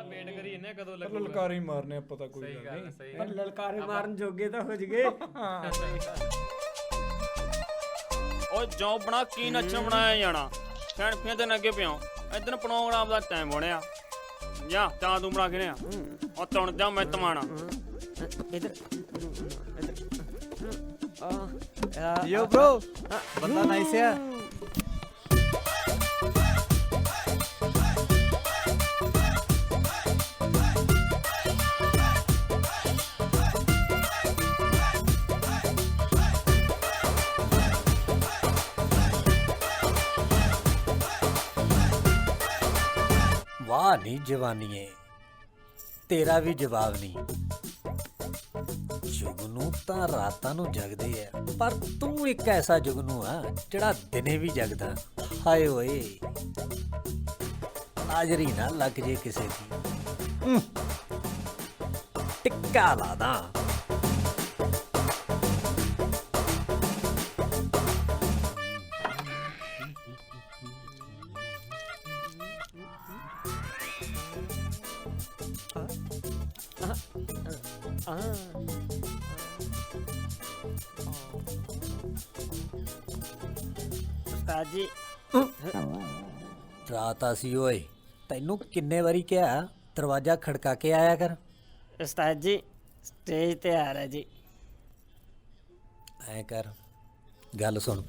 Wait ਕਰੀ ਇਹਨੇ ਕਦੋਂ ਪਰ ਲਲਕਾਰੇ ਮਾਰਨੇ ਆਪਾਂ ਤਾਂ ਕੋਈ ਗੱਲ ਨਹੀਂ। ਪਰ ਲਲਕਾਰੇ ਮਾਰਨ ਜੋਗੇ ਤਾਂ ਹੋ ਜਗੇ। ਓ ਜੋ ਬਣਾ ਕੀ ਨੱਚਣ ਬਣਾਇਆ ਜਾਣਾ ਫੈਨ ਫੀਆਂ ਦੇ ਅੱਗੇ ਪਿਓ ਇਧਰ ਪ੍ਰੋਗਰਾਮ ਦਾ ਟਾਈਮ ਬਣਿਆ ਜਾ ਤਾਂ ਤੂੰ ਬਣਾ ਕੇ ਲਿਆ ਉਹ ਤੁਣ ਜਾ ਮੈਂ ਤਮਾਣਾ ਇਧਰ यो ब्रो बंदा नाइस है। वाह नी जवानीए तेरा भी जवाब नहीं। जुगनू ਤਾਂ ਰਾਤਾਂ ਨੂੰ ਜਗਦੇ ਆ ਪਰ ਤੂੰ ਇੱਕ ਐਸਾ ਜੁਗਨੂ ਆ ਜਿਹੜਾ ਦਿਨੇ ਵੀ ਜਗਦਾ। ਹਾਏ ਓਏ ਹਾਜ਼ਰੀ ਨਾ ਲੱਗ ਜੇ ਕਿਸੇ ਦੀ ਟਿੱਕਾ ਲਾਦਾ। ਉਸਤਾਦ ਜੀ ਰਾਤ ਆਸੀ ਓਏ ਤੈਨੂੰ ਕਿੰਨੇ ਵਾਰੀ ਕਿਹਾ ਦਰਵਾਜ਼ਾ ਖੜਕਾ ਕੇ ਆਇਆ ਕਰ। ਉਸਤਾਦ ਜੀ ਸਟੇਜ ਤੇ ਆ ਰਿਹਾ ਜੀ। ਐ ਕਰ ਗੱਲ ਸੁਣ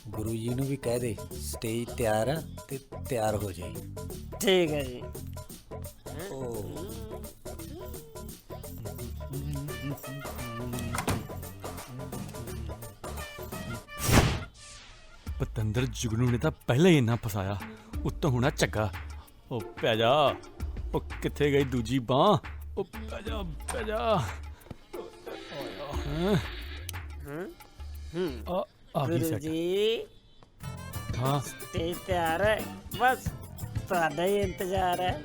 ਗੁਰੂ ਜੀ ਨੂੰ ਵੀ ਕਹਿ ਦੇ ਸਟੇਜ ਤਿਆਰ ਆ ਤੇ ਤਿਆਰ ਹੋ ਜਾਈ। ਠੀਕ ਹੈ ਜੀ। ਪਤੰਦਰ ਜੁਗਨੂ ਨੇ ਤਾਂ ਪਹਿਲਾਂ ਹੀ ਇੰਨਾ ਫਸਾਇਆ ਉੱਤੋਂ ਹੋਣਾ ਝੱਗਾ। ਉਹ ਪੈ ਜਾ ਉਹ ਕਿੱਥੇ ਗਈ ਦੂਜੀ ਬਾਂਹ। ਉਹ ਪੈ ਜਾ ਪੈ ਜਾ। ਆ ਗਈ ਗੁਰੂ ਸੈਟ। ਜੀ ਹਾਂ ਸਟੇਜ ਤਿਆਰ ਹੈ ਬਸ ਤੁਹਾਡਾ ਹੀ ਇੰਤਜ਼ਾਰ ਹੈ।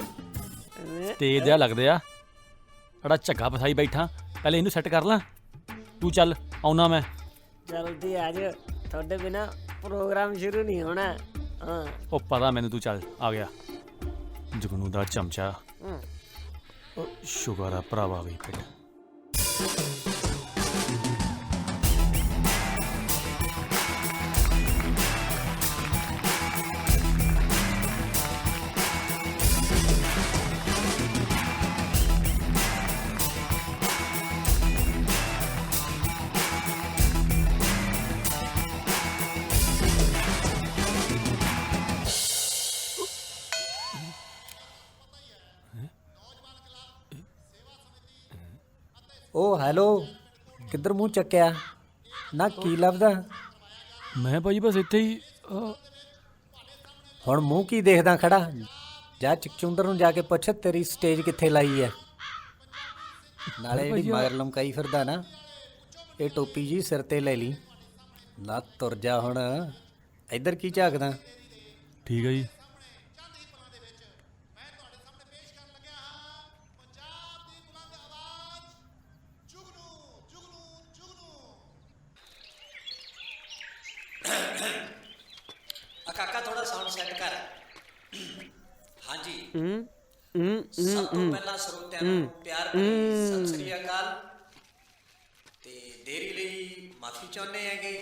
ਤੇਜ਼ ਜਿਹਾ ਲੱਗਦੇ ਆ ਸਾਡਾ ਝੱਗਾ ਫਸਾਈ ਬੈਠਾ ਪਹਿਲੇ ਇਹਨੂੰ ਸੈੱਟ ਕਰ ਲਾਂ। ਤੂੰ ਚੱਲ ਆਉਣਾ ਮੈਂ। ਜਲਦੀ ਆ ਜਾਓ ਤੁਹਾਡੇ ਬਿਨਾ ਪ੍ਰੋਗਰਾਮ ਸ਼ੁਰੂ ਨਹੀਂ ਹੋਣਾ। ਹਾਂ ਉਹ ਪਤਾ ਮੈਨੂੰ ਤੂੰ ਚੱਲ ਆ ਗਿਆ ਜੁਗਨੂ ਦਾ ਚਮਚਾ। ਉਹ ਸ਼ੁਗਰ ਆ ਭਰਾਵਾ ਗਈ ਫਿਰ। ਓ ਹੈਲੋ ਕਿੱਧਰ ਮੂੰਹ ਚੱਕਿਆ ਨਾ ਕੀ ਲੱਭਦਾ। ਮੈਂ ਭਾਜੀ ਬਸ ਇੱਥੇ ਹੀ ਹੁਣ ਮੂੰਹ ਕੀ ਦੇਖਦਾ ਖੜਾ ਜਾ ਚਕਚੁੰਦਰ ਨੂੰ ਜਾ ਕੇ ਪੁੱਛ ਤੇਰੀ ਸਟੇਜ ਕਿੱਥੇ ਲਾਈ ਐ। ਨਾਲੇ ਜਿਹੜੀ ਮਗਰ ਲਮਕਾਈ ਫਿਰਦਾ ਨਾ ਇਹ ਟੋਪੀ ਜੀ ਸਿਰ ਤੇ ਲੈ ਲਈ ਨਾ ਤੁਰ ਜਾ ਹੁਣ ਇੱਧਰ ਕੀ ਝਾਕਦਾ। ਠੀਕ ਹੈ ਜੀ। ਕਾਕਾ ਥੋੜਾ ਸਾਊਂਡ ਸੈੱਟ ਕਰ। ਹਾਂਜੀ ਸਭ ਤੋਂ ਪਹਿਲਾਂ ਸਰੋਤਿਆਂ ਨੂੰ ਪਿਆਰ ਭਰੀ ਸਤਿ ਸ੍ਰੀ ਅਕਾਲ ਤੇ ਦੇਰੀ ਲਈ ਮਾਫੀ ਚਾਹੁੰਦੇ ਹੈਗੇ।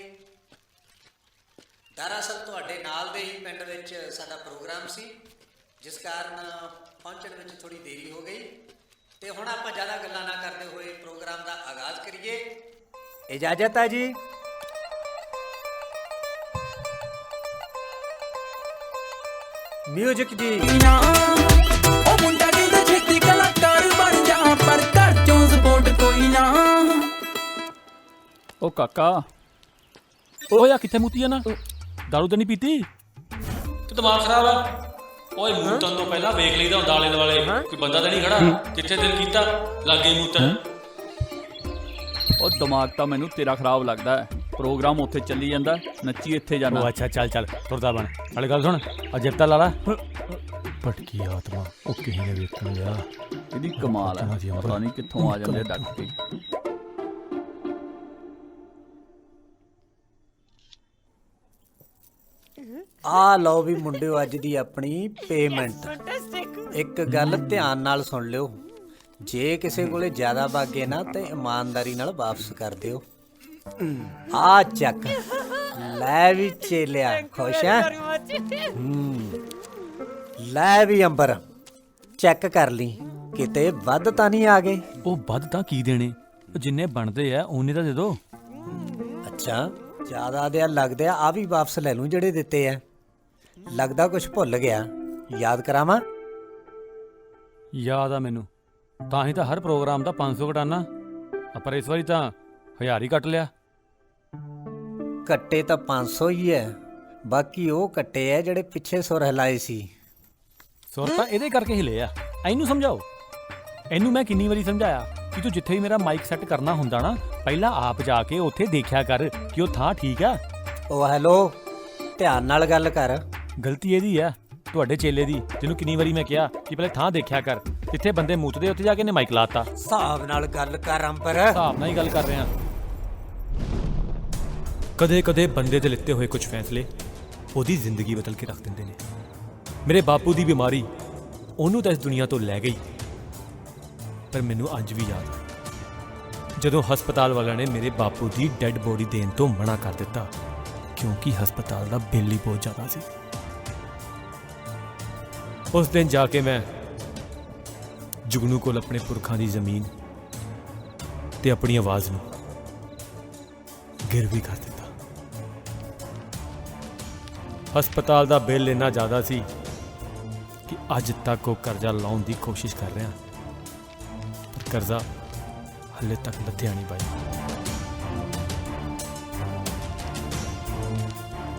ਦਰਅਸਲ ਤੁਹਾਡੇ ਨਾਲ ਦੇ ਹੀ ਪਿੰਡ ਵਿੱਚ ਸਾਡਾ ਪ੍ਰੋਗਰਾਮ ਸੀ ਜਿਸ ਕਾਰਨ ਪਹੁੰਚਣ ਵਿੱਚ ਥੋੜੀ ਦੇਰੀ ਹੋ ਗਈ ਤੇ ਹੁਣ ਆਪਾਂ ਜ਼ਿਆਦਾ ਗੱਲਾਂ ਨਾ ਕਰਦੇ ਹੋਏ ਪ੍ਰੋਗਰਾਮ ਦਾ ਆਗਾਜ਼ ਕਰੀਏ। ਇਜਾਜ਼ਤ ਹੈ ਜੀ। म्यूजिक जी ओ मुंडा कहंदा छेती कलाकार बन जा पर घर चों सपोर्ट कोई ना। ਉਹ ਕਾਕਾ ਉਹ ਯਾ ਕਿੱਥੇ ਮੂਤੀ ਆ ਨਾ ਦਾਰੂ ਤਾਂ ਨਹੀਂ ਪੀਤੀ? ਤੇ ਦਿਮਾਗ ਖਰਾਬ ਆ। ਓਏ ਮੂਤਨ ਤੋਂ ਪਹਿਲਾਂ ਵੇਖ ਲਈਦਾ ਹੁੰਦਾ ਆਲੇ ਦੁਆਲੇ ਕੋਈ ਬੰਦਾ ਤਾਂ ਨਹੀਂ ਖੜਾ ਜਿੱਥੇ ਦਿਲ ਕੀਤਾ ਲਾਗੇ ਮੂਤਨ। ਉਹ ਦਿਮਾਗ ਤਾਂ ਮੈਨੂੰ ਤੇਰਾ ਖਰਾਬ ਲੱਗਦਾ ਹੈ। ਪ੍ਰੋਗਰਾਮ ਉੱਥੇ ਚੱਲੀ ਜਾਂਦਾ, ਨੱਚੀ ਇੱਥੇ ਜਾਣਾ। ਉਹ ਅੱਛਾ ਚੱਲ ਚੱਲ ਤੁਰਦਾ ਬਣ। ਨਾਲੇ ਗੱਲ ਸੁਣ, ਅਜਿੱਤਾ ਲਾ ਲਾ। ਭਟਕੀ ਆਤਮਾ ਉਹ ਕਿਸੇ ਨੇ ਵੇਖਣ ਲਿਆ। ਇਹਦੀ ਕਮਾਲ ਹੈ, ਪਤਾ ਨਹੀਂ ਕਿੱਥੋਂ ਆ ਜਾਂਦੇ ਡੱਕ ਕੇ। ਆ ਲਓ ਵੀ ਮੁੰਡਿਓ ਅੱਜ ਦੀ ਆਪਣੀ ਪੇਮੈਂਟ। ਇੱਕ ਗੱਲ ਧਿਆਨ ਨਾਲ ਸੁਣ ਲਿਓ, ਜੇ ਕਿਸੇ ਕੋਲੇ ਜ਼ਿਆਦਾ ਬਾਗੇ ਨਾ ਤੇ ਇਮਾਨਦਾਰੀ ਨਾਲ ਵਾਪਸ ਕਰ ਦਿਓ। ਆ ਚੱਕ ਲੈ ਵੀ ਚੇਲਿਆ, ਖੁਸ਼ ਹੈ? ਲੈ ਵੀ ਅੰਬਰ ਚੈੱਕ ਕਰ ਲਈ, ਕਿਤੇ ਵੱਧ ਤਾਂ ਨਹੀਂ ਆ ਗਏ। ਉਹ ਵੱਧ ਤਾਂ ਕੀ ਦੇਣੇ, ਜਿੰਨੇ ਬਣਦੇ ਆ ਉਹਨੇ ਤਾਂ ਦੇ ਦੋ। ਅੱਛਾ ਜ਼ਿਆਦਾ ਦੇ ਲੱਗਦੇ ਆ ਵੀ ਵਾਪਸ ਲੈ ਲੂੰ ਜਿਹੜੇ ਦਿੱਤੇ ਆ। ਲੱਗਦਾ ਕੁਝ ਭੁੱਲ ਗਿਆ, ਯਾਦ ਕਰਾਵਾਂ? ਯਾਦ ਆ ਮੈਨੂੰ, ਤਾਂ ਹੀ ਤਾਂ ਹਰ ਪ੍ਰੋਗਰਾਮ ਦਾ 500 ਘਟਾਨਾ, ਪਰ ਇਸ ਵਾਰੀ ਤਾਂ 1000 ਹੀ ਕੱਟ ਲਿਆ। ਕੱਟੇ ਤਾਂ 500 ਹੀ ਹੈ, ਬਾਕੀ ਉਹ ਕੱਟੇ ਆ ਜਿਹੜੇ ਪਿੱਛੇ ਸੁਰ ਹਿਲਾਏ ਸੀ। ਸੁਰ ਤਾਂ ਇਹਦੇ ਕਰਕੇ ਹਿਲੇ ਆ। ਇਹਨੂੰ ਸਮਝਾਓ। ਇਹਨੂੰ ਮੈਂ ਕਿੰਨੀ ਵਾਰੀ ਸਮਝਾਇਆ ਕਿ ਤੂੰ ਜਿੱਥੇ ਵੀ ਮੇਰਾ ਮਾਈਕ ਸੈੱਟ ਕਰਨਾ ਹੁੰਦਾ ਨਾ, ਪਹਿਲਾਂ ਆਪ ਜਾ ਕੇ ਉੱਥੇ ਦੇਖਿਆ ਕਰ ਕਿ ਉਹ ਥਾਂ ਠੀਕ ਆ। ਉਹ ਹੈਲੋ, ਧਿਆਨ ਨਾਲ ਗੱਲ ਕਰ। ਗਲਤੀ ਇਹਦੀ ਆ, ਤੁਹਾਡੇ ਚੇਲੇ ਦੀ, ਜਿਹਨੂੰ ਕਿੰਨੀ ਵਾਰੀ ਮੈਂ ਕਿਹਾ ਕਿ ਪਹਿਲੇ ਥਾਂ ਦੇਖਿਆ ਕਰ। ਜਿੱਥੇ ਬੰਦੇ ਮੂਤਦੇ ਉੱਥੇ ਜਾ ਕੇ ਨੇ ਮਾਈਕ ਲਾਤਾ। ਹਿਸਾਬ ਨਾਲ ਗੱਲ ਕਰ ਅੰਬਰ। ਹਿਸਾਬ ਨਾਲ ਹੀ ਗੱਲ ਕਰ ਰਹੇ ਆ। ਕਦੇ ਕਦੇ ਬੰਦੇ ਦੇ ਲਿੱਤੇ ਹੋਏ ਕੁਝ ਫੈਸਲੇ ਉਹਦੀ ਜ਼ਿੰਦਗੀ ਬਦਲ ਕੇ ਰੱਖ ਦਿੰਦੇ ਨੇ। ਮੇਰੇ ਬਾਪੂ ਦੀ ਬਿਮਾਰੀ ਉਹਨੂੰ ਤਾਂ ਇਸ ਦੁਨੀਆ ਤੋਂ ਲੈ ਗਈ, ਪਰ ਮੈਨੂੰ ਅੱਜ ਵੀ ਯਾਦ ਹੈ ਜਦੋਂ ਹਸਪਤਾਲ ਵਾਲਿਆਂ ਨੇ ਮੇਰੇ ਬਾਪੂ ਦੀ ਡੈੱਡ ਬੋਡੀ ਦੇਣ ਤੋਂ ਮਨਾ ਕਰ ਦਿੱਤਾ, ਕਿਉਂਕਿ ਹਸਪਤਾਲ ਦਾ ਬਿੱਲ ਹੀ ਬਹੁਤ ਜ਼ਿਆਦਾ ਸੀ। ਉਸ ਦਿਨ ਜਾ ਕੇ ਮੈਂ ਜੁਗਨੂ ਕੋਲ ਆਪਣੇ ਪੁਰਖਾਂ ਦੀ ਜ਼ਮੀਨ ਤੇ ਆਪਣੀ ਆਵਾਜ਼ ਨੂੰ ਗਿਰਵੀ ਕਰ ਦਿੱਤਾ। ਹਸਪਤਾਲ ਦਾ ਬਿੱਲ ਇੰਨਾ ਜ਼ਿਆਦਾ ਸੀ ਕਿ ਅੱਜ ਤੱਕ ਉਹ ਕਰਜ਼ਾ ਲਾਉਣ ਦੀ ਕੋਸ਼ਿਸ਼ ਕਰ ਰਿਹਾ, ਪਰ ਕਰਜ਼ਾ ਹਲੇ ਤੱਕ ਲੱਥਿਆ ਨਹੀਂ ਬਾਈ।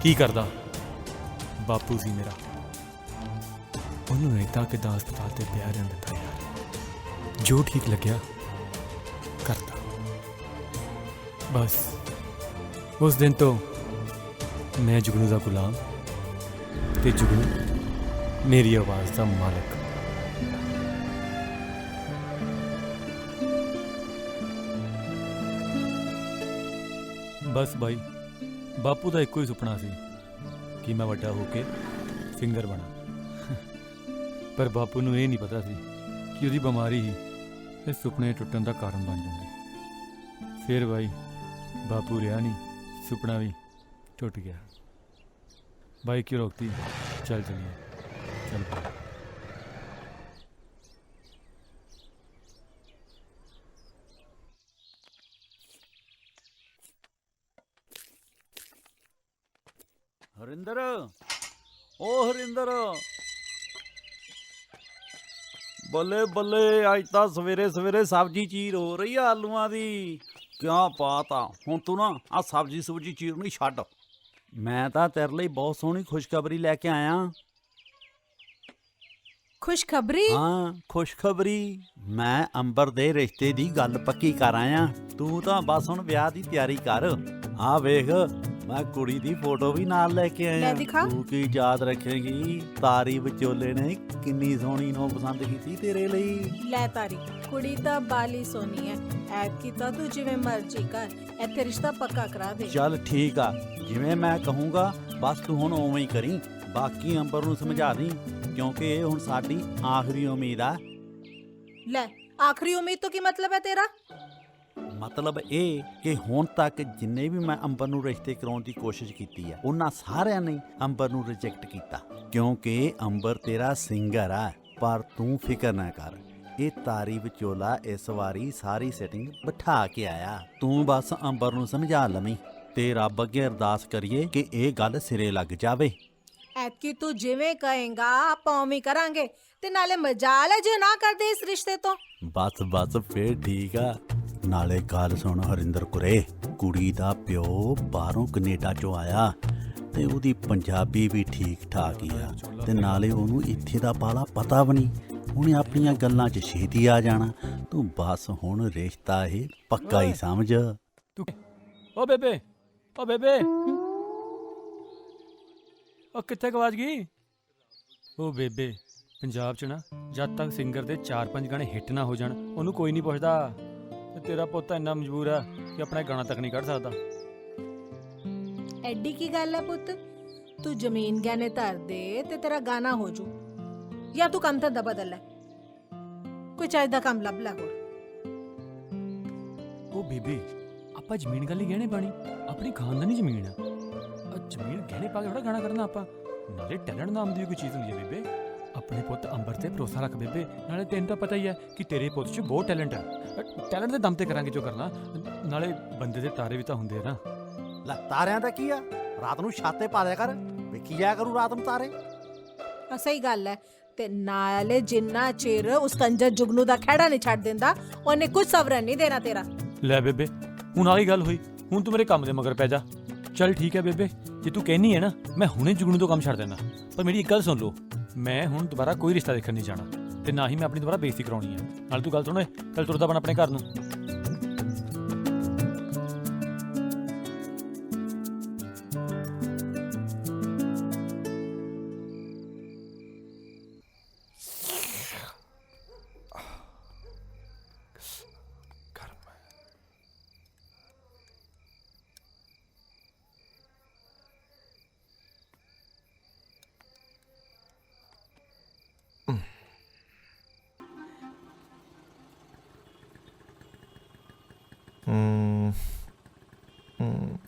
ਕੀ ਕਰਦਾ? ਬਾਪੂ ਸੀ ਮੇਰਾ, ਉਹਨੂੰ ਨਹੀਂ ਤਾਂ ਕਿਦਾਂ ਹਸਪਤਾਲ ਤੇ ਪਿਆ ਰਹਿਣ ਦਿੱਤਾ ਯਾਰ। ਜੋ ਠੀਕ ਲੱਗਿਆ ਕਰਦਾ। ਬਸ ਉਸ ਦਿਨ ਤੋਂ ਮੈਂ ਜੁਗਨੂ ਦਾ ਗੁਲਾਮ ਤੇ ਜੁਗਨੂ ਮੇਰੀ ਆਵਾਜ਼ ਦਾ ਮਾਲਕ। ਬਸ ਬਾਈ, ਬਾਪੂ ਦਾ ਇੱਕੋ ਹੀ ਸੁਪਨਾ ਸੀ ਕਿ ਮੈਂ ਵੱਡਾ ਹੋ ਕੇ ਸਿੰਗਰ ਬਣਾ, ਪਰ ਬਾਪੂ ਨੂੰ ਇਹ ਨਹੀਂ ਪਤਾ ਸੀ ਕਿ ਉਹਦੀ ਬਿਮਾਰੀ ਹੀ ਇਸ ਸੁਪਨੇ ਟੁੱਟਣ ਦਾ ਕਾਰਨ ਬਣ ਜਾਂਦੀ। ਫਿਰ ਬਾਈ ਬਾਪੂ ਰਿਹਾ ਨਹੀਂ, ਸੁਪਨਾ ਵੀ ਟੁੱਟ ਗਿਆ। ਬਾਈ ਕਿਉਂ ਰੋਕਤੀ? ਚੱਲ ਚਲੀਏ, ਚੱਲ ਬਾਈ। ਹਰਿੰਦਰ, ਓ ਹਰਿੰਦਰ, ਬੱਲੇ ਬੱਲੇ, ਅੱਜ ਤਾਂ ਸਵੇਰੇ ਸਵੇਰੇ ਸਬਜ਼ੀ ਚੀਰ ਹੋ ਰਹੀ ਆ ਆਲੂਆਂ ਦੀ। ਕਿਆ ਬਾਤ ਆ। ਹੁਣ ਤੂੰ ਨਾ ਆ ਸਬਜ਼ੀ ਸੁਬਜੀ ਚੀਰਨੀ ਛੱਡ। ਮੈਂ ਤਾਂ ਤੇਰੇ ਲਈ ਬਹੁਤ ਸੋਹਣੀ ਖੁਸ਼ਖਬਰੀ ਲੈ ਕੇ ਆਇਆ। ਖੁਸ਼ਖਬਰੀ? ਹਾਂ ਖੁਸ਼ਖਬਰੀ। ਮੈਂ ਅੰਬਰ ਦੇ ਰਿਸ਼ਤੇ ਦੀ ਗੱਲ ਪੱਕੀ ਕਰ ਆਇਆ। ਤੂੰ ਤਾਂ ਬਸ ਹੁਣ ਵਿਆਹ ਦੀ ਤਿਆਰੀ ਕਰ। ਆ ਵੇਖ, ਮੈਂ ਕੁੜੀ ਦੀ ਫੋਟੋ ਵੀ ਨਾਲ ਲੈ ਕੇ ਆਇਆ। ਤੂੰ ਕੀ ਯਾਦ ਰੱਖੇਗੀ, ਤਾਰੀ ਵਿਚੋਲੇ ਨੇ ਕਿੰਨੀ ਸੋਹਣੀ ਨੂੰ ਪਸੰਦ ਕੀਤੀ ਤੇਰੇ ਲਈ। ਲੈ ਤਾਰੀ, ਕੁੜੀ ਤਾਂ ਬਾਲੀ ਸੋਹਣੀ ਹੈ। ਐਤਕੀ ਤਾਂ ਤੂੰ ਜਿਵੇਂ ਮਰਜ਼ੀ ਕਰ, ਇੱਥੇ ਰਿਸ਼ਤਾ ਪੱਕਾ ਕਰਾ ਦੇ। ਚੱਲ ਠੀਕ ਆ, ਜਿਵੇਂ ਮੈਂ ਕਹੂੰਗਾ ਬਸ ਤੂੰ ਹੁਣ ਉਵੇਂ ਹੀ ਕਰੀ। ਬਾਕੀ ਅੰਬਰ ਨੂੰ ਸਮਝਾ ਦੀ, ਕਿਉਂਕਿ ਇਹ ਹੁਣ ਸਾਡੀ ਆਖਰੀ ਉਮੀਦ ਆ। ਲੈ, ਆਖਰੀ ਉਮੀਦ ਤੋਂ ਕੀ ਮਤਲਬ ਹੈ ਤੇਰਾ? ਮਤਲਬ ਇਹ ਕਿ ਹੁਣ ਤੱਕ ਜਿੰਨੇ ਵੀ ਮੈਂ ਅੰਬਰ ਨੂੰ ਰਿਸ਼ਤੇ ਕਰਾਉਣ ਦੀ ਕੋਸ਼ਿਸ਼ ਕੀਤੀ ਆ, ਉਹਨਾਂ ਸਾਰਿਆਂ ਨੇ ਅੰਬਰ ਨੂੰ ਰਿਜੈਕਟ ਕੀਤਾ, ਕਿਉਂਕਿ ਅੰਬਰ ਤੇਰਾ ਸਿੰਗਰ ਆ। ਪਰ ਤੂੰ ਫਿਕਰ ਨਾ ਕਰ, ਇਹ ਤਾਰੀ ਵਿਚੋਲਾ ਇਸ ਵਾਰੀ ਸਾਰੀ ਸੈਟਿੰਗ ਬਿਠਾ ਕੇ ਆਇਆ। ਤੂੰ ਬਸ ਅੰਬਰ ਨੂੰ ਸਮਝਾ ਲਵੀਂ ਤੇ ਰੱਬ ਅੱਗੇ ਅਰਦਾਸ ਕਰੀਏ ਕਿ ਇਹ ਗੱਲ ਸਿਰੇ ਲੱਗ ਜਾਵੇ। ਐਤਕੀ ਤੂੰ ਜਿਵੇਂ ਕਹੇਗਾ ਆਪਾਂ ਉਵੇਂ ਕਰਾਂਗੇ, ਤੇ ਨਾਲੇ ਮਜਾਲ ਹੈ ਜੇ ਨਾ ਕਰਦੇ ਇਸ ਰਿਸ਼ਤੇ ਤੋਂ। ਬਸ ਬਸ ਫੇਰ ਠੀਕ ਆ। ਨਾਲੇ ਗੱਲ ਸੁਣ ਹਰਿੰਦਰ ਕੁਰੇ, ਕੁੜੀ ਦਾ ਪਿਓ ਬਾਹਰੋਂ ਕੈਨੇਡਾ ਚੋਂ ਆਇਆ ਤੇ ਉਹਦੀ ਪੰਜਾਬੀ ਵੀ ਠੀਕ ਠਾਕ ਹੀ ਆ ਤੇ ਨਾਲੇ ਉਹਨੂੰ ਇੱਥੇ ਦਾ ਬਾਲਾ ਪਤਾ ਵੀ ਨਹੀਂ। ਉਹਨੇ ਆਪਣੀਆਂ ਗੱਲਾਂ 'ਚ ਛੇਤੀ ਆ ਜਾਣਾ। ਤੂੰ ਬਸ ਹੁਣ ਰਿਸ਼ਤਾ ਇਹ ਪੱਕਾ ਹੀ ਸਮਝ। ਤੂੰ ਓ ਬੇਬੇ, ਓ ਬੇਬੇ, ਓ ਕਿੱਥੇ ਗਵਾਚ ਗਈ? ਓ ਬੇਬੇ, ਪੰਜਾਬ 'ਚ ਨਾ ਜਦ ਤੱਕ ਸਿੰਗਰ ਦੇ 4-5 ਗਾਣੇ ਹਿੱਟ ਨਾ ਹੋ ਜਾਣ ਉਹਨੂੰ ਕੋਈ ਨਹੀਂ ਪੁੱਛਦਾ। ਤੇ ਤੇਰਾ ਪੁੱਤ ਇੰਨਾ ਮਜਬੂਰ ਆ ਕਿ ਆਪਣਾ ਗਾਣਾ ਤੱਕ ਨਹੀਂ ਕੱਢ ਸਕਦਾ। ਐਡੀ ਕੀ ਗੱਲ ਹੈ ਪੁੱਤ, ਤੂੰ ਜ਼ਮੀਨ ਗਹਿਣੇ ਧਰ ਦੇ ਤੇ ਤੇਰਾ ਗਾਣਾ ਹੋ ਜੂ, ਜਾਂ ਤੂੰ ਕੰਮ ਧੰਦਾ ਬਦਲ ਲੈ, ਕੋਈ ਚਾਹੀਦਾ ਕੰਮ ਲੱਭ ਲੈ ਹੋਰ। ਓ ਬੇਬੇ, ਆਪਾਂ ਜ਼ਮੀਨ ਗੱਲ ਹੀ ਗਹਿਣੇ ਪਾਣੀ, ਆਪਣੀ ਖਾਨਦਾਨੀ ਜ਼ਮੀਨ ਆ। ਜ਼ਮੀਨ ਗਹਿਣੇ ਪਾ ਕੇ ਥੋੜਾ ਗਾਣਾ ਕਰਨਾ ਆਪਾਂ। ਨਾਲੇ ਟੈਲੈਂਟ ਨਾਮ ਦੀ ਕੋਈ ਚੀਜ਼ ਹੁੰਦੀ ਹੈ ਬੇਬੇ। ਆਪਣੇ ਪੁੱਤ ਅੰਬਰ ਤੇ ਭਰੋਸਾ ਰੱਖ ਬੇਬੇ। ਨਾਲੇ ਤੈਨੂੰ ਤਾਂ ਪਤਾ ਹੀ ਹੈ ਕਿ ਤੇਰੇ ਪੁੱਤ 'ਚ ਬਹੁਤ ਟੈਲੈਂਟ ਹੈ। ਟੈਲੈਂਟ ਦੇ ਦਮ ਤੇ ਕਰਾਂਗੇ ਜੋ ਕਰਨਾ। ਨਾਲੇ ਬੰਦੇ ਦੇ ਤਾਰੇ ਵੀ ਤਾਂ ਹੁੰਦੇ ਆ ਨਾ। ਲੈ ਤਾਰਿਆਂ ਦਾ ਕੀ ਆ, ਰਾਤ ਨੂੰ ਛੱਤ ਤੇ ਪਾ ਦਿਆ ਕਰ, ਵੇਖੀ ਜਾਇਆ ਕਰੂ ਰਾਤ ਨੂੰ ਤਾਰੇ। ਆ ਸਹੀ ਗੱਲ ਹੈ। ਤੇ ਨਾਲੇ ਜਿੰਨਾ ਚਿਰ ਉਸ ਕੰਜਰ ਜੁਗਨੂ ਦਾ ਖਹਿੜਾ ਨਹੀਂ ਛੱਡ ਦਿੰਦਾ ਉਹਨੇ ਕੁਝ ਸਬਰ ਨਹੀਂ ਦੇਣਾ ਤੇਰਾ। ਲੈ ਬੇਬੇ, ਹੁਣ ਆਹੀ ਗੱਲ ਹੋਈ। ਹੁਣ ਤੂੰ ਮੇਰੇ ਕੰਮ ਦੇ ਮਗਰ ਪੈ ਜਾ। ਚੱਲ ਠੀਕ ਹੈ ਬੇਬੇ, ਜੇ ਤੂੰ ਕਹਿਨੀ ਹੈ ਨਾ ਮੈਂ ਹੁਣੇ ਜੁਗਨੂ ਤੋਂ ਕੰਮ ਛੱਡ ਦੇਣਾ। ਪਰ ਮੇਰੀ ਇੱਕ ਗੱਲ ਸੁਣ ਲਓ, ਮੈਂ ਹੁਣ ਦੁਬਾਰਾ ਕੋਈ ਰਿਸ਼ਤਾ ਦੇਖਣ ਨਹੀਂ ਜਾਣਾ ਤੇ ਨਾ ਹੀ ਮੈਂ ਆਪਣੀ ਦੁਬਾਰਾ ਬੇਇੱਜ਼ਤੀ ਕਰਾਉਣੀ ਹੈ। ਨਾਲ ਤੂੰ ਗੱਲ ਸੁਣ, ਚੱਲ ਤੁਰਦਾ ਬਣ ਆਪਣੇ ਘਰ ਨੂੰ।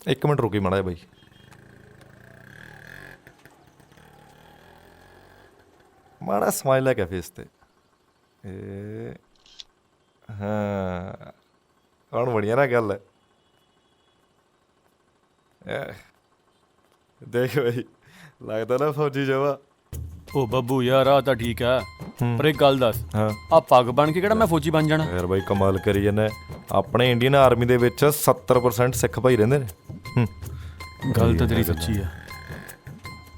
ਇੱਕ ਮਿੰਟ ਰੁਕੀ ਮਾੜਾ ਜਿਹਾ ਬਾਈ। ਮਾੜਾ ਸਮਾਈਲ ਹੈ ਫੇਸ ਤੇ। ਹਾਂ ਹੁਣ ਬੜੀਆ ਨਾ ਗੱਲ ਦੇਖ ਬਾਈ, ਲੱਗਦਾ ਨਾ ਫੌਜੀ ਜਵਾ। ਓ ਬੱਬੂ ਯਾਰ, ਆ ਤਾਂ ਠੀਕ ਆ, ਪਰ ਇੱਕ ਗੱਲ ਦੱਸ, ਹਾਂ ਆ ਪੱਗ ਬਣ ਕੇ ਕਿਹੜਾ ਮੈਂ ਫੌਜੀ ਬਣ ਜਾਣਾ? ਯਾਰ ਬਾਈ ਕਮਾਲ ਕਰੀ ਜਾਂਦਾ। ਆਪਣੇ ਇੰਡੀਅਨ ਆਰਮੀ ਦੇ ਵਿੱਚ 70% ਸਿੱਖ ਭਾਈ ਰਹਿੰਦੇ ਨੇ। ਗੱਲ ਤਾਂ ਤੇਰੀ ਸੱਚੀ ਆ,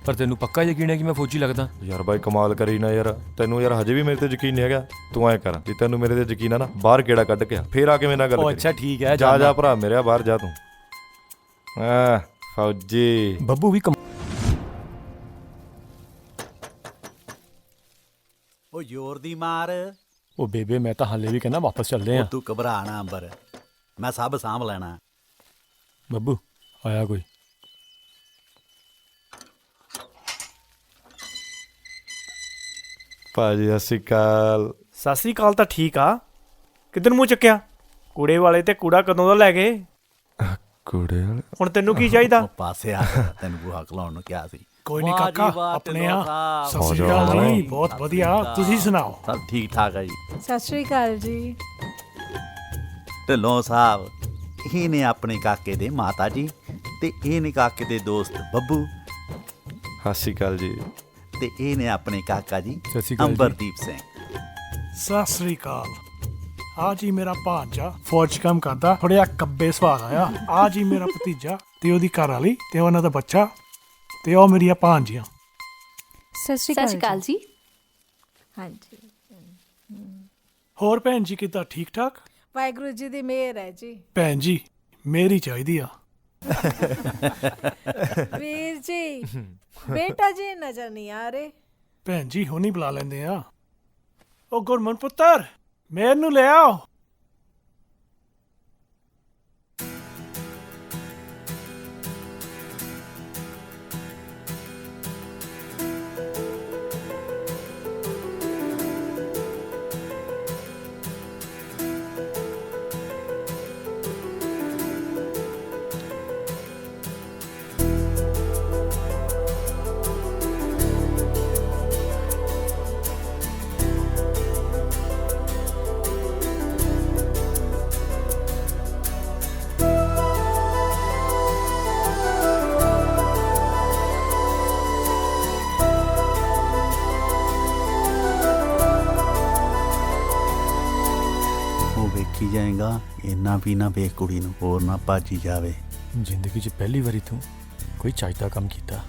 ਪਰ ਤੈਨੂੰ ਪੱਕਾ ਯਕੀਨ ਹੈ ਕਿ ਮੈਂ ਫੌਜੀ ਲੱਗਦਾ? ਯਾਰ ਬਾਈ ਕਮਾਲ ਕਰੀ ਨਾ ਯਾਰ, ਤੈਨੂੰ ਯਾਰ ਹਜੇ ਵੀ ਮੇਰੇ ਤੇ ਯਕੀਨ ਨਹੀਂ ਹੈਗਾ। ਤੂੰ ਐਂ ਕਰ, ਜੇ ਤੈਨੂੰ ਮੇਰੇ ਤੇ ਯਕੀਨ ਆ ਨਾ, ਬਾਹਰ ਕਿਹੜਾ ਕੱਢ ਕੇ ਆ, ਫੇਰ ਆ ਕੇ ਮੇਰੇ ਨਾਲ ਗੱਲ ਕਰੀ। ਅੱਛਾ ਠੀਕ ਹੈ, ਜਾ ਜਾ ਭਰਾ ਮੇਰਿਆ, ਬਾਹਰ ਜਾ ਤੂੰ। ਫੌਜੀ ਬੱਬੂ ਵੀ ਉਹ ਜ਼ੋਰ ਦੀ ਮਾਰ। ਉਹ ਬੇਬੇ, ਮੈਂ ਤਾਂ ਹਾਲੇ ਵੀ ਕਹਿੰਦਾ ਵਾਪਸ ਚੱਲਦੇ ਆ। ਤੂੰ ਘਬਰਾ ਨਾ ਅੰਬਰ, ਮੈਂ ਸਭ ਸਾਂਭ ਲੈਣਾ। ਬੱਬੂ ਆਇਆ ਕੋਈ? ਭਾਜੀ ਸਤਿ ਸ਼੍ਰੀ ਅਕਾਲ। ਸਤਿ ਸ੍ਰੀ ਅਕਾਲ ਤਾਂ ਠੀਕ ਆ, ਕਿੱਧਰ ਮੂੰਹ ਚੱਕਿਆ? ਕੂੜੇ ਵਾਲੇ ਤੇ ਕੂੜਾ ਕਦੋਂ ਦਾ ਲੈ ਗਏ? ਕੂੜੇ ਵਾਲੇ ਹੁਣ ਤੈਨੂੰ ਕੀ ਚਾਹੀਦਾ? ਉਹ ਪਾਸੇ ਆ, ਤੈਨੂੰ ਬੂਹਾ ਖਲਾਉਣ ਨੂੰ ਕਿਹਾ ਸੀ। ਕੋਈ ਨਹੀਂ ਵਾਹ ਜੀ ਕਾਕਾ, ਵਾਹ, ਆਪਣੇ ਢਿੱਲੋਂ ਆ। ਸਾਹਿਬ। ਸਤਿ ਸ੍ਰੀ ਅਕਾਲ ਜੀ, ਬਹੁਤ ਵਧੀਆ, ਤੁਸੀਂ ਸੁਣਾਓ? ਸਭ ਠੀਕ ਠਾਕ ਹੈ ਜੀ। ਸਤਿ ਸ਼੍ਰੀ ਅਕਾਲ ਜੀ। ਢਿੱਲੋਂ ਸਾਹਿਬ, ਇਹ ਨੇ ਆਪਣੇ ਕਾਕੇ ਦੇ ਮਾਤਾ ਜੀ ਤੇ ਇਹ ਨੇ ਕਾਕੇ ਦੇ ਦੋਸਤ ਬੱਬੂ ਸਤਿ ਸ਼੍ਰੀ ਅਕਾਲ ਜੀ। ਤੇ ਇਹ ਨੇ ਆਪਣੇ ਕਾਕਾ ਜੀ ਸਤਿ ਸ਼੍ਰੀ ਅਕਾਲ ਜੀ। ਅੰਬਰਦੀਪ ਸਿੰਘ। ਸਤਿ ਸ੍ਰੀ ਅਕਾਲ। ਆ ਜੀ ਮੇਰਾ ਭਾਂਜਾ ਫੌਜ 'ਚ ਕੰਮ ਕਰਦਾ, ਥੋੜ੍ਹਾ ਕੱਬੇ ਸੁਭਾਅ ਆਇਆ। ਆ ਜੀ ਮੇਰਾ ਭਤੀਜਾ ਤੇ ਉਹਦੀ ਘਰ ਵਾਲੀ ਤੇ ਉਹਨਾਂ ਦਾ ਬੱਚਾ ਤੇ ਉਹ ਮੇਰੀਆਂ ਭਾਂਜੀਆਂ। ਸਤਿ ਸ਼੍ਰੀ ਅਕਾਲ ਜੀ। ਹਾਂਜੀ, ਹੋਰ ਭੈਣ ਜੀ ਕਿੱਦਾਂ, ਠੀਕ ਠਾਕ? ਵਾਹਿਗੁਰੂ ਜੀ ਦੀ ਮਿਹਰ ਹੈ ਜੀ। ਭੈਣ ਜੀ ਮੇਰੀ ਚਾਹੀਦੀ ਆ। ਵੀਰ ਜੀ, ਬੇਟਾ ਜੀ ਨਜ਼ਰ ਨਹੀਂ ਆ ਰਹੇ। ਭੈਣ ਜੀ ਹੁਣੀ ਬੁਲਾ ਲੈਂਦੇ ਆ। ਉਹ ਗੁਰਮਨ ਪੁੱਤਰ, ਮੈਨੂੰ ਲੈ ਆਓ। ਵੇਖੀ ਜਾਏਗਾ, ਇੰਨਾ ਵੀ ਨਾ ਵੇਖ ਕੁੜੀ ਨੂੰ, ਹੋਰ ਨਾ ਭਾਜੀ ਜਾਵੇ। ਜ਼ਿੰਦਗੀ 'ਚ ਪਹਿਲੀ ਵਾਰੀ ਤੂੰ ਕੋਈ ਚੱਜ ਦਾ ਕੰਮ ਕੀਤਾ।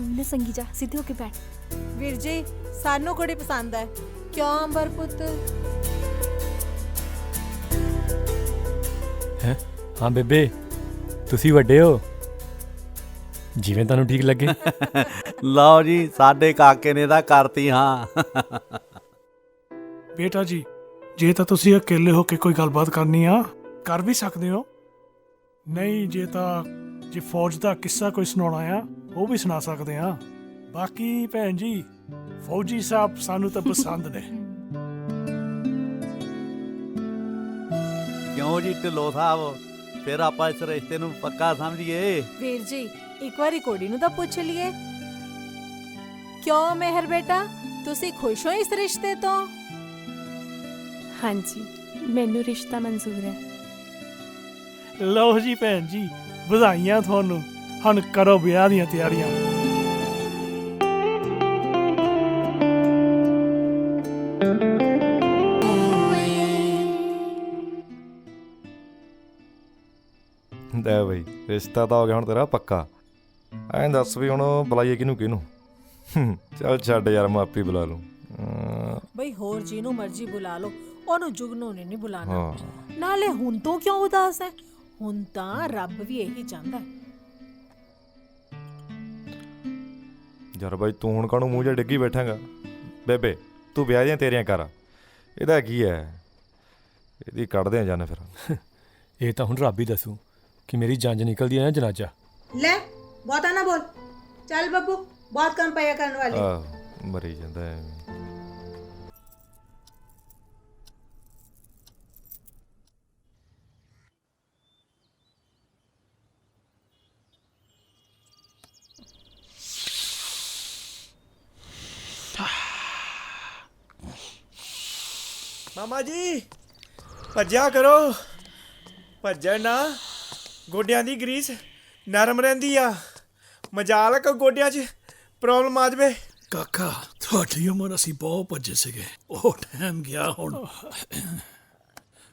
ਨਾ ਸੰਗੀ ਜਾ, ਸਿੱਧੇ ਹੋ ਕੇ ਬੈਠ। ਵੀਰ ਜੀ ਸਾਨੂੰ ਕੁੜੀ ਪਸੰਦ ਹੈ, ਕਿਉਂ ਅੰਬਰ ਪੁੱਤ? ਹੈ ਹਾਂ ਬੇਬੇ, ਤੁਸੀਂ ਵੱਡੇ ਹੋ, ਜਿਵੇਂ ਤੁਹਾਨੂੰ ਠੀਕ ਲੱਗੇ। ਲਓ ਜੀ, ਸਾਡੇ ਕਾਕੇ ਨੇ ਤਾਂ ਕਰਤੀ ਹਾਂ। ਬੇਟਾ ਜੀ, ਜੇ ਤਾਂ ਤੁਸੀਂ ਇਕੱਲੇ ਹੋ ਕੇ ਕੋਈ ਗੱਲਬਾਤ ਕਰਨੀ ਆ ਕਰ ਵੀ ਸਕਦੇ ਹੋ, ਨਹੀਂ ਜੇ ਫੌਜ ਦਾ ਕਿੱਸਾ ਕੋਈ ਸੁਣਾਉਣਾ ਆ ਉਹ ਵੀ ਸੁਣਾ ਸਕਦੇ ਆ। ਬਾਕੀ ਭੈਣ ਜੀ, ਫੌਜੀ ਸਾਹਿਬ ਸਾਨੂੰ ਤਾਂ ਪਸੰਦ ਨੇ। ਕਿਉਂ ਜੀ ਢਿੱਲੋਂ ਸਾਹਿਬ, ਫਿਰ ਆਪਾਂ ਇਸ ਰਿਸ਼ਤੇ ਨੂੰ ਪੱਕਾ ਸਮਝੀਏ। ਵੀਰ ਜੀ ਇੱਕ ਵਾਰੀ ਕੁੜੀ ਨੂੰ ਤਾਂ ਪੁੱਛ ਲਈਏ। ਕਿਉਂ ਮਿਹਰ ਬੇਟਾ, ਤੁਸੀਂ ਖੁਸ਼ ਹੋ ਇਸ ਰਿਸ਼ਤੇ ਤੋਂ? ਹਾਂਜੀ, ਮੈਨੂੰ ਰਿਸ਼ਤਾ ਮਨਜ਼ੂਰ ਹੈ। ਲਓ ਜੀ ਭੈਣ ਜੀ, ਵਧਾਈਆਂ ਤੁਹਾਨੂੰ। ਹੁਣ ਕਰੋ ਵਿਆਹ ਦੀਆਂ ਤਿਆਰੀਆਂ। ਲੈ ਬਈ, ਰਿਸ਼ਤਾ ਤਾਂ ਹੋ ਗਿਆ ਹੁਣ ਤੇਰਾ ਪੱਕਾ। ਐਂ ਦੱਸ ਵੀ ਹੁਣ ਬੁਲਾਈਏ ਕਿਹਨੂੰ? ਚੱਲ ਛੱਡ ਯਾਰ, ਮੈਂ ਆਪੇ ਬੁਲਾ ਲੂੰ। ਬਈ ਹੋਰ ਜਿਹਨੂੰ ਮਰਜ਼ੀ ਬੁਲਾ ਲਓ, ਉਹਨੂੰ ਜੁਗਨੂ ਨੇ ਨਹੀਂ ਬੁਲਾਣਾ। ਹਾਂ ਨਾਲੇ ਹੁਣ ਤੋਂ ਕਿਉਂ ਉਦਾਸ ਹੈ? ਹੁਣ ਤਾਂ ਰੱਬ ਵੀ ਇਹੀ ਚਾਹੁੰਦਾ ਹੈ। ਯਾਰ ਬਾਈ, ਤੂੰ ਹੁਣ ਕਾਹਨੂੰ ਮੂੰਹ ਜਿਹਾ ਡਿੱਗੀ ਬੈਠਾਂਗਾ? ਬੇਬੇ ਤੂੰ ਵਿਆਹ ਦੀਆਂ ਤੇਰੀਆਂ ਕਰ, ਇਹਦਾ ਕੀ ਹੈ? ਇਹਦੀ ਕੱਢਦੇ ਆ ਜਾਨ ਫਿਰ। ਇਹ ਤਾਂ ਹੁਣ ਰੱਬ ਹੀ ਦੱਸੂ ਕਿ ਮੇਰੀ ਜੰਜ ਨਿਕਲਦੀ ਹੈ ਜਾਂ ਜਨਾਜ਼ਾ। ਲੈ ਬਹੁਤਾ ਨਾ ਬੋਲ, ਚੱਲ ਬੱਬੂ, ਬਹੁਤ ਕੰਮ ਪਿਆ ਕਰਨ ਵਾਲੇ। ਆਹ ਮਰੀ ਜਾਂਦਾ ਐਵੇਂ। ਮਾਮਾ ਜੀ ਭੱਜਿਆ ਕਰੋ, ਭੱਜਣ ਨਾ ਗੋਡਿਆਂ ਦੀ ਗਰੀਸ ਨਰਮ ਰਹਿੰਦੀ ਆ। ਮਜਾਲ ਕੋ ਗੋਡਿਆਂ 'ਚ ਪ੍ਰੋਬਲਮ ਆ ਜਾਵੇ। ਕਾਕਾ, ਤੁਹਾਡੀ ਉਮਰ ਅਸੀਂ ਬਹੁਤ ਭੱਜੇ ਸੀਗੇ, ਉਹ ਟਾਈਮ ਗਿਆ ਹੁਣ।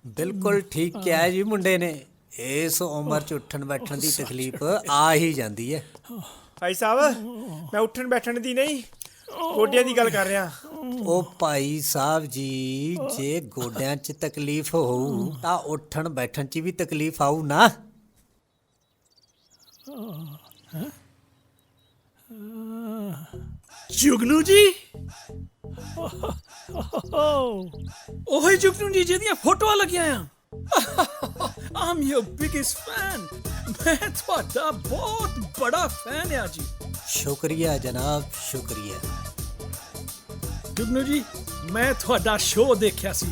ਬਿਲਕੁਲ ਠੀਕ ਕਿਹਾ ਹੈ ਜੀ ਮੁੰਡੇ ਨੇ। ਇਸ ਉਮਰ 'ਚ ਉੱਠਣ ਬੈਠਣ ਦੀ ਤਕਲੀਫ ਆ ਹੀ ਜਾਂਦੀ ਹੈ। ਭਾਈ ਸਾਹਿਬ, ਮੈਂ ਉੱਠਣ ਬੈਠਣ ਦੀ ਨਹੀਂ, ਗੋਡਿਆਂ ਦੀ ਗੱਲ ਕਰ ਰਿਹਾ। ਉਹ ਭਾਈ ਸਾਹਿਬ ਜੀ, ਜੇ ਗੋਡਿਆਂ 'ਚ ਤਕਲੀਫ ਹੋਊ ਤਾਂ ਉੱਠਣ ਬੈਠਣ 'ਚ ਵੀ ਤਕਲੀਫ ਆਊ ਨਾ। ਜੁਗਨੂ ਜੀ, ਉਹੀ ਜੁਗਨੂ ਜੀ ਜਿਹਦੀਆਂ ਫੋਟੋਆਂ ਲੱਗੀਆਂ ਆ। ਆਮ ਯੂਰ ਬਿਗੇਸਟ ਫੈਨ। ਮੈਂ ਤੁਹਾਡਾ ਬਹੁਤ ਬੜਾ ਫੈਨ ਆ ਜੀ। ਸ਼ੁਕਰੀਆ ਜਨਾਬ, ਸ਼ੁਕਰੀਆ। ਜੁਗਨੂ ਜੀ, ਮੈਂ ਤੁਹਾਡਾ ਸ਼ੋਅ ਦੇਖਿਆ ਸੀ,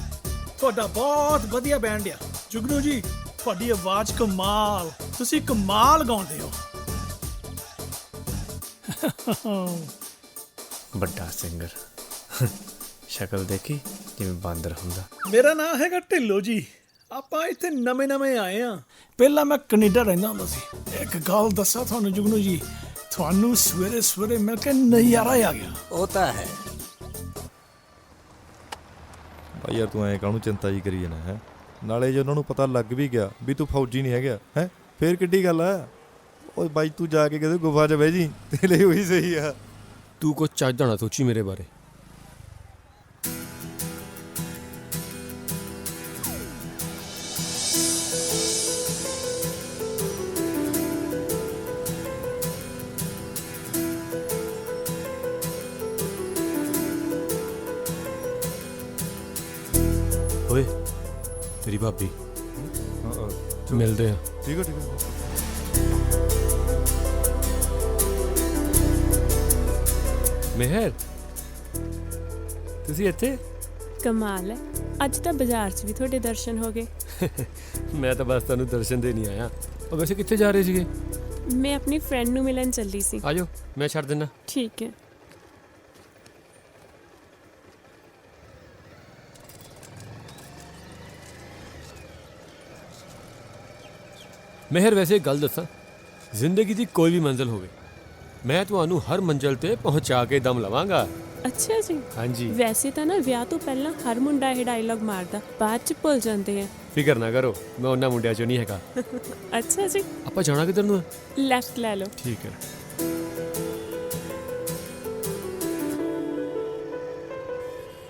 ਤੁਹਾਡਾ ਬਹੁਤ ਵਧੀਆ ਬੈਂਡ ਆ। ਜੁਗਨੂ ਜੀ, ਤੁਹਾਡੀ ਆਵਾਜ਼ ਕਮਾਲ, ਤੁਸੀਂ ਕਮਾਲ ਗਾਉਂਦੇ ਹੋ। ਵੱਡਾ ਸਿੰਗਰ, ਸ਼ਕਲ ਦੇਖੀ ਜਿਵੇਂ ਬਾਂਦਰ ਹੁੰਦਾ। ਮੇਰਾ ਨਾਮ ਹੈਗਾ ਢਿੱਲੋਂ ਜੀ। ਆਪਾਂ ਇੱਥੇ ਨਵੇਂ ਆਏ ਆ। ਪਹਿਲਾਂ ਮੈਂ ਕੈਨੇਡਾ ਰਹਿੰਦਾ ਹੁੰਦਾ ਸੀ। ਇੱਕ ਗੱਲ ਦੱਸਾਂ ਤੁਹਾਨੂੰ ਜੁਗਨੂ ਜੀ, ਤੁਹਾਨੂੰ ਸਵੇਰੇ ਮਿਲ ਕੇ ਨਜ਼ਾਰਾ ਆ ਗਿਆ। ਉਹ ਤਾਂ ਹੈ। ਭਾਈ ਯਾਰ, ਤੂੰ ਐਂ ਕਾਹਨੂੰ ਚਿੰਤਾ ਜੀ ਕਰੀ ਜਾਣਾ ਹੈ? ਨਾਲੇ ਜੇ ਉਹਨਾਂ ਨੂੰ ਪਤਾ ਲੱਗ ਵੀ ਗਿਆ ਵੀ ਤੂੰ ਫੌਜੀ ਨਹੀਂ ਹੈਗਾ, ਹੈ ਫੇਰ ਕਿੱਡੀ ਗੱਲ ਆ? ਓਏ ਬਾਈ, ਤੂੰ ਜਾ ਕੇ ਕਿਤੇ ਗੁਫਾ 'ਚ ਬਹਿ ਜੀ, ਤੇਰੇ ਲਈ ਉਹੀ ਸਹੀ ਆ। ਤੂੰ ਕੁਛ ਚੱਜ ਦਾ ਨਾ ਸੋਚੀ ਮੇਰੇ ਬਾਰੇ। ਓਏ ਤੇਰੀ ਭਾਬੀ, ਮਿਲਦੇ ਆ। ਠੀਕ ਆ। ਮਿਹਰ, ਤੁਸੀਂ ਇੱਥੇ? ਕਮਾਲ ਹੈ, ਅੱਜ ਤਾਂ ਬਾਜ਼ਾਰ 'ਚ ਵੀ ਤੁਹਾਡੇ ਦਰਸ਼ਨ ਹੋ ਗਏ। ਮੈਂ ਤਾਂ ਬਸ ਤੁਹਾਨੂੰ ਦਰਸ਼ਨ ਦੇ ਨਹੀਂ ਆਇਆ। ਉਹ ਵੈਸੇ ਕਿੱਥੇ ਜਾ ਰਹੇ ਸੀਗੇ? ਮੈਂ ਆਪਣੀ ਫਰੈਂਡ ਨੂੰ ਮਿਲਣ ਚੱਲੀ ਸੀ। ਆਜੋ, ਮੈਂ ਛੱਡ ਦਿੰਦਾ। ਠੀਕ ਹੈ। ਮਿਹਰ, ਵੈਸੇ ਗੱਲ ਦੱਸਾਂ, ਜ਼ਿੰਦਗੀ ਦੀ ਕੋਈ ਵੀ ਮੰਜ਼ਿਲ ਹੋਵੇ, ਮੈਂ ਤੁਹਾਨੂੰ ਹਰ ਮੰਜ਼ਿਲ ਤੇ ਪਹੁੰਚਾ ਕੇ ਦਮ ਲਵਾਂਗਾ। ਅੱਛਾ ਜੀ। ਹਾਂਜੀ। ਵੈਸੇ ਤਾਂ ਨਾ ਵਿਆਹ ਤੋਂ ਪਹਿਲਾਂ ਹਰ ਮੁੰਡਾ ਇਹ ਡਾਇਲੌਗ ਮਾਰਦਾ, ਬਾਅਦ 'ਚ ਭੁੱਲ ਜਾਂਦੇ ਆ। ਫਿਕਰ ਨਾ ਕਰੋ, ਮੈਂ ਉਹਨਾਂ ਮੁੰਡਿਆਂ ਚੋਂ ਨਹੀਂ ਹੈਗਾ। ਅੱਛਾ ਜੀ, ਆਪਾਂ ਜਾਣਾ ਕਿੱਧਰ ਨੂੰ ਹੈ? ਲੈਫਟ ਲੈ ਲਓ। ਠੀਕ ਹੈ।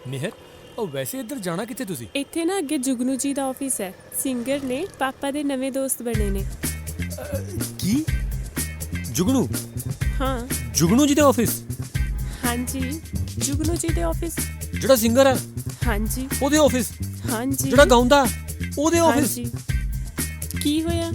ਮਿਹਰ, ਉਹ ਵੈਸੇ ਇੱਧਰ ਜਾਣਾ ਕਿੱਥੇ ਤੁਸੀਂ? ਇੱਥੇ ਨਾ ਅੱਗੇ ਜੁਗਨੂ ਜੀ ਦਾ ਆਫਿਸ ਹੈ, ਸਿੰਗਰ ਨੇ, ਪਾਪਾ ਦੇ ਨਵੇਂ ਦੋਸਤ ਬਣੇ ਨੇ। ਕੀ? ਜੁਗਨੂ? ਹਾਂ ਜੁਗਨੂ ਜੀ ਦੇ ਆਫਿਸ? ਹਾਂਜੀ, ਜੁਗਨੂ ਜੀ ਦੇ ਆਫਿਸ। ਜਿਹੜਾ ਸਿੰਗਰ ਹੈ ਹਾਂਜੀ ਉਹਦੇ ਆਫਿਸ? ਹਾਂਜੀ। ਜਿਹੜਾ ਗਾਉਂਦਾ ਉਹਦੇ ਆਫਿਸ? ਹਾਂਜੀ। ਕੀ ਹੋਇਆ?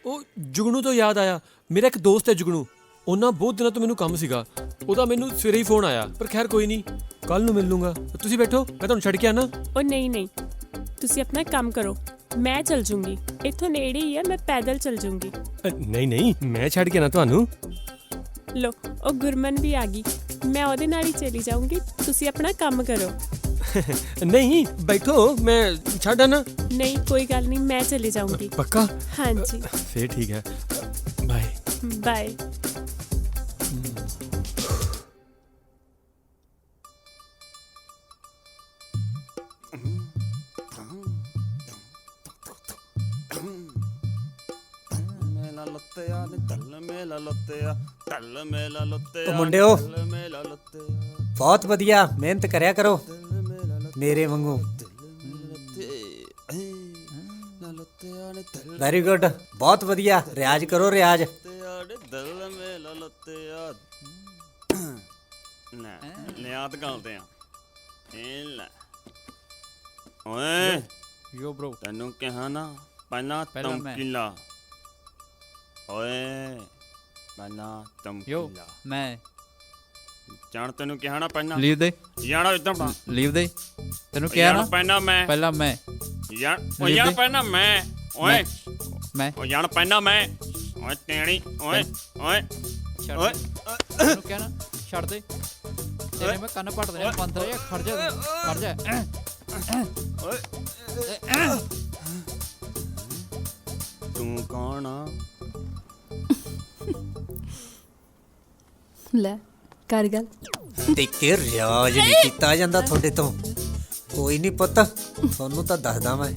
ਉਹ ਜੁਗਨੂ ਤੋਂ ਯਾਦ ਆਇਆ, ਮੇਰਾ ਇੱਕ ਦੋਸਤ ਹੈ ਜੁਗਨੂ, ਉਹਨਾਂ ਬਹੁਤ ਦਿਨਾਂ ਤੋਂ ਮੈਨੂੰ ਕੰਮ ਸੀਗਾ, ਉਹਦਾ ਮੈਨੂੰ ਸਵੇਰੇ ਹੀ ਫੋਨ ਆਇਆ, ਪਰ ਖੈਰ ਕੋਈ ਨਹੀਂ, ਕੱਲ ਨੂੰ ਮਿਲ ਲੂੰਗਾ। ਤੁਸੀਂ ਬੈਠੋ, ਮੈਂ ਤੁਹਾਨੂੰ ਛੱਡ ਕੇ ਆਣਾ। ਉਹ ਨਹੀਂ, ਤੁਸੀਂ ਆਪਣਾ ਕੰਮ ਕਰੋ, ਮੈਂ ਚਲ ਜੂੰਗੀ, ਇੱਥੋਂ ਨੇੜੇ ਹੀ ਹੈ, ਮੈਂ ਪੈਦਲ ਚਲ ਜੂੰਗੀ। ਨਹੀਂ, ਮੈਂ ਛੱਡ ਕੇ ਨਾ ਤੁਹਾਨੂੰ। ਲੋ, ਉਹ ਗੁਰਮਨ ਵੀ ਆ ਗਈ, ਮੈਂ ਉਹਦੇ ਨਾਲ ਹੀ ਚਲੀ ਜਾਊਂਗੀ, ਤੁਸੀਂ ਆਪਣਾ ਕੰਮ ਕਰੋ। ਨਹੀਂ ਬੈਠੋ, ਮੈਂ ਛੱਡ ਆਣਾ। ਨਹੀਂ ਕੋਈ ਗੱਲ ਨਹੀਂ, ਮੈਂ ਚਲੀ ਜਾਊਂਗੀ। ਪੱਕਾ? ਹਾਂਜੀ। ਫੇਰ ਠੀਕ ਹੈ, ਬਾਏ। ਬਾਏ। ਮੇਲਾ ਲੁੱਤਿਆ ਨੇ ਧੱਲ ਮੇਲਾ ਲੁੱਤਿਆ, ਧੱਲ ਮੇਲਾ ਲੁੱਤਿਆ। ਮੁੰਡਿਓ, ਧੱਲ ਮੇਲਾ ਲੁੱਤਿਆ, ਬਹੁਤ ਵਧੀਆ ਮਿਹਨਤ ਕਰਿਆ ਕਰੋ ਮੇਰੇ ਵਾਂਗੂ। ਵੈਰੀ ਗੁੱਡ, ਬਹੁਤ ਵਧੀਆ, ਰਿਆਜ਼ ਕਰੋ ਰਿਆਜ਼। ਧੱਲ ਮੇਲਾ ਲੁੱਤਿਆ। ਨਾ ਨਿਆਤ ਗਾਉਂਦੇ ਆ ਇਹ ਲੈ। ਓਏ ਯੋ ਬ్రో, ਤੈਨੂੰ ਕਿਹਾ ਨਾ ਪਹਿਲਾਂ ਤਮਕੀਲਾ। ਓਏ ਪਹਿਲਾਂ ਤਮਕੀਲਾ। ਮੈਂ ਜਾਣ ਤੈਨੂੰ ਕਿਹਾ ਨਾ ਪਹਿਲਾਂ ਲੀਵ ਦੇ ਜਾਣਾ ਇਦਾਂ ਪਾ ਲੀਵ ਦੇ, ਤੈਨੂੰ ਕਿਹਾ ਨਾ ਪਹਿਲਾਂ ਮੈਂ ਜਾਣ ਪਹਿਲਾਂ ਮੈਂ। ਓਏ ਮੈਂ ਉਹ ਜਾਣ ਪਹਿਲਾਂ ਮੈਂ। ਓਏ ਤੇਣੀ ਓਏ ਓਏ ਓਏ ਤੈਨੂੰ ਕਿਹਾ ਨਾ ਛੱਡ ਦੇ, ਤੇਰੇ ਮੈਂ ਕੰਨ ਪੱਟ ਦੇਣੇ ਬੰਦ ਰਹਿ, ਖੜ ਜਾ। ਓਏ ਤੂੰ ਕੌਣ ਆ? ਲੈ ਕਰ ਗੱਲ। ਟਿੱਕੇ ਰਿਆਜ਼ ਨਹੀਂ ਕੀਤਾ ਜਾਂਦਾ ਤੁਹਾਡੇ ਤੋਂ। ਕੋਈ ਨਹੀਂ ਪੁੱਤ, ਤੁਹਾਨੂੰ ਤਾਂ ਦੱਸਦਾ ਮੈਂ,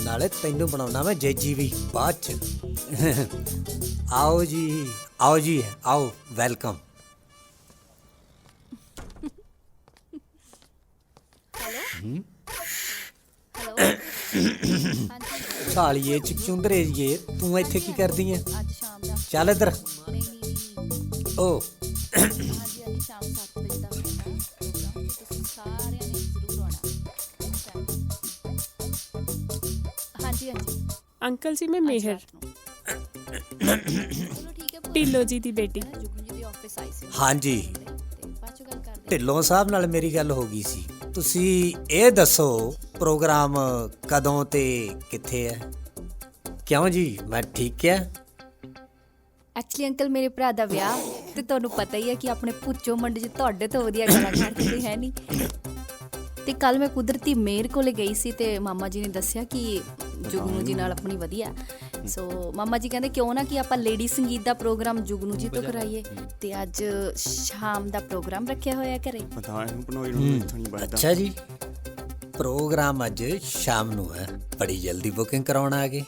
ਨਾਲੇ ਤੈਨੂੰ ਬਣਾਉਣਾ ਮੈਂ ਜੇਜੀ ਵੀ ਬਾਅਦ ਚ। ਆਓ ਜੀ ਆਓ, ਵੈਲਕਮ। ਸਾਲੀਏ ਚੁੰਦਰੇ ਜੀਏ, ਤੂੰ ਇੱਥੇ ਕੀ ਕਰਦੀ ਐ? ਚੱਲ ਇੱਧਰ। ਓ ਸ਼ਾਮ 7 ਵਜੇ ਦਾ ਪ੍ਰੋਗਰਾਮ, ਤੁਸੀਂ ਸਾਰਿਆਂ ਨੇ ਜ਼ਰੂਰ ਆਉਣਾ। ਹਾਂਜੀ। ਅੰਕਲ ਜੀ, ਮੈਂ ਮੇਹਰ, ਢਿੱਲੋਂ ਜੀ ਦੀ ਬੇਟੀ। ਹਾਂਜੀ, ਢਿੱਲੋਂ ਸਾਹਿਬ ਨਾਲ ਮੇਰੀ ਗੱਲ ਹੋ ਗਈ ਸੀ। ਤੁਸੀਂ ਇਹ ਦੱਸੋ ਪ੍ਰੋਗਰਾਮ ਕਦੋਂ ਤੇ ਕਿੱਥੇ ਹੈ? ਕਿਉਂ ਜੀ, ਮੈਂ ਠੀਕ ਹੈ? ਐਕਚੁਅਲੀ ਅੰਕਲ, ਮੇਰੇ ਭਰਾ ਦਾ ਵਿਆਹ, ਤੇ ਤੁਹਾਨੂੰ ਪਤਾ ਹੀ ਹੈ ਕਿ ਆਪਣੇ ਪੁੱਚੋ ਮੰਡੀ 'ਚ ਤੁਹਾਡੇ ਤੋਂ ਵਧੀਆ ਕਲਾਕਾਰ ਕੋਈ ਹੈ ਨਹੀਂ। ਤੇ ਕੱਲ ਮੈਂ ਕੁਦਰਤੀ ਮੇਰ ਕੋਲੇ ਗਈ ਸੀ ਤੇ ਮਾਮਾ ਜੀ ਨੇ ਦੱਸਿਆ ਕਿ ਜੁਗਨੂ ਜੀ ਨਾਲ ਆਪਣੀ ਵਧੀਆ, ਸੋ ਮਾਮਾ ਜੀ ਕਹਿੰਦੇ ਕਿਉਂ ਨਾ ਕਿ ਆਪਾਂ ਲੇਡੀ ਸੰਗੀਤ ਦਾ ਪ੍ਰੋਗਰਾਮ ਜੁਗਨੂ ਜੀ ਤੋਂ ਕਰਾਈਏ, ਤੇ ਅੱਜ ਸ਼ਾਮ ਦਾ ਪ੍ਰੋਗਰਾਮ ਰੱਖਿਆ ਹੋਇਆ ਘਰੇ। ਅੱਛਾ ਜੀ, ਪ੍ਰੋਗਰਾਮ ਅੱਜ ਸ਼ਾਮ ਨੂੰ ਹੈ, ਬੜੀ ਜਲਦੀ ਬੁਕਿੰਗ ਕਰਾਉਣ ਆ ਗਏ।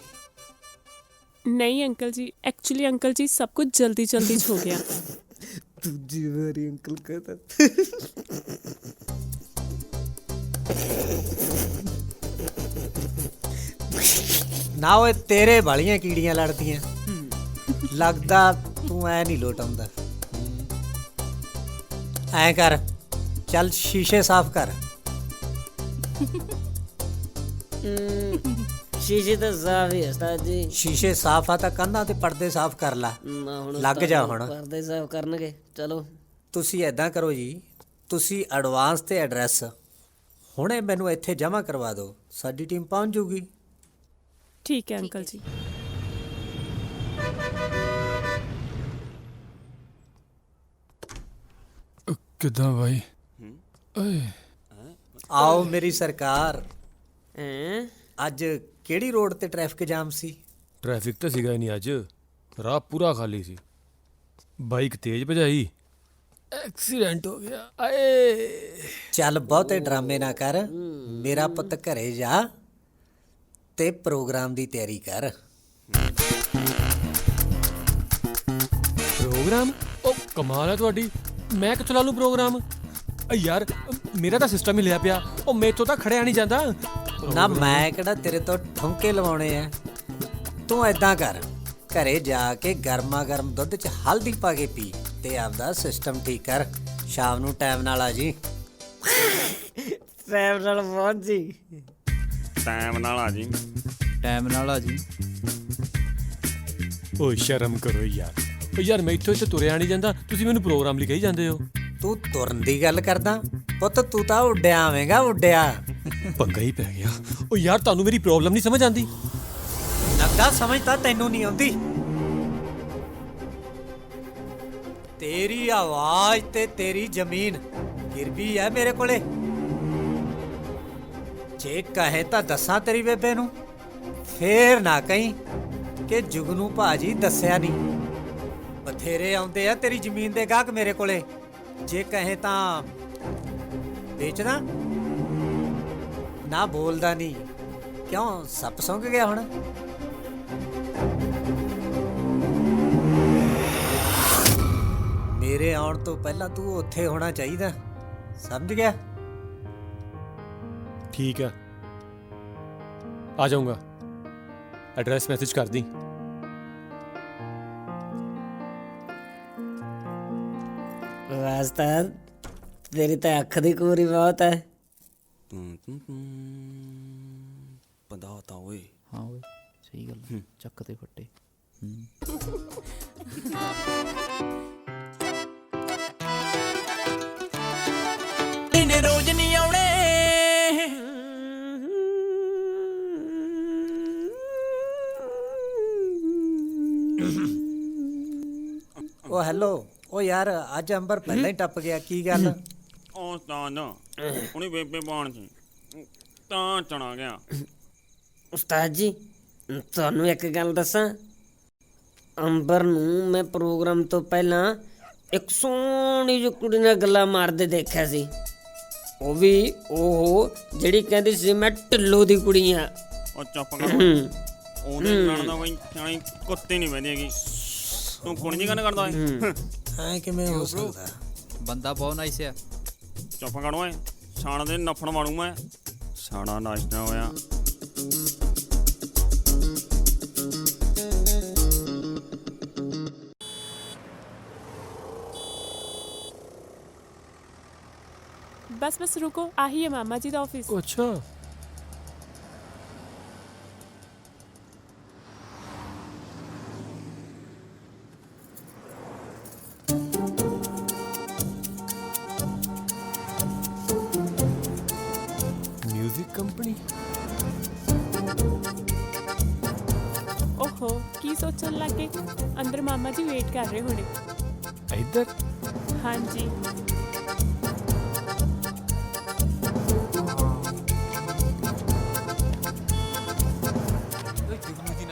ਨਹੀਂ ਅੰਕਲ ਜੀ, ਐਕਚੁਅਲੀ ਅੰਕਲ ਜੀ ਸਭ ਕੁਝ ਜਲਦੀ ਚ ਹੋ ਗਿਆ। ਦੂਜੀ ਵਾਰੀ ਅੰਕਲ कहता ਨਾ ਓਏ, ਤੇਰੇ ਵਾਲੀਆਂ ਕੀੜੀਆਂ ਲੜਦੀਆਂ, ਲੱਗਦਾ ਤੂੰ ਐ ਨਹੀਂ ਲੋਟਾਉਂਦਾ। ਐ ਕਰ, ਚੱਲ ਸ਼ੀਸ਼ੇ ਸਾਫ਼ ਕਰ। ਸ਼ੀਸ਼ੇ ਤਾਂ ਸਾਫ਼ ਹੀ ਉਸਤਾਦ ਜੀ। ਸ਼ੀਸ਼ੇ ਸਾਫ਼ ਆ ਤਾਂ ਕੰਧਾਂ ਤੇ ਪਰਦੇ ਸਾਫ਼ ਕਰ ਲਾ। ਲੱਗ ਜਾ ਹੁਣ। ਪਰਦੇ ਸਾਫ਼ ਕਰਨਗੇ, ਚਲੋ। ਤੁਸੀਂ ਐਦਾਂ ਕਰੋ ਜੀ, ਤੁਸੀਂ ਐਡਵਾਂਸ ਤੇ ਐਡਰੈਸ ਹੁਣੇ ਮੈਨੂੰ ਇੱਥੇ ਜਮ੍ਹਾਂ ਕਰਵਾ ਦਿਓ, ਸਾਡੀ ਟੀਮ ਪਹੁੰਚ ਜੂਗੀ। ਠੀਕ ਹੈ ਅੰਕਲ ਜੀ। ਕਿੱਦਾਂ ਬਾਈ? ਆਓ ਮੇਰੀ ਸਰਕਾਰ। ਅੱਜ ਕਿਹੜੀ ਰੋਡ ਤੇ ਟ੍ਰੈਫਿਕ ਜਾਮ ਸੀ? ਟ੍ਰੈਫਿਕ ਤਾਂ ਸੀਗਾ ਹੀ ਨਹੀਂ ਅੱਜ, ਰਾਹ ਪੂਰਾ ਖਾਲੀ ਸੀ। ਬਾਈਕ ਤੇਜ਼ ਭਜਾਈ ਐਕਸੀਡੈਂਟ ਹੋ ਗਿਆ ਆਏ। ਚੱਲ ਬਹੁਤੇ ਡਰਾਮੇ ਨਾ ਕਰ, ਮੇਰਾ ਪੁੱਤ ਘਰੇ ਜਾ ਤੇ ਪ੍ਰੋਗਰਾਮ ਦੀ ਤਿਆਰੀ ਕਰ। ਪ੍ਰੋਗਰਾਮ? ਉਹ ਕਮਾਲ ਹੈ ਤੁਹਾਡੀ, ਮੈਂ ਕਿੱਥੋਂ ਲਾ ਲੂੰ ਪ੍ਰੋਗਰਾਮ? ਯਾਰ ਮੇਰਾ ਤਾਂ ਸਿਸਟਮ ਹੀ ਲਿਆ ਪਿਆ, ਉਹ ਮੇਥੋਂ ਤਾਂ ਖੜਿਆ ਨਹੀਂ ਜਾਂਦਾ। ਨਾ ਮੈਂ ਕਿਹੜਾ ਤੇਰੇ ਤੋਂ ਠੁਮਕੇ ਲਵਾਉਣੇ ਆ। ਤੂੰ ਐਦਾਂ ਕਰ, ਘਰੇ ਜਾ ਕੇ ਗਰਮਾ ਗਰਮ ਦੁੱਧ 'ਚ ਹਲਦੀ ਪਾ ਕੇ ਪੀ ਤੇ ਆਪਦਾ ਸਿਸਟਮ ਠੀਕ ਕਰ। ਸ਼ਾਮ ਨੂੰ ਟਾਈਮ ਨਾਲ ਆ ਜੀ। ਟਾਈਮ ਨਾਲ ਪਹੁੰਚ ਜੀ। ਟਾਈਮ ਨਾਲ ਆ ਜੀ। ਟਾਈਮ ਨਾਲ ਆ ਜੀ। ਓਏ ਸ਼ਰਮ ਕਰੋ ਯਾਰ। ਓ ਯਾਰ ਮੈਥੋਂ ਇੱਥੇ ਤੁਰਿਆ ਨਹੀਂ ਜਾਂਦਾ, ਤੁਸੀਂ ਮੈਨੂੰ ਪ੍ਰੋਗਰਾਮ ਲਈ ਕਹੀ ਜਾਂਦੇ ਹੋ। ਤੂੰ ਤੁਰਨ ਦੀ ਗੱਲ ਕਰਦਾ ਪੁੱਤ, ਤੂੰ ਤਾਂ ਉੱਡਿਆ ਆਵੇਂਗਾ, ਉੱਡਿਆ। ਪੰਗਾ ਹੀ ਪੈ ਗਿਆ। ਓ ਯਾਰ ਤੁਹਾਨੂੰ ਮੇਰੀ ਪ੍ਰੋਬਲਮ ਨਹੀਂ ਸਮਝ ਆਉਂਦੀ? ਲੱਗਦਾ ਸਮਝ ਤਾਂ ਤੈਨੂੰ ਨਹੀਂ ਆਉਂਦੀ। ਤੇਰੀ ਆਵਾਜ਼ ਤੇ ਤੇਰੀ ਜ਼ਮੀਨ ਗਿਰਵੀ ਹੈ ਮੇਰੇ ਕੋਲੇ। ਜੇ ਕਹੇ ਤਾਂ ਦੱਸਾਂ ਤੇਰੀ ਬੇਬੇ ਨੂੰ, ਫੇਰ ਨਾ ਕਹੀਂ ਕਿ ਜੁਗਨੂ ਭਾਜੀ ਦੱਸਿਆ ਨਹੀਂ। ਬਥੇਰੇ ਆਉਂਦੇ ਆ ਤੇਰੀ ਜ਼ਮੀਨ ਦੇ ਗਾਹਕ ਮੇਰੇ ਕੋਲੇ। ਜੇ ਕਹੇ ਤਾਂ ਵੇਚਦਾ ਨਾ, ਬੋਲਦਾ ਨਹੀਂ ਕਿਉਂ? ਸੱਪ ਸੁੰਘ ਗਿਆ ਹੁਣ? ਮੇਰੇ ਆਉਣ ਤੋਂ ਪਹਿਲਾਂ ਤੂੰ ਉੱਥੇ ਹੋਣਾ ਚਾਹੀਦਾ, ਸਮਝ ਗਿਆ? ਠੀਕ ਹੈ, ਆ ਜਾਊਂਗਾ। ਐਡਰੈਸ ਮੈਸੇਜ ਕਰ ਦੀ। ਵਾਸਤਾ ਤੇਰੀ ਤਾਂ ਅੱਖ ਦੀ ਕੂਰੀ ਬਹੁਤ ਹੈ। ਬੰਦਾ ਤਾਂ ਓਏ। ਹਾਂ ਓਏ ਸਹੀ ਗੱਲ, ਚੱਕ ਤੇ ਫੱਟੇ। ਇਹਨੇ ਰੋਜ਼ ਨਹੀਂ ਆਉਣੇ। ਉਹ ਹੈਲੋ, ਉਹ ਯਾਰ ਅੱਜ ਅੰਬਰ ਪਹਿਲਾਂ ਹੀ ਟੱਪ ਗਿਆ, ਕੀ ਗੱਲ? ਉਹ ਤਾਂ ਨਾ ਉਹਨੇ ਬੇਬੇ ਬਾਣ ਸੀ ਤਾਂ ਚਣਾ ਗਿਆ। ਉਸਤਾਦ ਜੀ ਤੁਹਾਨੂੰ ਇੱਕ ਗੱਲ ਦੱਸਾਂ, ਅੰਬਰ ਨੂੰ ਮੈਂ ਪ੍ਰੋਗਰਾਮ ਤੋਂ ਪਹਿਲਾਂ ਇੱਕ ਸੋਹਣੀ ਜਿਹੀ ਕੁੜੀ ਨਾਲ ਗੱਲਾਂ ਮਾਰਦੇ ਦੇਖਿਆ ਸੀ। ਉਹ ਵੀ ਉਹ ਜਿਹੜੀ ਕਹਿੰਦੀ ਸੀ ਮੈਂ ਢਿੱਲੋਂ ਦੀ ਕੁੜੀ ਆ। ਉਹ ਚੁੱਪ ਕਰ, ਉਹਦੇ ਨਾਲ ਦਾ ਕੋਈ ਸਿਆਣੀ ਕੁੱਤੀ ਨਹੀਂ ਬਹਿੰਦੀ ਹੈਗੀ। ਤੂੰ ਕੁਣ ਜੀ ਗੱਲ ਕਰਦਾ ਓਏ? ਐ ਕਿਵੇਂ ਹੋ ਸਕਦਾ? ਬੰਦਾ ਬਹੁਤ ਨਾਈਸ ਆ। ਚੁੱਪ ਕਰ ਓਏ, ਛਾਣ ਦੇ ਨਫਣ ਮਾਰੂ ਮੈਂ। ਛਾਣਾ ਨਾਸ਼ਨਾ ਹੋਇਆ। बस रुको, आ ही है मामा जी का ऑफिस। अच्छा म्यूजिक कंपनी। ओहो की सोचन लग गए? अंदर मामा जी वेट कर रहे होने। इधर? हाँ जी।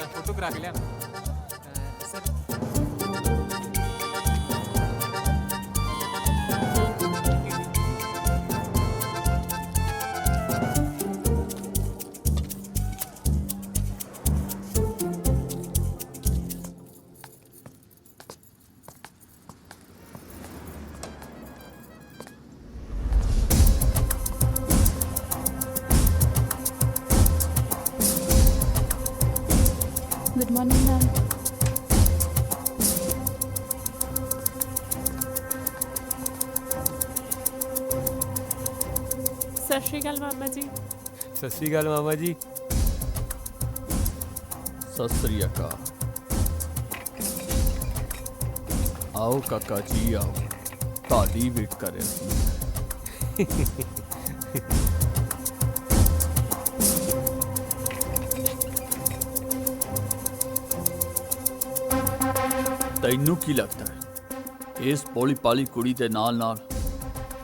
फोटो करा के लिया सर। Good morning ma'am. सत श्री अकाल मामा जी। सत श्री अकाल मामा जी। सत श्री अकाल। आओ काका जी आओ, ताली वेट कर रहे ਤੈਨੂੰ ਕੀ ਲੱਗਦਾ ਹੈ ਇਸ ਪੋਲੀ ਪਾਲੀ ਕੁੜੀ ਦੇ ਨਾਲ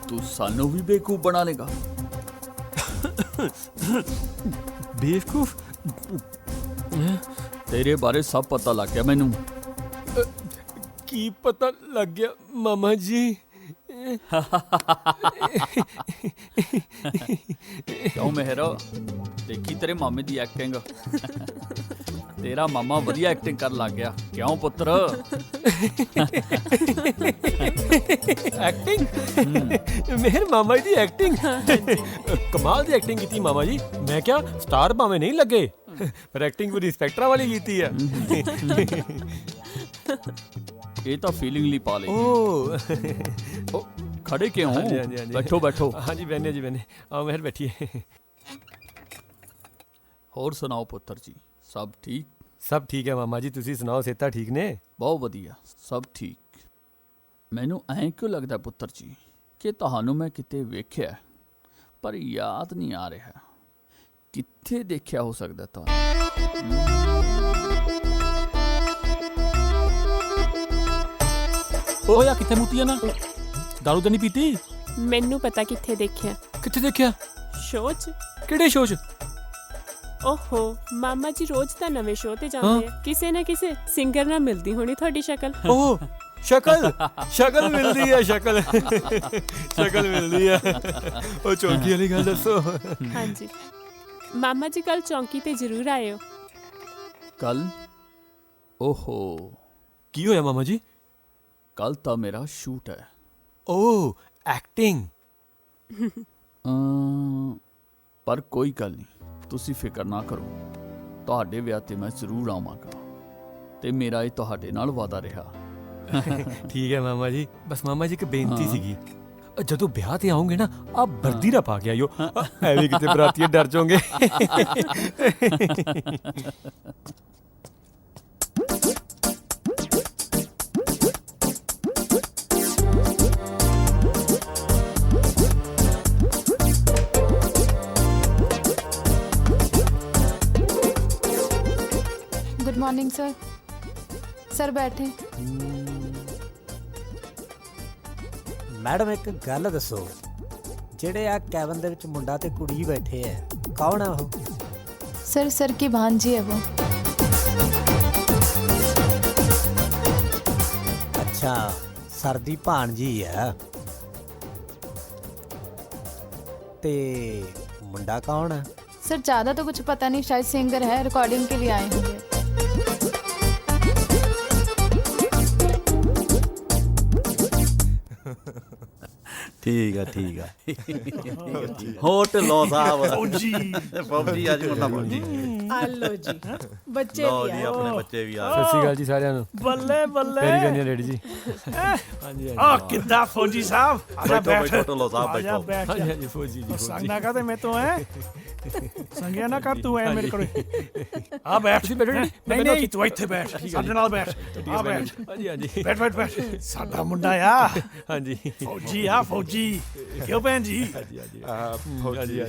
ਤੂੰ ਸਾਨੂੰ ਵੀ ਬੇਵਕੂਫ ਬਣਾ ਲੇਗਾ? ਬੇਵਕੂਫ? ਤੇਰੇ ਬਾਰੇ ਸਭ ਪਤਾ ਲੱਗ ਗਿਆ ਮੈਨੂੰ। ਕੀ ਪਤਾ ਲੱਗ ਗਿਆ ਮਾਮਾ ਜੀ? क्यों मेहर देखी तेरे मामे दी एक्टिंग तेरा मामा वधिया एक्टिंग कर लग गया क्यों पुत्र एक्टिंग मेरे मामा जी एक्टिंग कमाल दी एक्टिंग की मामा जी मैं क्या स्टार भावे नहीं लगे पर एक्टिंग पूरी इंस्पेक्टर वाली की है ये तो फीलिंग ली पा ले खड़े क्यों बैठो बैठो हाँ जी बहने आओ मेहर बैठिए होर सुनाओ पुत्र जी सब ठीक है मामा जी तुसी सुनाओ सेहतां ठीक ने बहुत वधिया सब ठीक मैनू ऐ क्यों लगदा पुत्र जी कि तुहानू मैं किते वेख्या पर याद नहीं आ रहा कित्थे देखिया हो सकदा तुहानू ओ या किथे मुतीया ना दारू तो नहीं पीती ਮੈਨੂੰ ਪਤਾ ਕਿੱਥੇ ਦੇਖਿਆ ਸ਼ੋਅ 'ਚ ਕਿਹੜੇ ਸ਼ੋਅ 'ਚ ਓਹੋ ਮਾਮਾ ਜੀ ਰੋਜ਼ ਤਾਂ ਨਵੇਂ ਸ਼ੋਅ ਤੇ ਜਾਂਦੇ ਆ ਕਿਸੇ ਨਾ ਕਿਸੇ ਸਿੰਗਰ ਨਾਲ ਮਿਲਦੀ ਹੋਣੀ ਤੁਹਾਡੀ ਸ਼ਕਲ ਓਹ ਸ਼ਕਲ ਮਿਲਦੀ ਹੈ ਸ਼ਕਲ ਮਿਲਦੀ ਹੈ ਉਹ ਚੌਂਕੀ ਵਾਲੀ ਗੱਲ ਦੱਸੋ ਹਾਂਜੀ ਮਾਮਾ ਜੀ ਕੱਲ ਚੌਂਕੀ ਤੇ ਜ਼ਰੂਰ ਆਇਓ कल ओहो की होया मामा जी कल तो मेरा शूट है ओह एक्टिंग पर कोई गल नहीं तुसी फिक्र ना करो तुहाडे विआह ते मैं जरूर आवांगा ते मेरा ये तुहाडे नाल वादा रहा ठीक है मामा जी बस मामा जी एक बेनती सीगी ਜਦੋਂ ਵਿਆਹ ਤੇ ਆਉਂਗੇ ਨਾ ਆ ਵਰਦੀ ਨਾ ਪਾ ਕੇ ਆਇਓ ਐਵੇਂ ਕਿਤੇ ਬਰਾਤੀਏ ਡਰ ਜਾਓਗੇ गुड मॉर्निंग सर सर बैठे मैडम एक गल दसो जेड़े आ कैबिन दे विच मुंडा ते कुड़ी बैठे है कौन है वो सर की भांजी है वो अच्छा सर दी भांजी है ते मुंडा कौन है सर ज़्यादा तो कुछ पता नहीं शायद सिंगर है रिकॉर्डिंग के लिए आए होंगे ठीक है हो ढिल्लों साहब फौजी आज मुंडा फौजी आलो जी बच्चे लो भी जी आए अपने बच्चे भी आ ਸਤਿ ਸ਼੍ਰੀ ਅਕਾਲ ਜੀ ਸਾਰਿਆਂ ਨੂੰ ਬੱਲੇ ਬੱਲੇ ਤੇਰੀ ਗੰਨੀ ਲੇਡੀ ਜੀ ਹਾਂਜੀ ਆ ਕਿੱਦਾਂ ਫੌਜੀ ਸਾਹਿਬ ਆਜਾ बैठो ਬੈਠ बैठो ढिल्लों साहब ਆਜਾ बैठो ਬੈਠ ਹਾਂਜੀ ਹਾਂਜੀ ਫੌਜੀ ਜੀ ਸੰਗਣਾ ਕਾ ਤੇ ਮੈਂ ਤੋਂ ਹੈ ਸੰਗਿਆ ਨਾ ਕਰ ਤੂੰ ਐ ਮੇਰੇ ਕੋਲ ਆ ਬੈਠ ਤੁਸੀਂ ਬੈਠੋ ਜੀ, ਨਹੀਂ ਨਹੀਂ ਤੂੰ ਇੱਥੇ ਬੈਠ ਸਾਡੇ ਨਾਲ ਬੈਠ ਆ ਬੈਠ ਹਾਂਜੀ ਹਾਂਜੀ ਬੈਠ ਸਾਡਾ ਮੁੰਡਾ ਆ ਹਾਂਜੀ ਫੌਜੀ ਆ ਫੌਜੀ ਕਿਉਂ ਭੈਣ ਜੀ ਹਾਂਜੀ ਹਾਂਜੀ ਫੌਜੀ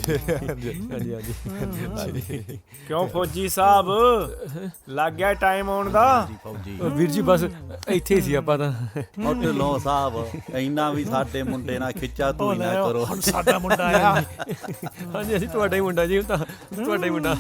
ਹਾਂਜੀ ਕਿਉਂ ਫੌਜੀ ਸਾਹਿਬ ਲੱਗ ਗਿਆ ਟਾਈਮ ਆਉਣ ਦਾ ਵੀਰ ਜੀ ਬਸ ਇੱਥੇ ਹੀ ਸੀ ਆਪਾਂ ਤਾਂ ਉਹ ਢਿੱਲੋਂ ਸਾਹਿਬ ਇੰਨਾ ਵੀ ਸਾਡੇ ਮੁੰਡੇ ਨਾਲ ਖਿੱਚਾ ਤੂੰ ਨਾ ਕਰੋ ਹੁਣ ਸਾਡਾ ਮੁੰਡਾ ਆ ਹਾਂਜੀ ਅਸੀਂ ਤੁਹਾਡਾ ਹੀ ਮੁੰਡਾ ਜੀ ਤਾਂ ਤੁਹਾਡਾ ਹੀ ਮੁੰਡਾ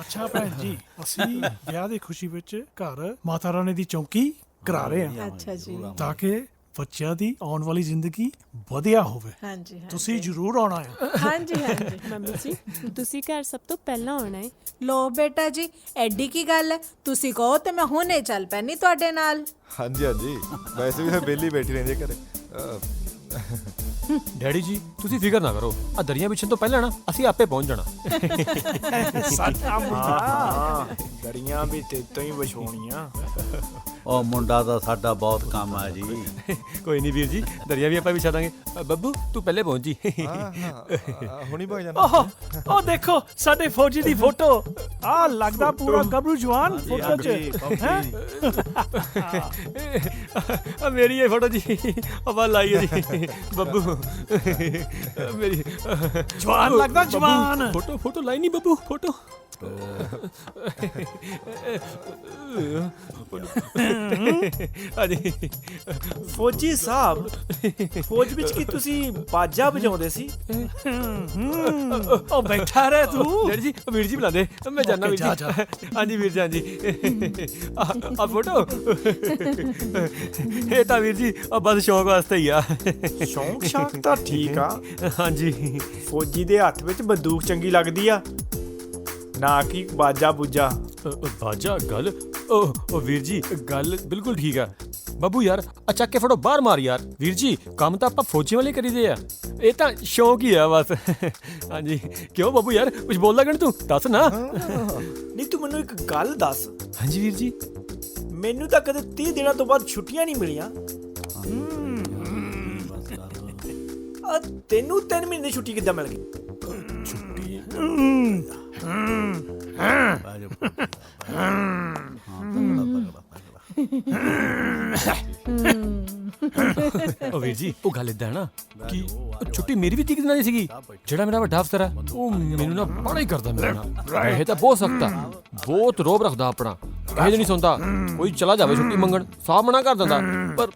ਅੱਛਾ ਭੈਣ ਜੀ ਅਸੀਂ ਵਿਆਹ ਦੀ ਖੁਸ਼ੀ ਵਿੱਚ ਘਰ ਮਾਤਾ ਰਾਣੀ ਦੀ ਚੌਂਕੀ ਕਰਾ ਰਹੇ ਹਾਂ ਅੱਛਾ ਜੀ ਤਾਂ ਕਿ ਬੱਚਿਆਂ ਦੀ ਆਉਣ ਵਾਲੀ ਜ਼ਿੰਦਗੀ ਵਧੀਆ ਹੋਵੇ ਹਾਂਜੀ ਤੁਸੀਂ ਜ਼ਰੂਰ ਆਉਣਾ ਹੈ ਹਾਂਜੀ ਹਾਂਜੀ ਮੰਮੀ ਜੀ ਤੁਸੀਂ ਘਰ ਸਭ ਤੋਂ ਪਹਿਲਾਂ ਆਉਣਾ ਹੈ ਲੋ ਬੇਟਾ ਜੀ ਐਡੀ ਕੀ ਗੱਲ ਹੈ ਤੁਸੀਂ ਕਹੋ ਤੇ ਮੈਂ ਹੁਣੇ ਚੱਲ ਪੈਣੀ ਤੁਹਾਡੇ ਨਾਲ ਹਾਂਜੀ ਵੈਸੇ ਵੀ ਮੈਂ ਵਿਹਲੀ ਬੈਠੀ ਰਹਿੰਦੀ ਹੈ ਘਰੇ ਡੈਡੀ ਜੀ ਤੁਸੀਂ ਫਿਕਰ ਨਾ ਕਰੋ ਆ ਦਰੀਆਂ ਵਿਛਣ ਤੋਂ ਪਹਿਲਾਂ ਨਾ ਅਸੀਂ ਆਪੇ ਪਹੁੰਚ ਜਾਣਾ ਸਾਡਾ ਮੁੰਡਾ ਦਰੀਆਂ ਵੀ ਤੇਤੋਂ ਹੀ ਵਿਛਾਉਣੀਆਂ ਉਹ ਮੁੰਡਾ ਤਾਂ ਸਾਡਾ ਬਹੁਤ ਕੰਮ ਆ ਜੀ ਕੋਈ ਨਹੀਂ ਵੀਰ ਜੀ ਦਰੀਆਂ ਵੀ ਆਪਾਂ ਵਿਛਾ ਦਾਂਗੇ ਬੱਬੂ ਤੂੰ ਪਹਿਲੇ ਪਹੁੰਚੀ ਹਾਂ ਹੁਣੀ ਭਾਈ ਜਾਣਾ ਉਹ ਦੇਖੋ ਸਾਡੇ ਫੌਜੀ ਦੀ ਫੋਟੋ ਆ ਲੱਗਦਾ ਪੂਰਾ ਗੱਭਰੂ ਜਵਾਨ ਫੋਟੋ 'ਚ ਹੈ ਆ ਮੇਰੀ ਇਹ ਫੋਟੋ ਜੀ ਆਪਾਂ ਲਾਈ ਹੈ ਜੀ ਬੱਬੂ ਮੇਰੀ ਜਵਾਨ ਲੱਗਦਾ ਜਵਾਨ ਫੋਟੋ ਲਾਈ ਨਹੀਂ ਬੱਬੂ ਫੋਟੋ ਹਾਂਜੀ ਫੌਜੀ ਸਾਹਿਬ ਫੌਜ ਵਿੱਚ ਕੀ ਤੁਸੀਂ ਬਾਜਾ ਵਜਾਉਂਦੇ ਸੀ? ਉਹ ਬੈਠਾ ਰਹਿ ਤੂੰ ਡੈਡੀ ਜੀ ਵੀਰ ਜੀ ਬੁਲਾਉਂਦੇ ਮੈਂ ਜਾਣਾ ਵੀਰ ਜਾ, ਜੀ ਜਾ। ਹਾਂਜੀ ਵੀਰ ਜੀ ਹਾਂਜੀ ਆ ਫੋਟੋ ਇਹ ਤਾਂ ਵੀਰ ਜੀ ਬਸ ਸ਼ੌਂਕ ਵਾਸਤੇ ਹੀ ਆ ਸ਼ੌਂਕ ਤਾਂ ਠੀਕ ਆ। ਹਾਂਜੀ ਫੌਜੀ ਦੇ ਹੱਥ ਵਿੱਚ ਬੰਦੂਕ ਚੰਗੀ ਲੱਗਦੀ ਆ, ਨਾ ਕਿ ਬਾਜਾ ਬੁੱਜਾ। ਬਾਜਾ ਗੱਲ ਉਹ ਵੀਰ ਜੀ ਗੱਲ ਬਿਲਕੁਲ ਠੀਕ ਆ ਬੱਬੂ ਯਾਰ ਚੱਕ ਕੇ ਫੜੋ ਬਾਹਰ ਮਾਰ ਯਾਰ ਵੀਰ ਜੀ ਕੰਮ ਤਾਂ ਆਪਾਂ ਫੌਜੀ ਵਾਲੇ ਕਰੀਦੇ ਆ ਇਹ ਤਾਂ ਸ਼ੌਂਕ ਹੀ ਆ ਬਸ ਹਾਂਜੀ ਕਿਉਂ ਬੱਬੂ ਯਾਰ ਕੁਝ ਬੋਲਦਾ ਕਿ ਤੂੰ ਦੱਸ ਨਾ ਨਹੀਂ ਤੂੰ ਮੈਨੂੰ ਇੱਕ ਗੱਲ ਦੱਸ। ਹਾਂਜੀ ਵੀਰ ਜੀ ਮੈਨੂੰ ਤਾਂ ਕਦੇ 30 ਦਿਨਾਂ ਤੋਂ ਬਾਅਦ ਛੁੱਟੀਆਂ ਨਹੀਂ ਮਿਲੀਆਂ। ਤੈਨੂੰ 3 ਮਹੀਨੇ ਛੁੱਟੀ ਕਿੱਦਾਂ ਮਿਲ ਗਈ? ਉਹ ਵੀਰ ਜੀ ਉਹ ਗੱਲ ਇਦਾਂ ਨਾ ਕਿ ਛੁੱਟੀ ਮੇਰੀ ਵੀ 30 ਦਿਨਾਂ ਦੀ ਸੀਗੀ। ਜਿਹੜਾ ਮੇਰਾ ਵੱਡਾ ਅਫਸਰ ਆ ਉਹ ਮੈਨੂੰ ਨਾ ਬੜਾ ਹੀ ਕਰਦਾ ਮੇਰੇ ਨਾਲ। ਇਹ ਤਾਂ ਬਹੁਤ ਸਖਤ ਆ, ਬਹੁਤ ਰੋਬ ਰੱਖਦਾ ਆਪਣਾ, ਕਹੇ ਨਹੀਂ ਸੁਣਦਾ। ਕੋਈ ਚਲਾ ਜਾਵੇ ਛੁੱਟੀ ਮੰਗਣ ਸਾਹ ਮਨਾ ਕਰ ਦਿੰਦਾ। ਪਰ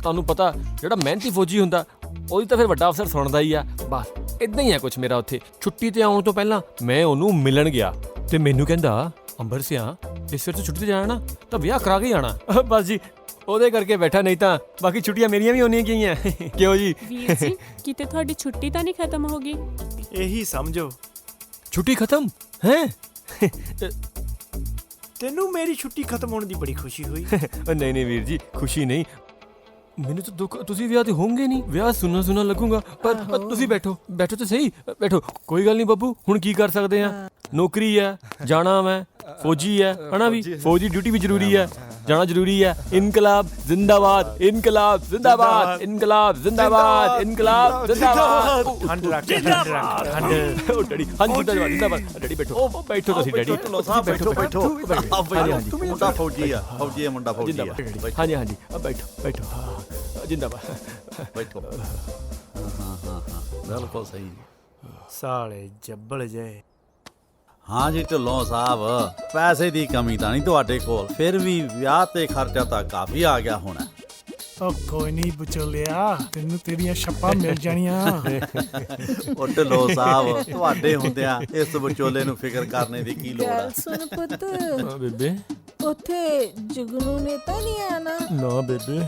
ਤੁਹਾਨੂੰ ਪਤਾ ਜਿਹੜਾ ਮਿਹਨਤੀ ਫੌਜੀ ਹੁੰਦਾ ਉਹਦੀ ਤਾਂ ਫਿਰ ਵੱਡਾ ਅਫਸਰ ਸੁਣਦਾ ਹੀ ਆ। ਬਸ ਇਦਾਂ ਹੀ ਆ ਕੁਛ ਮੇਰਾ ਉੱਥੇ। ਛੁੱਟੀ ਤੇ ਆਉਣ ਤੋਂ ਪਹਿਲਾਂ ਮੈਂ ਉਹਨੂੰ ਮਿਲਣ ਗਿਆ ਤੇ ਮੈਨੂੰ ਕਹਿੰਦਾ ਅੰਬਰ ਸਿਆ ਇਸ ਵਾਰ ਤੂੰ ਛੁੱਟੀ ਤੇ ਜਾਣਾ ਨਾ ਤਾਂ ਵਿਆਹ ਕਰਾ ਕੇ ਜਾਣਾ। ਬਸ ਜੀ ਉਹਦੇ ਕਰਕੇ ਬੈਠਾ, ਨਹੀਂ ਤਾਂ ਬਾਕੀ ਛੁੱਟੀਆਂ ਮੇਰੀਆਂ ਵੀ ਹੋਣੀਆਂ ਗਈਆਂ। ਕਿਉਂ ਜੀ ਵੀਰ ਜੀ ਕਿਤੇ ਤੁਹਾਡੀ ਛੁੱਟੀ ਤਾਂ ਨਹੀਂ ਖਤਮ ਹੋ ਗਈ? ਇਹੀ ਸਮਝੋ ਛੁੱਟੀ ਖਤਮ ਹੈ। ਤੈਨੂੰ ਮੇਰੀ ਛੁੱਟੀ ਖਤਮ ਹੋਣ ਦੀ ਬੜੀ ਖੁਸ਼ੀ ਹੋਈ। ਨਹੀਂ ਨਹੀਂ ਵੀਰ ਜੀ ਖੁਸ਼ੀ ਨਹੀਂ, ਮੈਨੂੰ ਤਾਂ ਦੁੱਖ। ਤੁਸੀਂ ਵਿਆਹ ਤੇ ਹੋਣਗੇ ਨਹੀਂ, ਵਿਆਹ ਸੁਣਨਾ ਲੱਗੂਗਾ। ਪਰ ਤੁਸੀਂ ਬੈਠੋ ਤੇ ਸਹੀ, ਬੈਠੋ। ਕੋਈ ਗੱਲ ਨਹੀਂ ਬੱਬੂ, ਹੁਣ ਕੀ ਕਰ ਸਕਦੇ ਆ, ਨੌਕਰੀ ਆ, ਜਾਣਾ ਮੈਂ ਫੌਜੀ ਹੈ ਹਨਾ ਵੀ, ਫੌਜੀ ਡਿਊਟੀ ਵੀ ਜ਼ਰੂਰੀ ਹੈ, ਜਾਣਾ ਜ਼ਰੂਰੀ ਹੈ। ਇਨਕਲਾਬ ਜ਼ਿੰਦਾਬਾਦ, ਇਨਕਲਾਬ ਜ਼ਿੰਦਾਬਾਦ, ਇਨਕਲਾਬ ਜ਼ਿੰਦਾਬਾਦ, ਇਨਕਲਾਬ ਜ਼ਿੰਦਾਬਾਦ। ਠੰਡ ਰੱਖ ਠੰਡ। ਉਹ ਡੈਡੀ ਹਾਂਜੀ ਜ਼ਿੰਦਾਬਾਦ। ਡੈਡੀ ਬੈਠੋ, ਉਹ ਬੈਠੋ ਤੁਸੀਂ ਡੈਡੀ। ਬੈਠੋ ਮੁੰਡਾ ਫੌਜੀ ਆ, ਫੌਜੀ ਆ ਮੁੰਡਾ, ਫੌਜੀ ਆ। ਹਾਂਜੀ ਹਾਂਜੀ ਬੈਠੋ ਜ਼ਿੰਦਾਬਾਦ ਬੈਠੋ। ਹਾਂ ਬਿਲਕੁਲ ਸਹੀ। ਸਾਲੇ ਜੱਬਲ ਜੇ। ਹਾਂ ਜੀ ਢਿੱਲੋਂ ਸਾਹਿਬ, ਪੈਸੇ ਦੀ ਕਮੀ ਤਾਂ ਨਹੀਂ ਤੁਹਾਡੇ ਕੋਲ, ਫਿਰ ਵੀ ਵਿਆਹ ਤੇ ਖਰਚਾ ਤਾਂ ਕਾਫੀ ਆ ਗਿਆ ਹੋਣਾ। ਉਹ ਕੋਈ ਨਹੀਂ ਵਿਚੋਲਿਆ, ਤੈਨੂੰ ਤੇਰੀਆਂ ਛੱਪਾਂ ਮਿਲ ਜਾਣੀਆਂ। ਉਹ ਢਿੱਲੋਂ ਸਾਹਿਬ ਤੁਹਾਡੇ ਹੁੰਦਿਆਂ ਇਸ ਵਿਚੋਲੇ ਨੂੰ ਫਿਕਰ ਕਰਨੇ ਦੀ ਕੀ ਲੋੜ ਹੈ? ਸੁਣ ਪੁੱਤ, ਬੇਬੇ ਉੱਥੇ ਜੁਗਨੂ ਨੇ ਤਾਂ ਨਹੀਂ ਆਣਾ? ਨਾ ਬੇਬੇ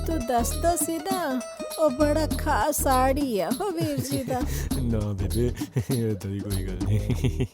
ਤੂੰ ਦੱਸਦਾ ਸੀ ਨਾ ਉਹ ਬੜਾ ਖਾਸ ਸਾੜੀ ਆ ਉਹ ਵੀਰ ਜੀ ਦਾ। ਨਾ ਬੇਬੇ ਏਦਾਂ ਦੀ ਕੋਈ ਗੱਲ ਨਹੀਂ।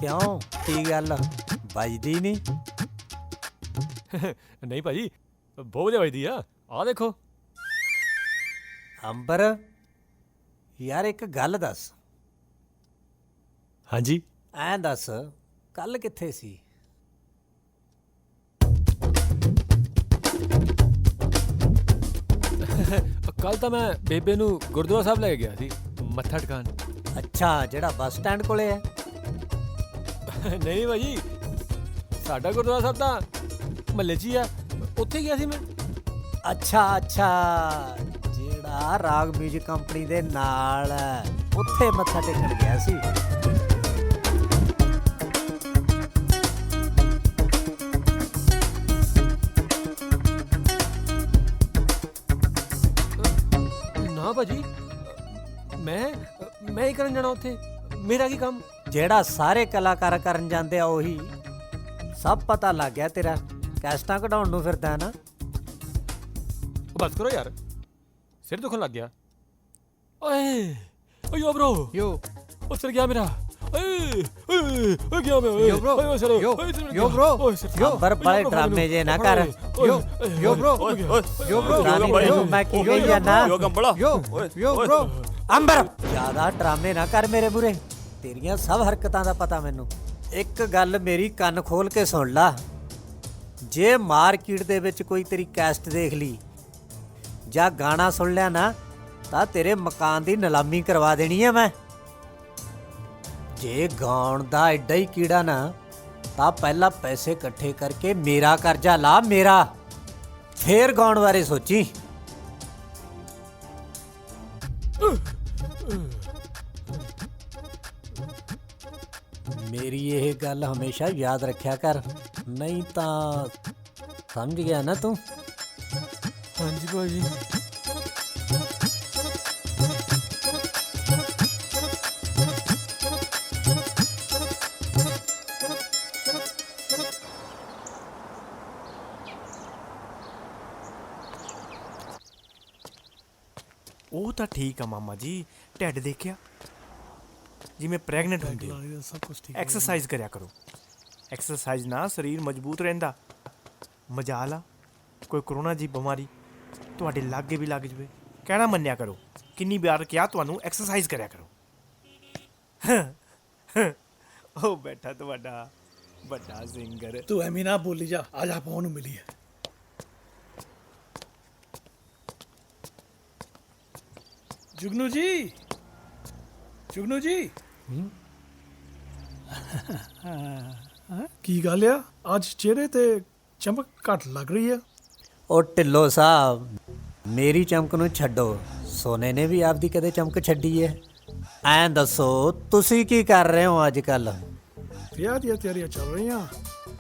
ਕਿਉਂ ਕੀ ਗੱਲ ਵੱਜਦੀ ਨਹੀਂ? ਨਹੀਂ ਭਾਜੀ ਬਹੁਤ ਵਧੀਆ ਵੱਜਦੀ ਆ, ਆਹ ਦੇਖੋ। ਅੰਬਰ ਯਾਰ ਇੱਕ ਗੱਲ ਦੱਸ। ਹਾਂਜੀ ਐਂ ਦੱਸ ਕੱਲ ਕਿੱਥੇ ਸੀ? ਕੱਲ ਤਾਂ ਮੈਂ ਬੇਬੇ ਨੂੰ ਗੁਰਦੁਆਰਾ ਸਾਹਿਬ ਲੈ ਕੇ ਗਿਆ ਸੀ ਮੱਥਾ ਟਿਕਾਣ। ਅੱਛਾ, ਜਿਹੜਾ ਬੱਸ ਸਟੈਂਡ ਕੋਲੇ ਹੈ? ਨਹੀਂ ਭਾਜੀ, ਸਾਡਾ ਗੁਰਦੁਆਰਾ ਸਾਹਿਬ ਤਾਂ ਮਹੱਲੇ 'ਚ ਹੀ ਆ, ਉੱਥੇ ਗਿਆ ਸੀ ਮੈਂ। ਅੱਛਾ ਜਿਹੜਾ ਰਾਗ ਮਿਊਜ਼ਿਕ ਕੰਪਨੀ ਦੇ ਨਾਲ ਹੈ, ਉੱਥੇ ਮੱਥਾ ਟੇਕਣ ਗਿਆ ਸੀ। ਨਾ ਭਾਜੀ, ਮੈਂ ਹੀ ਕਰਨ ਜਾਣਾ ਉੱਥੇ, ਮੇਰਾ ਕੀ ਕੰਮ? ਜਿਹੜਾ ਸਾਰੇ ਕਲਾਕਾਰ ਕਰਨ ਜਾਂਦੇ ਆ ਉਹੀ। ਸਭ ਪਤਾ ਲੱਗ ਗਿਆ ਤੇਰਾ ਕੈਸਟਾਂ ਕਢਾਉਣ ਨੂੰ ਫਿਰਦਾ ਨਾ। ਬਸ ਕਰੋ ਯਾਰ, ਸਿਰ ਦੁਖਣ ਲੱਗ ਗਿਆ। ਓਏ ਓ ਬ్రో, ਯੋ ਉਹ ਸਿਰ ਗਿਆ ਮੇਰਾ। ਓਏ ਗਿਆ ਮੈਂ ਓਏ Yo, bro. ਓਏ ਸਿਰ Yo, ਓਏ ਸਿਰ yo, bro. ਓਏ ਸਿਰ ਅੰਬਰ ਬੜੇ ਡਰਾਮੇ ਜੇ ਨਾ ਕਰ yo bro yo bro ਮੈਂ ਕੀ ਕਹੀ ਜਾਨਾ yo bro ਅੰਬਰ ਜ਼ਿਆਦਾ ਡਰਾਮੇ ਨਾ ਕਰ ਮੇਰੇ ਮੂਰੇ ਤੇਰੀਆਂ ਸਭ ਹਰਕਤਾਂ ਦਾ ਪਤਾ ਮੈਨੂੰ ਇੱਕ ਗੱਲ ਮੇਰੀ ਕੰਨ ਖੋਲ ਕੇ ਸੁਣ ਲਾ ਜੇ ਮਾਰਕੀਟ ਦੇ ਵਿੱਚ ਕੋਈ ਤੇਰੀ ਕੈਸਟ ਦੇਖ ਲਈ ਜਾਂ ਗਾਣਾ ਸੁਣ ਲਿਆ ਨਾ ਤਾਂ ਤੇਰੇ ਮਕਾਨ ਦੀ ਨਿਲਾਮੀ ਕਰਵਾ ਦੇਣੀ ਹੈ ਮੈਂ ਜੇ ਗਾਉਣ ਦਾ ਐਡਾ ਹੀ ਕੀੜਾ ਨਾ ਤਾਂ ਪਹਿਲਾਂ ਪੈਸੇ ਇਕੱਠੇ ਕਰਕੇ ਮੇਰਾ ਕਰਜ਼ਾ ਲਾ ਮੇਰਾ ਫੇਰ ਗਾਉਣ ਬਾਰੇ ਸੋਚੀ ਮੇਰੀ ਇਹ ਗੱਲ ਹਮੇਸ਼ਾ ਯਾਦ ਰੱਖਿਆ ਕਰ ਨਹੀਂ ਤਾਂ ਸਮਝ ਗਿਆ ਨਾ ਤੂੰ ਹਾਂਜੀ ਭਾਜੀ ਉਹ ਤਾਂ ਠੀਕ ਆ ਮਾਮਾ ਜੀ ਢਿੱਡ ਦੇਖਿਆ ਜਿਵੇਂ ਪ੍ਰੈਗਨੈਂਟ ਹੁੰਦੇ ਹੋ ਸਭ ਕੁਝ ਠੀਕ ਐਕਸਰਸਾਈਜ਼ ਕਰਿਆ ਕਰੋ ਐਕਸਰਸਾਈਜ਼ ਨਾਲ ਸਰੀਰ ਮਜ਼ਬੂਤ ਰਹਿੰਦਾ ਮਜਾਲ ਆ ਕੋਈ ਕਰੋਨਾ ਜੀ ਬਿਮਾਰੀ ਤੁਹਾਡੇ ਲਾਗੇ ਵੀ ਲੱਗ ਜਵੇ ਕਹਿਣਾ ਮੰਨਿਆ ਕਰੋ ਕਿੰਨੀ ਵਾਰ ਕਿਹਾ ਤੁਹਾਨੂੰ ਐਕਸਰਸਾਈਜ਼ ਕਰਿਆ ਕਰੋ ਉਹ ਬੈਠਾ ਤੁਹਾਡਾ ਵੱਡਾ ਸਿੰਗਰ ਤੂੰ ਐਵੇਂ ਨਾ ਬੋਲੀ ਜਾ ਅੱਜ ਆਪਾਂ ਉਹਨੂੰ ਮਿਲੀਏ ਜੁਗਨੂ ਜੀ ਕੀ ਗੱਲ ਆ ਅੱਜ ਚਿਹਰੇ ਤੇ ਚਮਕ ਘੱਟ ਲੱਗ ਰਹੀ ਆ ਉਹ ਢਿੱਲੋ ਸਾਹਿਬ ਮੇਰੀ ਚਮਕ ਨੂੰ ਛੱਡੋ ਸੋਨੇ ਨੇ ਵੀ ਆਪਦੀ ਕਦੇ ਚਮਕ ਛੱਡੀ ਹੈ ਐਂ ਦੱਸੋ ਤੁਸੀਂ ਕੀ ਕਰ ਰਹੇ ਹੋ ਅੱਜ ਕੱਲ ਵਿਆਹ ਦੀਆਂ ਤਿਆਰੀਆਂ ਚੱਲ ਰਹੀਆਂ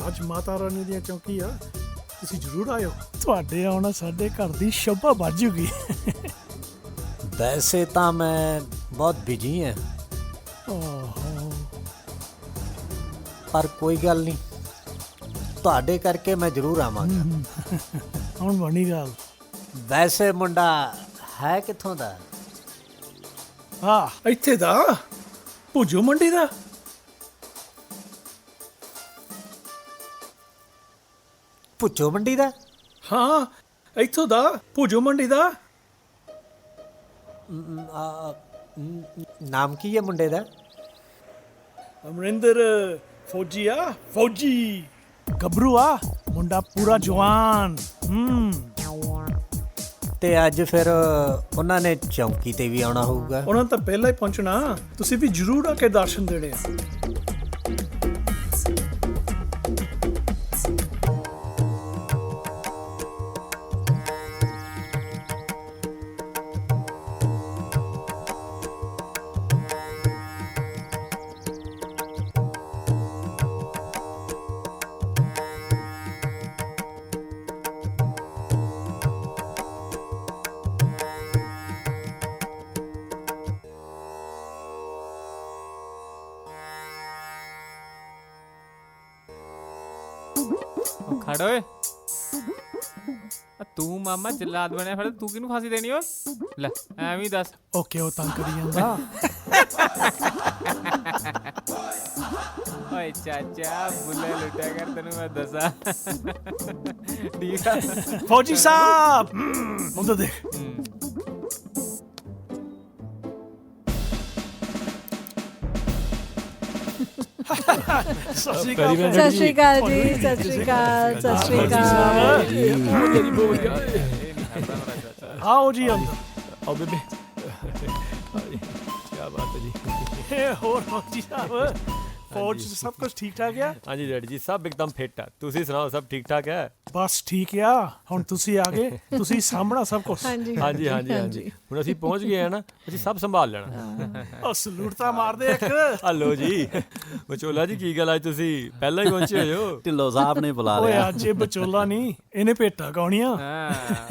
ਅੱਜ ਮਾਤਾ ਰਾਣੀ ਦੀਆਂ ਚੌਂਕੀ ਆ ਤੁਸੀਂ ਜ਼ਰੂਰ ਆਇਓ ਤੁਹਾਡੇ ਆਉਣਾ ਸਾਡੇ ਘਰ ਦੀ ਸ਼ੋਭਾ ਵੱਧ ਜੂਗੀ ਵੈਸੇ ਤਾਂ ਮੈਂ ਬਹੁਤ ਬਿਜੀ ਹਾਂ ਓਹੋ ਪਰ ਕੋਈ ਗੱਲ ਨਹੀਂ ਤੁਹਾਡੇ ਕਰਕੇ ਮੈਂ ਜ਼ਰੂਰ ਆਵਾਂਗਾ ਹੁਣ ਬਣੀ ਗੱਲ ਵੈਸੇ ਮੁੰਡਾ ਹੈ ਕਿੱਥੋਂ ਦਾ ਹਾਂ ਇੱਥੇ ਦਾ ਭੁੱਜੋ ਮੰਡੀ ਦਾ ਭੁੱਜੋ ਮੰਡੀ ਦਾ ਹਾਂ ਇੱਥੋਂ ਦਾ ਭੁੱਜੋ ਮੰਡੀ ਦਾ ਨਾਮ ਕੀ ਹੈ ਮੁੰਡੇ ਦਾ ਅਮਰਿੰਦਰ ਫੌਜੀ ਆ ਫੌਜੀ ਗੱਭਰੂ ਆ ਮੁੰਡਾ ਪੂਰਾ ਜਵਾਨ ਤੇ ਅੱਜ ਫਿਰ ਉਹਨਾਂ ਨੇ ਚੌਂਕੀ ਤੇ ਵੀ ਆਉਣਾ ਹੋਊਗਾ ਉਹਨਾਂ ਤਾਂ ਪਹਿਲਾਂ ਹੀ ਪਹੁੰਚਣਾ ਤੁਸੀਂ ਵੀ ਜ਼ਰੂਰ ਆ ਕੇ ਦਰਸ਼ਨ ਦੇਣੇ ਆ ਖੜ ਓਏ ਤੂੰ ਮਾਮਾ ਜੱਲਾਦ ਬਣਿਆ ਫਿਰ ਤੂੰ ਕਿਹਨੂੰ ਫਾਂਸੀ ਦੇਣੀ ਓਏ ਲੈ ਐਵੇਂ ਹੀ ਦੱਸ ਓਕੇ ਉਹ ਤੰਗ ਕਰੀ ਜਾਂਦਾ ਓਏ ਚਾਚਾ ਬੁੱਲੇ ਲੁੱਟਿਆ ਕਰ ਤੈਨੂੰ ਮੈਂ ਦੱਸਾਂ ਠੀਕ ਆ ਫੌਜੀ ਸਾਹਿਬ ਮੁੰਡਾ ਦੇਖ ਸਤਿ ਸ਼੍ਰੀ ਅਕਾਲ ਜੀ ਸਤਿ ਸ਼੍ਰੀ ਅਕਾਲ ਸਤਿ ਸ਼੍ਰੀ ਅਕਾਲ ਆਓ ਜੀ ਅੰਦਰ ਆਓ ਬੇਬੇ ਕੀ ਬਾਤ ਹੈ ਜੀ ਹੋਰ ਫੌਜੀ ਸਾਹਿਬ ਫੌਜ ਸਭ ਕੁਝ ਠੀਕ ਠਾਕ ਆ ਹਾਂਜੀ ਡੈਡੀ ਜੀ ਸਭ ਇੱਕਦਮ ਫਿੱਟ ਆ ਤੁਸੀਂ ਸੁਣਾਓ ਸਭ ਠੀਕ ਠਾਕ ਹੈ ਬਸ ਠੀਕ ਆ ਹੁਣ ਤੁਸੀਂ ਆ ਗਏ ਤੁਸੀਂ ਸਾਹਮਣਾ ਸਭ ਕੁਝ ਹਾਂਜੀ ਹੁਣ ਅਸੀਂ ਪਹੁੰਚ ਗਏ ਆ ਨਾ ਅਸੀਂ ਸਭ ਸੰਭਾਲ ਲੈਣਾ ਉਹ ਸਲੂਟ ਤਾਂ ਮਾਰਦੇ ਇੱਕ ਹਲੋ ਜੀ ਵਿਚੋਲਾ ਜੀ ਕੀ ਗੱਲ ਅੱਜ ਤੁਸੀਂ ਪਹਿਲਾਂ ਹੀ ਪਹੁੰਚੇ ਹੋਏ ਹੋ ਢਿੱਲੋਂ ਸਾਹਿਬ ਨੇ ਬੁਲਾ ਓਏ ਲਿਆ ਅੱਜ ਇਹ ਵਿਚੋਲਾ ਨਹੀਂ ਇਹਨੇ ਭੇਟਾ ਗਾਉਣੀਆਂ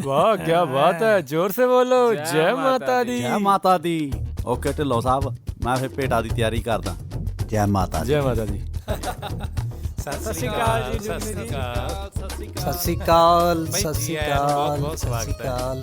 ਵਾਹ ਕੀ ਬਾਤ ਹੈ ਜ਼ੋਰ ਸੇ ਬੋਲੋ ਜੈ ਮਾਤਾ ਦੀ ਜੈ ਮਾਤਾ ਦੀ ਓਕੇ ਢਿੱਲੋਂ ਸਾਹਿਬ ਮੈਂ ਫਿਰ ਭੇਟਾ ਦੀ ਤਿਆਰੀ ਕਰਦਾ ਜੈ ਮਾਤਾ ਜੈ ਮਾਤਾ ਦੀ ਸਤਿ ਸ਼੍ਰੀ ਅਕਾਲ ਜੀ ਸਤਿ ਸ਼੍ਰੀ ਅਕਾਲ ਸਤਿ ਸ਼੍ਰੀ ਅਕਾਲ ਸਤਿ ਸ਼੍ਰੀ ਅਕਾਲ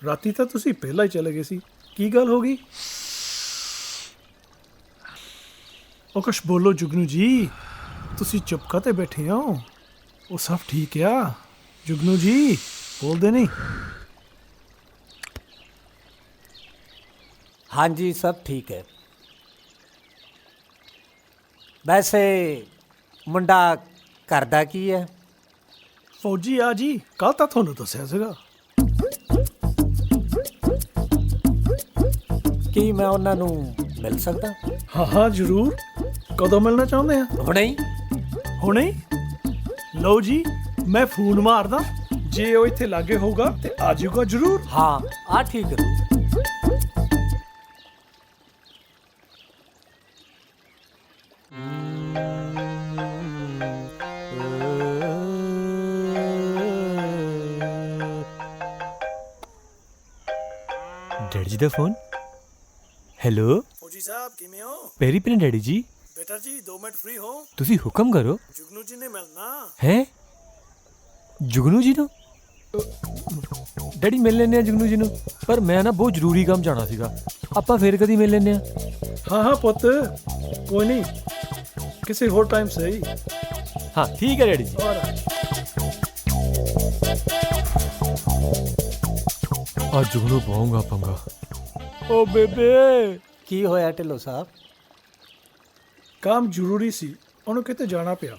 ਰਾਤੀ ਤਾਂ ਤੁਸੀਂ ਪਹਿਲਾਂ ਹੀ ਚਲੇ ਗਏ ਸੀ, ਕੀ ਗੱਲ ਹੋ ਗਈ? ਉਹ ਕੁਛ ਬੋਲੋ ਜੁਗਨੂ ਜੀ, ਤੁਸੀਂ ਚੁੱਪ ਕਾਤੇ ਬੈਠੇ ਹੋ? ਉਹ ਸਭ ਠੀਕ ਆ ਜੁਗਨੂ ਜੀ, ਬੋਲਦੇ ਨਹੀਂ? ਹਾਂਜੀ ਸਭ ਠੀਕ ਹੈ। ਵੈਸੇ ਮੁੰਡਾ ਕਰਦਾ ਕੀ ਹੈ? ਫੌਜੀ ਆ ਜੀ, ਕੱਲ ਤਾਂ ਤੁਹਾਨੂੰ ਦੱਸਿਆ ਸੀਗਾ। ਕੀ ਮੈਂ ਉਹਨਾਂ ਨੂੰ ਮਿਲ ਸਕਦਾ? ਹਾਂ ਹਾਂ ਜ਼ਰੂਰ। ਕਦੋਂ ਮਿਲਣਾ ਚਾਹੁੰਦੇ ਆ? ਹੁਣੇ ਹੀ। ਹੁਣੇ ਹੀ? ਲਓ ਜੀ, ਮੈਂ ਫੋਨ ਮਾਰਦਾ, ਜੇ ਉਹ ਇੱਥੇ ਲਾਗੇ ਹੋਊਗਾ ਤੇ ਆ ਜਾਊਗਾ ਜ਼ਰੂਰ। ਹਾਂ ਆ ਠੀਕ ਹੈ। ਡੈਡੀ ਜੀ ਦਾ ਫੋਨ। ਹੈਲੋ ਫੌਜੀ ਸਾਹਿਬ ਕਿਵੇਂ ਹੋ? ਪੈਰੀ ਪੈਣੇ ਡੈਡੀ ਜੀ। ਬੇਟਾ ਜੀ 2 ਮਿੰਟ ਫ੍ਰੀ ਹੋ? ਤੁਸੀਂ ਹੁਕਮ ਕਰੋ। ਜੁਗਨੂ ਜੀ ਨੇ ਮਿਲਣਾ ਹੈ। ਜੁਗਨੂ ਜੀ ਨੂੰ? ਡੈਡੀ ਮਿਲ ਲੈਂਦੇ ਆ ਜੁਗਨੂ ਜੀ ਨੂੰ, ਪਰ ਮੈਂ ਨਾ ਬਹੁਤ ਜ਼ਰੂਰੀ ਕੰਮ ਜਾਣਾ ਸੀਗਾ। ਆਪਾਂ ਫੇਰ ਕਦੀ ਮਿਲ ਲੈਂਦੇ ਆ। ਹਾਂ ਹਾਂ ਪੁੱਤ, ਕੋਈ ਨਹੀਂ, ਕਿਸੇ ਹੋਰ ਟਾਈਮ ਸਹੀ। ਹਾਂ ਠੀਕ ਹੈ ਡੈਡੀ ਜੀ। ਅੱਜ ਜੁਗਨੂ ਪਾਉਂਗਾ ਪੰਗਾ। ਓ ਬੇਬੇ। ਕੀ ਹੋਇਆ ਢਿੱਲੋਂ ਸਾਹਿਬ? ਕੰਮ ਜ਼ਰੂਰੀ ਸੀ, ਉਹਨੂੰ ਕਿਤੇ ਜਾਣਾ ਪਿਆ।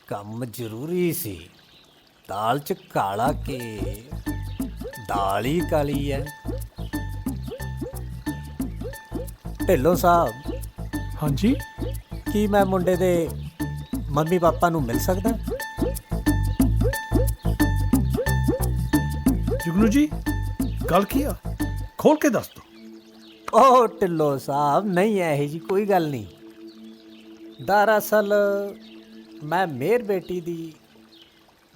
ਕੰਮ ਜ਼ਰੂਰੀ ਸੀ? ਦਾਲ ਚ ਕਾਲਾ ਕੇ ਦਾਲ ਹੀ ਕਾਲੀ ਹੈ। ਢਿੱਲੋਂ ਸਾਹਿਬ। ਹਾਂਜੀ। ਕੀ ਮੈਂ ਮੁੰਡੇ ਦੇ ਮੰਮੀ ਪਾਪਾ ਨੂੰ ਮਿਲ ਸਕਦਾ? ਜੁਗਨੂ ਜੀ ਗੱਲ ਕੀ ਆ, ਖੋਲ ਕੇ ਦੱਸ ਦੋ। ਓ ਢਿੱਲੋਂ ਸਾਹਿਬ, ਨਹੀਂ ਇਹੋ ਜੀ ਕੋਈ ਗੱਲ ਨਹੀਂ। ਦਰਅਸਲ ਮੈਂ ਮੇਰ ਬੇਟੀ ਦੀ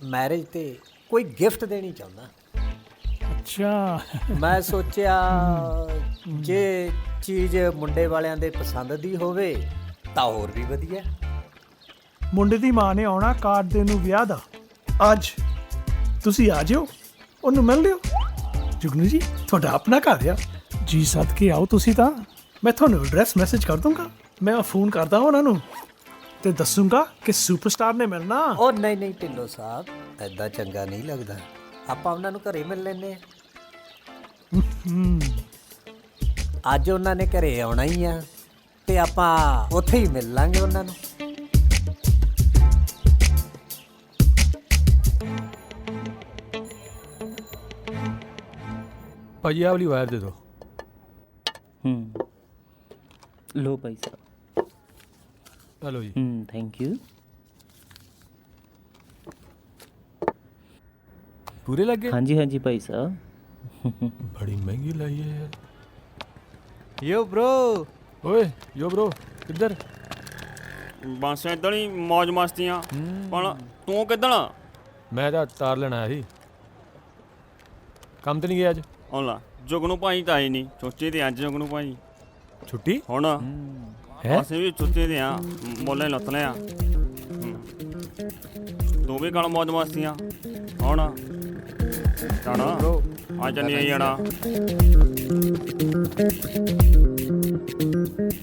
ਮੈਰਿਜ ਤੇ ਕੋਈ ਗਿਫਟ ਦੇਣੀ ਚਾਹੁੰਦਾ। ਅੱਛਾ। ਮੈਂ ਸੋਚਿਆ ਜੇ ਚੀਜ਼ ਮੁੰਡੇ ਵਾਲਿਆਂ ਦੇ ਪਸੰਦ ਦੀ ਹੋਵੇ ਤਾਂ ਹੋਰ ਵੀ ਵਧੀਆ। ਮੁੰਡੇ ਦੀ ਮਾਂ ਨੇ ਆਉਣਾ ਕਾਰਡ ਦੇਣ ਨੂੰ ਵਿਆਹ ਦਾ। ਅੱਜ ਤੁਸੀਂ ਆ ਜਿਓ, ਉਹਨੂੰ ਮਿਲ ਲਿਓ। ਜੁਗਨੂ ਜੀ ਤੁਹਾਡਾ ਆਪਣਾ ਘਰ ਆ ਜੀ, ਸਦਕੇ ਆਓ ਤੁਸੀਂ ਤਾਂ। ਮੈਂ ਤੁਹਾਨੂੰ ਐਡਰੈਸ ਮੈਸੇਜ ਕਰ ਦੂੰਗਾ। ਮੈਂ ਫੋਨ ਕਰਦਾ ਉਹਨਾਂ ਨੂੰ ਤੇ ਦੱਸੂਗਾ ਕਿ ਸੁਪਰਸਟਾਰ ਨੇ ਮਿਲਣਾ। ਉਹ ਨਹੀਂ ਨਹੀਂ ਢਿੱਲੋਂ ਸਾਹਿਬ, ਐਦਾਂ ਚੰਗਾ ਨਹੀਂ ਲੱਗਦਾ। ਆਪਾਂ ਉਹਨਾਂ ਨੂੰ ਘਰੇ ਮਿਲ ਲੈਂਦੇ ਆ। ਅੱਜ ਉਹਨਾਂ ਨੇ ਘਰੇ ਆਉਣਾ ਹੀ ਆ ਤੇ ਆਪਾਂ ਉੱਥੇ ਹੀ ਮਿਲ ਲਾਂਗੇ ਉਹਨਾਂ ਨੂੰ। ਭਾਜੀ ਆਹ ਵਾਲੀ ਵਾਇਰ ਦੇ ਦਿਓ। लो भाई साहब। हेलो जी। Thank you. पूरे लग गए? हाँ जी भाई साहब। बड़ी महंगी लाई है यार। यो ब्रो। ओए यो ब्रो किधर? बस इधर ही मौज मस्तियां। पर तू किधर? मैं तो तार लेना आया थी। काम तो नहीं गया अज? होला जुगनू भाई तो आई नहीं, छुट्टी ते अज जुगनू भाई। छुट्टी हुण ਅਸੀਂ ਵੀ ਛੁੱਟੀ ਤੇ ਆ, ਮੋਲੇ ਲੱਤਨੇ ਆ। ਤੂੰ ਵੀ ਗੱਲ ਮੌਜ ਮਸਤੀਆਂ ਹੁਣ ਜਾਣਾ ਅੱਜ ਨਹੀਂ ਜਾਣਾ।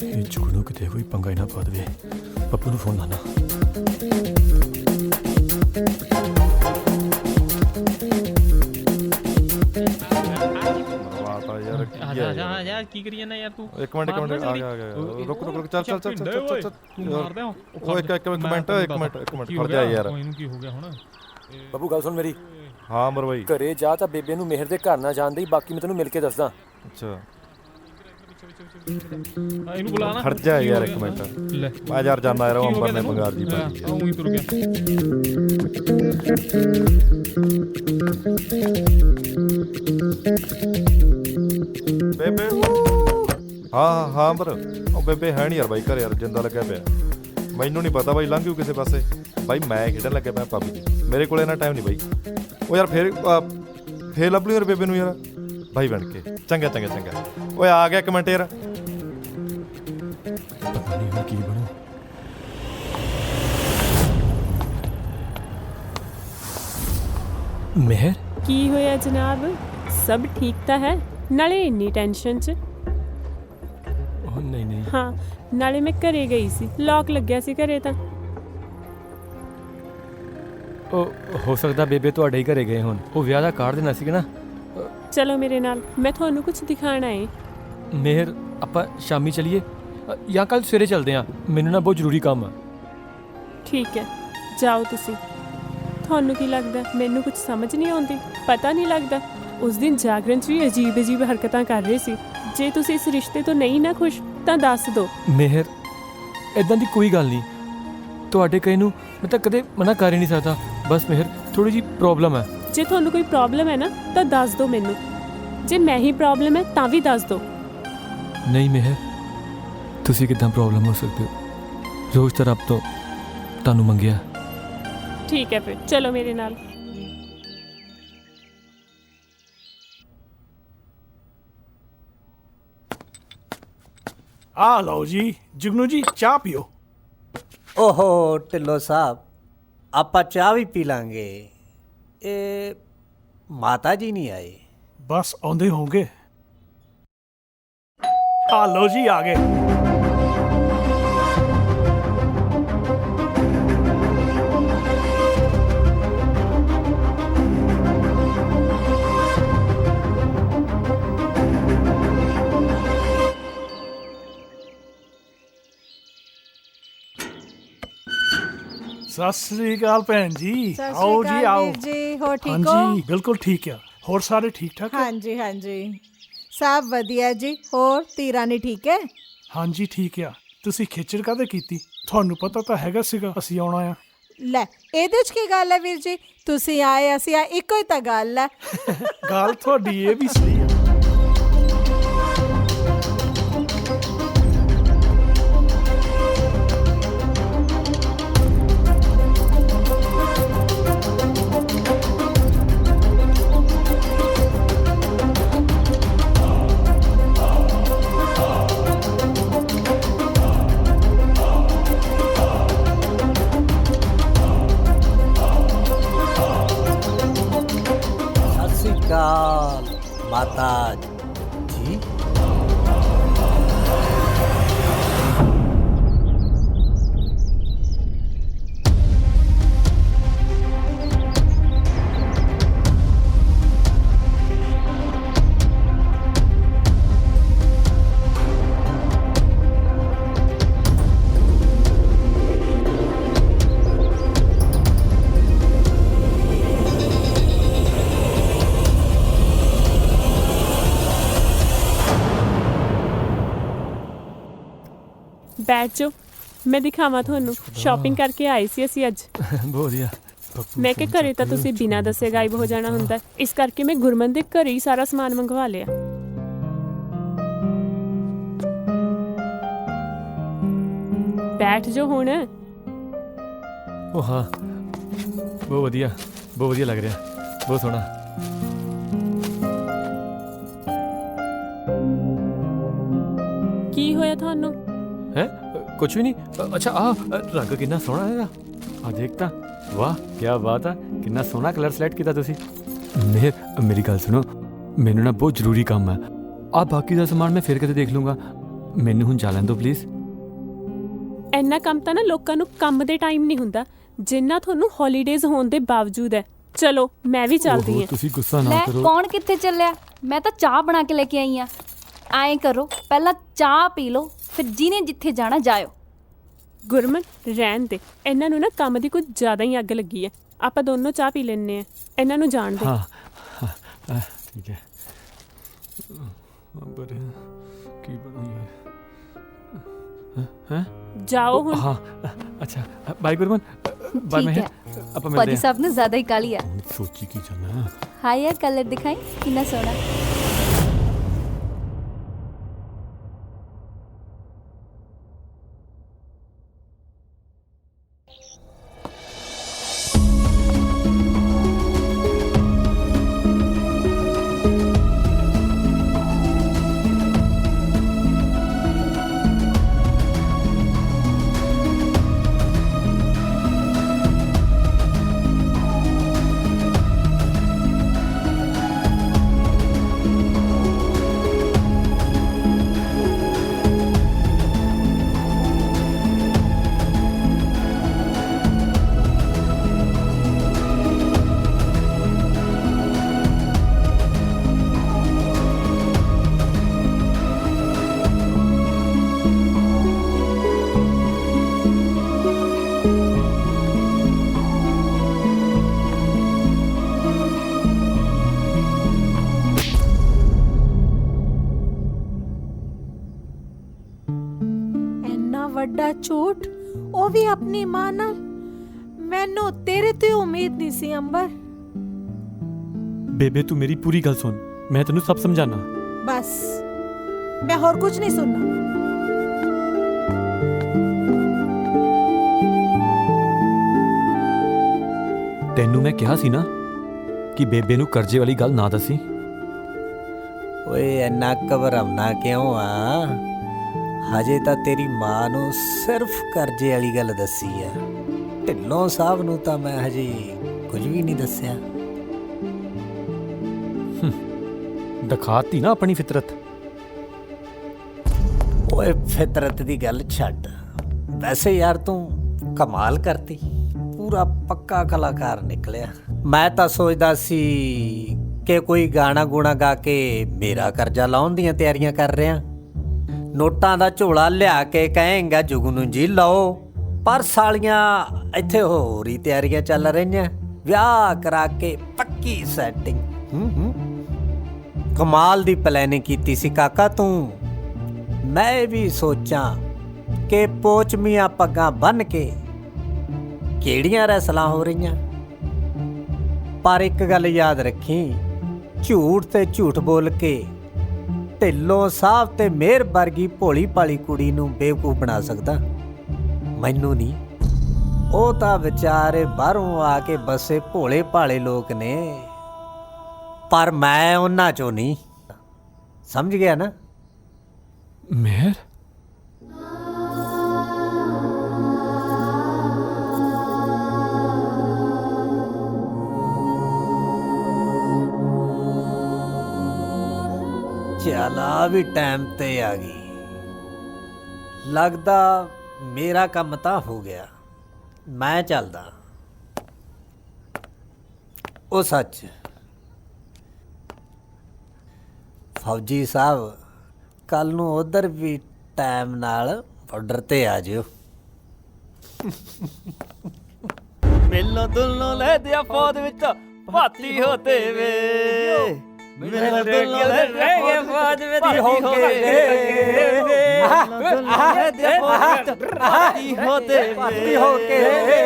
ਇਹ ਜੁਗਨੂ ਕਿਤੇ ਕੋਈ ਪੰਗਾ ਹੀ ਨਾ ਪਾ ਦੇਵੇ। ਪੱਪੂ ਨੂੰ ਫੋਨ ਲਾਣਾ। ਯਾਰ ਕੀ ਕਰੀ ਜਾਂਦਾ ਯਾਰ ਤੂੰ? ਇੱਕ ਮਿੰਟ ਆ ਗਿਆ ਰੁਕ ਚੱਲ ਤੂੰ ਮਾਰਦਾ ਉਹ ਇੱਕ ਮਿੰਟ ਖੜ ਜਾ ਯਾਰ। ਇਹਨੂੰ ਕੀ ਹੋ ਗਿਆ ਹੁਣ? ਬੱਬੂ ਗੱਲ ਸੁਣ ਮੇਰੀ। ਹਾਂ ਅਮਰ ਬਾਈ। ਘਰੇ ਜਾ ਤਾਂ ਬੇਬੇ ਨੂੰ ਮਿਹਰ ਦੇ ਘਰ ਨਾ ਜਾਣ ਦੇਈ, ਬਾਕੀ ਮੈਂ ਤੈਨੂੰ ਮਿਲ ਕੇ ਦੱਸਦਾ। ਅੱਛਾ ਇਹਨੂੰ ਬੁਲਾ ਨਾ। ਖੜ ਜਾ ਯਾਰ ਇੱਕ ਮਿੰਟ। ਮੈਂ ਯਾਰ ਜਾਣਾ ਯਾਰ, ਅੰਬਰ ਨੇ ਬੰਗਾਰ ਦੀ ਪਾਈ ਹੈ। ਉਹੀ ਤੁਰ ਗਿਆ। ਬੇਬੇ ਹਾਂ ਅੰਬਰ, ਉਹ ਬੇਬੇ ਹੈ ਨਹੀਂ ਯਾਰ ਬਾਈ ਘਰੇ, ਯਾਰ ਜਿੰਦਾ ਲੱਗਿਆ ਪਿਆ। ਮੈਨੂੰ ਨਹੀਂ ਪਤਾ ਬਾਈ ਲੰਘ ਜੂ ਕਿਸੇ ਪਾਸੇ। ਬਾਈ ਮੈਂ ਖੇਡਣ ਲੱਗਿਆ ਪਿਆ ਪਬਜੀ, ਮੇਰੇ ਕੋਲ ਇੰਨਾ ਟਾਈਮ ਨਹੀਂ ਬਾਈ। ਉਹ ਯਾਰ ਫੇਰ ਲੱਭ ਲਈ ਯਾਰ ਬੇਬੇ ਨੂੰ ਯਾਰ ਬਾਈ ਬਣ ਕੇ। ਚੰਗਾ ਓਏ ਆ ਗਿਆ ਇੱਕ ਮਿੰਟ ਯਾਰ। ਪਤਾ ਨਹੀਂ ਹੁਣ ਕੀ ਬਣੂ। ਮਿਹਰ ਕੀ ਹੋਇਆ ਜਨਾਬ? ਸਭ ਠੀਕ ਤਾਂ ਹੈ? ਨਾਲੇ ਇੰਨੀ ਟੈਨਸ਼ਨ 'ਚ? ਉਹ ਨਹੀਂ ਨਹੀਂ ਹਾਂ, ਨਾਲੇ ਮੈਂ ਘਰੇ ਗਈ ਸੀ, ਲੌਕ ਲੱਗਿਆ ਸੀ ਘਰੇ ਤਾਂ। ਉਹ ਹੋ ਸਕਦਾ ਬੇਬੇ ਤੁਹਾਡੇ ਹੀ ਘਰੇ ਗਏ ਹੋਣ, ਉਹ ਵਿਆਹ ਦਾ ਕਾਰਡ ਦੇਣਾ ਸੀਗਾ ਨਾ। ਚਲੋ ਮੇਰੇ ਨਾਲ, ਮੈਂ ਤੁਹਾਨੂੰ ਕੁਝ ਦਿਖਾਣਾ ਹੈ। ਮਿਹਰ ਆਪਾਂ ਸ਼ਾਮੀ ਚਲੀਏ ਜਾਂ ਕੱਲ ਸਵੇਰੇ ਚੱਲਦੇ ਹਾਂ, ਮੈਨੂੰ ਨਾ ਬਹੁਤ ਜ਼ਰੂਰੀ ਕੰਮ ਆ। ਠੀਕ ਹੈ, ਜਾਓ ਤੁਸੀਂ। ਤੁਹਾਨੂੰ ਕੀ ਲੱਗਦਾ ਮੈਨੂੰ ਕੁਝ ਸਮਝ ਨਹੀਂ ਆਉਂਦੀ? ਪਤਾ ਨਹੀਂ ਲੱਗਦਾ? ਉਸ ਦਿਨ ਜਾਗਰਣ 'ਚ ਵੀ ਅਜੀਬ ਹਰਕਤਾਂ ਕਰ ਰਹੇ ਸੀ। ਜੇ ਤੁਸੀਂ ਇਸ ਰਿਸ਼ਤੇ ਤੋਂ ਨਹੀਂ ਨਾ ਖੁਸ਼ ਤਾਂ ਦੱਸ ਦਿਓ। ਮਿਹਰ ਇਦਾਂ ਦੀ ਕੋਈ ਗੱਲ ਨਹੀਂ, ਤੁਹਾਡੇ ਕਹੇ ਨੂੰ ਮੈਂ ਤਾਂ ਕਦੇ ਮਨਾ ਕਰ ਹੀ ਨਹੀਂ ਸਕਦਾ। ਬਸ ਮਿਹਰ ਥੋੜੀ ਜਿਹੀ ਪ੍ਰੋਬਲਮ ਹੈ। ਜੇ ਤੁਹਾਨੂੰ ਕੋਈ ਪ੍ਰੋਬਲਮ ਹੈ ਨਾ ਤਾਂ ਦੱਸ ਦਿਓ ਮੈਨੂੰ। ਜੇ ਮੈਂ ਹੀ ਪ੍ਰੋਬਲਮ ਹੈ ਤਾਂ ਵੀ ਦੱਸ ਦਿਓ। ਨਹੀਂ ਮਿਹਰ, ਤੁਸੀਂ ਕਿੱਦਾਂ ਪ੍ਰੋਬਲਮ ਹੋ ਸਕਦੇ ਹੋ? ਰੋਜ਼ ਤਾਂ ਰੱਬ ਤੋਂ ਤੁਹਾਨੂੰ ਮੰਗਿਆ। ਠੀਕ ਹੈ ਫਿਰ ਚਲੋ ਮੇਰੇ ਨਾਲ। ਆ ਲਓ ਜੀ ਜੁਗਨੂ ਜੀ, ਚਾਹ ਪੀਓ। ਓਹੋ ਢਿੱਲੋਂ ਸਾਹਿਬ, ਆਪਾਂ ਚਾਹ ਵੀ ਪੀ ਲਾਂਗੇ। ਇਹ ਮਾਤਾ ਜੀ ਨਹੀਂ ਆਏ? ਬਸ ਆਉਂਦੇ ਹੋਣਗੇ। ਆ ਲਓ ਜੀ, ਆ ਗਏ। ਸਤਿ ਸ੍ਰੀ ਅਕਾਲ ਭੈਣ ਜੀ। ਆਓ ਜੀ ਆਓ। ਜੀ ਹੋ ਠੀਕ ਹੋ? ਹਾਂਜੀ ਬਿਲਕੁਲ ਠੀਕ ਆ। ਹੋਰ ਸਾਰੇ ਠੀਕ ਠਾਕ? ਹਾਂਜੀ ਹਾਂਜੀ ਸਭ ਵਧੀਆ ਜੀ। ਹੋਰ ਧੀਰਾ ਨਹੀਂ ਠੀਕ ਹੈ? ਹਾਂਜੀ ਠੀਕ ਆ। ਤੁਸੀਂ ਖੇਚਲ ਕਾਹਦੇ ਕੀਤੀ? ਤੁਹਾਨੂੰ ਪਤਾ ਤਾਂ ਹੈਗਾ ਸੀਗਾ ਅਸੀਂ ਆਉਣਾ ਆ। ਲੈ ਇਹਦੇ 'ਚ ਕੀ ਗੱਲ ਹੈ ਵੀਰ ਜੀ? ਤੁਸੀਂ ਆਏ ਅਸੀਂ ਆ, ਇੱਕੋ ਹੀ ਤਾਂ ਗੱਲ ਹੈ। ਗੱਲ ਤੁਹਾਡੀ ਇਹ ਵੀ ਸਹੀ ਆ। माता जी। ਬੈਠ ਜਾਓ, ਮੈਂ ਦਿਖਾਵਾਂ ਤੁਹਾਨੂੰ। ਸ਼ਾਪਿੰਗ ਕਰਕੇ ਆਏ ਸੀ ਅਸੀਂ ਅੱਜ। ਬਹੁਤ ਵਧੀਆ। ਮੈਂ ਕਿ ਘਰੇ ਤਾਂ ਤੁਸੀਂ ਬਿਨਾਂ ਦੱਸੇ ਗਾਇਬ ਹੋ ਜਾਣਾ ਹੁੰਦਾ, ਇਸ ਕਰਕੇ ਮੈਂ ਗੁਰਮਨ ਦੇ ਘਰੇ ਹੀ ਸਾਰਾ ਸਮਾਨ ਮੰਗਵਾ ਲਿਆ। ਬੈਠ ਜਾਓ ਹੁਣ। ਉਹ ਹਾਂ, ਬਹੁਤ ਵਧੀਆ ਲੱਗ ਰਿਹਾ, ਬਹੁਤ ਸੋਹਣਾ। ਕੀ ਹੋਇਆ ਤੁਹਾਨੂੰ? ਹੈ ਕੁਝ ਵੀ ਨਹੀਂ। ਅੱਛਾ ਆ ਰੰਗ ਕਿੰਨਾ ਸੋਹਣਾ ਹੈਗਾ, ਆ ਦੇਖ ਤਾਂ। ਵਾਹ ਕੀ ਬਾਤ ਆ, ਕਿੰਨਾ ਸੋਹਣਾ ਕਲਰ ਸਿਲੈਕਟ ਕੀਤਾ ਤੁਸੀਂ। ਮੇਰੀ ਗੱਲ ਸੁਣੋ, ਮੈਨੂੰ ਨਾ ਬਹੁਤ ਜ਼ਰੂਰੀ ਕੰਮ ਹੈ। ਆ ਬਾਕੀ ਦਾ ਸਮਾਨ ਮੈਂ ਫਿਰ ਕਦੇ ਦੇਖ ਲੂੰਗਾ, ਮੈਨੂੰ ਹੁਣ ਜਾ ਲੈਣ ਦਿਓ ਪਲੀਜ਼। ਇੰਨਾ ਕੰਮ ਤਾਂ ਨਾ ਲੋਕਾਂ ਨੂੰ ਕੰਮ ਦੇ ਟਾਈਮ ਨਹੀਂ ਹੁੰਦਾ, ਜਿੰਨਾ ਤੁਹਾਨੂੰ ਹੌਲੀਡੇਜ਼ ਹੋਣ ਦੇ ਬਾਵਜੂਦ ਹੈ। ਚਲੋ ਮੈਂ ਵੀ ਚੱਲਦੀ ਹਾਂ। ਤੁਸੀਂ ਗੁੱਸਾ ਨਾ ਕਰੋ। ਕੌਣ ਕਿੱਥੇ ਚੱਲਿਆ? ਮੈਂ ਤਾਂ ਚਾਹ ਬਣਾ ਕੇ ਲੈ ਕੇ ਆਈ ਆ। ਐਂ ਕਰੋ, ਪਹਿਲਾਂ ਚਾਹ ਪੀ ਲਓ, ਫਿਰ ਜਿਹਨੇ ਜਿੱਥੇ ਜਾਣਾ ਜਾਇਓ। ਗੁਰਮਨ ਰਹਿਣ ਦੇ, ਇਹਨਾਂ ਨੂੰ ਨਾ ਕੰਮ ਦੀ ਕੁਝ ਜ਼ਿਆਦਾ ਹੀ ਅੱਗ ਲੱਗੀ ਹੈ। ਆਪਾਂ ਦੋਨੋਂ ਚਾਹ ਪੀ ਲੈਣੇ ਆ, ਇਹਨਾਂ ਨੂੰ ਜਾਣ ਦੇ। ਹਾਂ ਠੀਕ ਹੈ। ਪਰ ਕੀ ਬਣੂ ਯਾਰ? ਹੈ ਜਾਓ ਹੁਣ। ਹਾਂ ਅੱਛਾ ਬਾਈ ਗੁਰਮਨ, ਬਾਈ ਮੈਂ ਆਪਾਂ ਮਿਲਦੇ ਭਾਜੀ ਸਾਹਿਬ ਨੂੰ ਜ਼ਿਆਦਾ ਹੀ ਕਾਲੀ ਆ। ਸੋਚੀ ਕੀ ਜਾਣਾ। ਹਾਈ ਯਾਰ ਕਲਰ ਦਿਖਾਈ ਕਿੰਨਾ ਸੋਹਣਾ। ਉਹ ਵੀ ਆਪਣੀ ਮਾਂ ਨਾਲ। ਮੈਨੂੰ ਤੇਰੇ ਤੇ ਉਮੀਦ ਨਹੀਂ ਸੀ ਅੰਬਰ। ਬੇਬੇ ਤੂੰ ਮੇਰੀ ਪੂਰੀ ਗੱਲ ਸੁਣ, ਮੈਂ ਤੈਨੂੰ ਸਭ ਸਮਝਾਣਾ। ਬਸ ਮੈਂ ਹੋਰ ਕੁਝ ਨਹੀਂ ਸੁਣਨਾ। ਤੈਨੂੰ ਮੈਂ ਕਿਹਾ ਸੀ ਨਾ ਕਿ ਬੇਬੇ ਨੂੰ ਕਰਜ਼ੇ ਵਾਲੀ ਗੱਲ ਨਾ ਦੱਸੀ। ਓਏ ਇੰਨਾ ਘਬਰਾਉਣਾ ਕਿਉਂ ਆ? ਹਜੇ ਤਾਂ ਤੇਰੀ ਮਾਂ ਨੂੰ ਸਿਰਫ ਕਰਜ਼ੇ ਵਾਲੀ ਗੱਲ ਦੱਸੀ ਆ। ਢਿੱਲੋਂ ਸਾਹਿਬ ਨੂੰ ਤਾਂ ਮੈਂ ਹਜੇ ਕੁਝ ਵੀ ਨਹੀਂ ਦੱਸਿਆ। ਦਿਖਾਤੀ ਨਾ ਆਪਣੀ ਫਿਤਰਤ। ਓਏ ਫਿਤਰਤ ਦੀ ਗੱਲ ਛੱਡ। ਵੈਸੇ ਯਾਰ ਤੂੰ ਕਮਾਲ ਕਰਤੀ, ਪੂਰਾ ਪੱਕਾ ਕਲਾਕਾਰ ਨਿਕਲਿਆ। ਮੈਂ ਤਾਂ ਸੋਚਦਾ ਸੀ ਕਿ ਕੋਈ ਗਾਣਾ ਗੂਣਾ ਗਾ ਕੇ ਮੇਰਾ ਕਰਜ਼ਾ ਲਾਉਣ ਦੀਆਂ ਤਿਆਰੀਆਂ ਕਰ ਰਿਹਾ। ਨੋਟਾਂ ਦਾ ਝੋਲਾ ਲਿਆ ਕੇ ਕਹੇਂਗਾ ਜੁਗਨੂ ਜੀ ਲਓ, ਪਰ ਸਾਲੀਆਂ ਇੱਥੇ ਹੋਰ ਹੀ ਤਿਆਰੀਆਂ ਚੱਲ ਰਹੀਆਂ। ਵਿਆਹ ਕਰਾ ਕੇ ਪੱਕੀ ਸੈਟਿੰਗ। ਕਮਾਲ ਦੀ ਪਲੈਨਿੰਗ ਕੀਤੀ ਸੀ ਕਾਕਾ ਤੂੰ। ਮੈਂ ਵੀ ਸੋਚਾਂ ਕਿ ਪੋਚਮੀਆਂ ਪੱਗਾਂ ਬੰਨ ਕੇ ਕਿਹੜੀਆਂ ਰੈਸਲਾਂ ਹੋ ਰਹੀਆਂ। ਪਰ ਇੱਕ ਗੱਲ ਯਾਦ ਰੱਖੀ, ਝੂਠ ਤੇ ਝੂਠ ਬੋਲ ਕੇ ਢਿੱਲੋਂ ਸਾਹਿਬ ਤੇ ਮਿਹਰ ਵਰਗੀ ਭੋਲੀ ਭਾਲੀ ਕੁੜੀ ਨੂੰ ਬੇਵਕੂਫ ਬਣਾ ਸਕਦਾ, ਮੈਨੂੰ ਨਹੀਂ। ਉਹ ਤਾਂ ਵਿਚਾਰੇ ਬਾਹਰੋਂ ਆ ਕੇ ਬਸੇ ਭੋਲੇ ਭਾਲੇ ਲੋਕ ਨੇ, ਪਰ ਮੈਂ ਉਹਨਾਂ ਚੋਂ ਨਹੀਂ। ਸਮਝ ਗਿਆ ਨਾ? ਮਿਹਰ ਚੱਲ ਆ ਵੀ ਟਾਈਮ ਤੇ ਆ ਗਈ। ਲੱਗਦਾ ਮੇਰਾ ਕੰਮ ਤਾਂ ਹੋ ਗਿਆ। ਮੈਂ ਚੱਲਦਾ। ਉਹ ਸੱਚ, ਫੌਜੀ ਸਾਹਿਬ ਕੱਲ ਨੂੰ ਉਧਰ ਵੀ ਟਾਈਮ ਨਾਲ ਬਾਰਡਰ ਤੇ ਆ ਜਿਓ। ਮੇਲੋਂ ਦੁੱਲੋਂ ਲੈ ਦਿਆ ਫੌਜ ਵਿੱਚ ਭਾਤੀ ਹੋਤੇ ਵੇ। ਮੇਲੋਂ ਦੁੱਲੋਂ ਲੈ ਦਿਆ ਫੌਜ ਵਿੱਚ ਭਾਤੀ ਹੋਤੇ ਵੇ।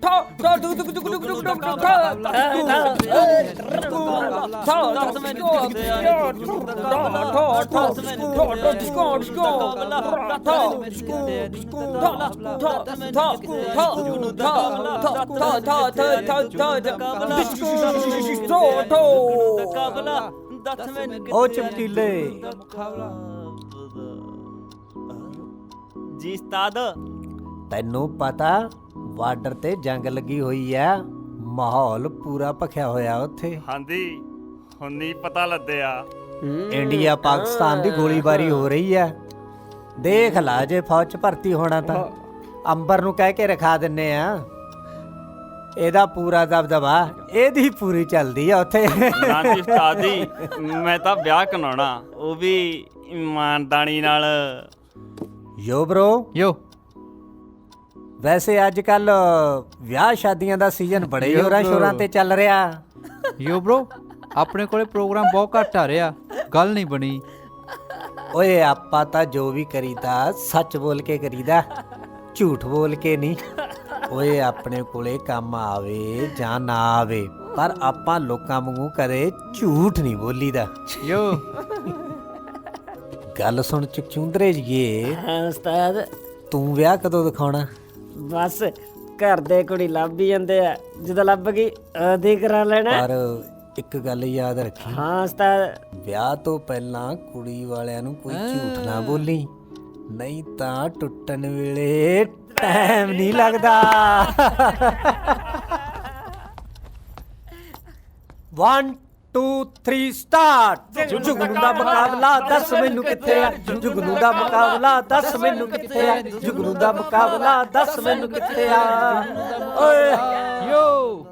ਠੋ ਠੋ ਦੁਕ ਦੁਕ ਦੁਕ ਦੁਕ ਦੁਕ ਦੁਕ ਉਹ ਚਮਕੀਲੇ ਜੀ ਉਸਤਾਦ, ਤੈਨੂੰ ਪਤਾ ਬਾਰਡਰ ਤੇ ਜੰਗ ਲੱਗੀ ਹੋਈ ਆ। ਮਾਹੌਲ ਪੂਰਾ ਭਖਿਆ ਹੋਇਆ ਉੱਥੇ। ਹਾਂਜੀ ਹੁਣ ਨਹੀਂ ਪਤਾ ਲੱਦਿਆ। ਇੰਡੀਆ ਪਾਕਿਸਤਾਨ ਦੀ ਗੋਲੀਬਾਰੀ ਹੋ ਰਹੀ ਆ। ਦੇਖ ਲਾ, ਜੇ ਫੌਜ 'ਚ ਭਰਤੀ ਹੋਣਾ ਤਾਂ ਅੰਬਰ ਨੂੰ ਕਹਿ ਕੇ ਰਖਾ ਦਿੰਨੇ ਆ। ਇਹਦਾ ਪੂਰਾ ਦਬਦਬਾ ਇਹਦੀ ਪੂਰੀ ਚੱਲਦੀ ਆ ਉੱਥੇ। ਨਾ ਜੀ ਉਸਤਾਦ ਜੀ, ਮੈਂ ਤਾਂ ਵਿਆਹ ਕਰਾਉਣਾ, ਉਹ ਵੀ ਇਮਾਨਦਾਰੀ ਨਾਲ। ਯੋ ਬ్రో ਯੋ। ਵੈਸੇ ਅੱਜ ਕੱਲ ਵਿਆਹ ਸ਼ਾਦੀਆਂ ਦਾ ਸੀਜ਼ਨ ਬੜੇ ਜ਼ੋਰਾਂ ਸ਼ੋਰਾਂ ਤੇ ਚੱਲ ਰਿਹਾ। ਯੋ ਬ్రో, ਆਪਣੇ ਕੋਲੇ ਪ੍ਰੋਗਰਾਮ ਬਹੁਤ ਘੱਟ ਆ ਰਿਹਾ, ਗੱਲ ਨਹੀਂ ਬਣੀ। ਓਏ ਆਪਾਂ ਤਾਂ ਜੋ ਵੀ ਕਰੀਦਾ ਸੱਚ ਬੋਲ ਕੇ ਕਰੀਦਾ, ਝੂਠ ਬੋਲ ਕੇ ਨਹੀਂ। ਓਏ ਆਪਣੇ ਕੋਲੇ ਕੰਮ ਆਵੇ ਜਾਂ ਨਾ ਆਵੇ, ਪਰ ਆਪਾਂ ਲੋਕਾਂ ਵਾਂਗੂ ਕਦੇ ਝੂਠ ਨਹੀਂ ਬੋਲੀਦਾ। ਯੋ ਗੱਲ ਸੁਣ ਚੁਕਚੁੰਦਰੇ ਜੀਏ। ਹਾਂ ਉਸਤਾਦ। ਤੂੰ ਵਿਆਹ ਕਦੋਂ ਦਿਖਾਉਣਾ? ਬਸ ਘਰ ਦੇ ਕੁੜੀ ਲੱਭ ਹੀ ਜਾਂਦੇ ਆ, ਜਦੋਂ ਲੱਭ ਗਈ ਉਹਦੀ ਕਰਾ ਲੈਣਾ। ਪਰ ਇੱਕ ਗੱਲ ਯਾਦ ਰੱਖੀ। ਹਾਂ ਉਸਤਾਦ। ਵਿਆਹ ਤੋਂ ਪਹਿਲਾਂ ਕੁੜੀ ਵਾਲਿਆਂ ਨੂੰ ਕੋਈ ਝੂਠ ਨਾ ਬੋਲੀ, ਨਹੀਂ ਤਾਂ ਟੁੱਟਣ ਵੇਲੇ ਟਾਈਮ ਨਹੀਂ ਲੱਗਦਾ। 1 2 3 ਸਟਾਰਟ। ਜੁਗਨੂ ਦਾ ਮੁਕਾਬਲਾ ਦੱਸ ਮੈਨੂੰ ਕਿੱਥੇ ਆ? ਜੁਗਨੂ ਦਾ ਮੁਕਾਬਲਾ ਦੱਸ ਮੈਨੂੰ ਕਿੱਥੇ ਆ? ਜੁਗਨੂ ਦਾ ਮੁਕਾਬਲਾ ਦੱਸ ਮੈਨੂੰ ਕਿੱਥੇ ਆ? ਓਏ ਯੋ।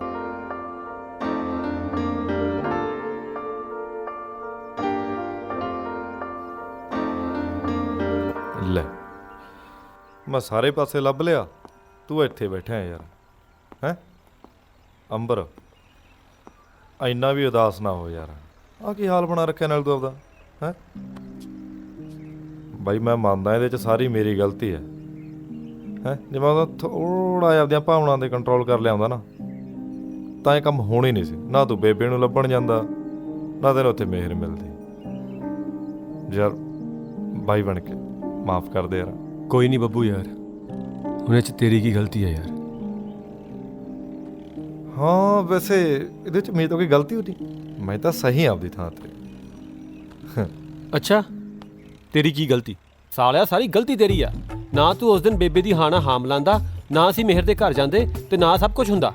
ਲੈ, ਮੈਂ ਸਾਰੇ ਪਾਸੇ ਲੱਭ ਲਿਆ, ਤੂੰ ਇੱਥੇ ਬੈਠਾ ਹੈ ਯਾਰ। ਹੈ ਅੰਬਰ, ਇੰਨਾ ਵੀ ਉਦਾਸ ਨਾ ਹੋ ਯਾਰ। ਆਹ ਕੀ ਹਾਲ ਬਣਾ ਰੱਖਿਆ ਨਾਲ ਤੂੰ ਆਪਦਾ। ਹੈ ਬਾਈ, ਮੈਂ ਮੰਨਦਾ ਇਹਦੇ 'ਚ ਸਾਰੀ ਮੇਰੀ ਗਲਤੀ ਹੈ, ਹੈ ਜੇ ਮੈਂ ਉਹਦਾ ਥੋੜ੍ਹਾ ਜਿਹਾ ਆਪਦੀਆਂ ਭਾਵਨਾ 'ਤੇ ਕੰਟਰੋਲ ਕਰ ਲਿਆਉਂਦਾ ਨਾ ਤਾਂ ਇਹ ਕੰਮ ਹੋਣਾ ਹੀ ਨਹੀਂ ਸੀ। ਨਾ ਤੂੰ ਬੇਬੇ ਨੂੰ ਲੱਭਣ ਜਾਂਦਾ, ਨਾ ਤੈਨੂੰ ਉੱਥੇ ਮਿਹਰ ਮਿਲਦੀ। ਯਾਰ ਬਾਈ ਬਣ ਕੇ ਮਾਫ ਕਰ ਦੇ ਯਾਰ। ਕੋਈ ਨਹੀਂ ਬੱਬੂ ਯਾਰ, ਉਹਨੇ 'ਚ ਤੇਰੀ ਕੀ ਗਲਤੀ ਹੈ ਯਾਰ? ਹਾਂ ਵੈਸੇ ਇਹਦੇ 'ਚ ਮੇਰੀ ਤਾਂ ਕੋਈ ਗਲਤੀ ਹੋਈ ਨਹੀਂ, ਮੈਂ ਤਾਂ ਸਹੀ ਆਪਦੀ ਥਾਂ 'ਤੇ। ਅੱਛਾ ਤੇਰੀ ਕੀ ਗਲਤੀ? ਸਾਲਿਆ ਸਾਰੀ ਗਲਤੀ ਤੇਰੀ ਆ। ਨਾ ਤੂੰ ਉਸ ਦਿਨ ਬੇਬੇ ਦੀ ਹਾਣਾ ਹਾਮ ਲਾਂਦਾ, ਨਾ ਅਸੀਂ ਮਿਹਰ ਦੇ ਘਰ ਜਾਂਦੇ, ਤੇ ਨਾ ਸਭ ਕੁਝ ਹੁੰਦਾ।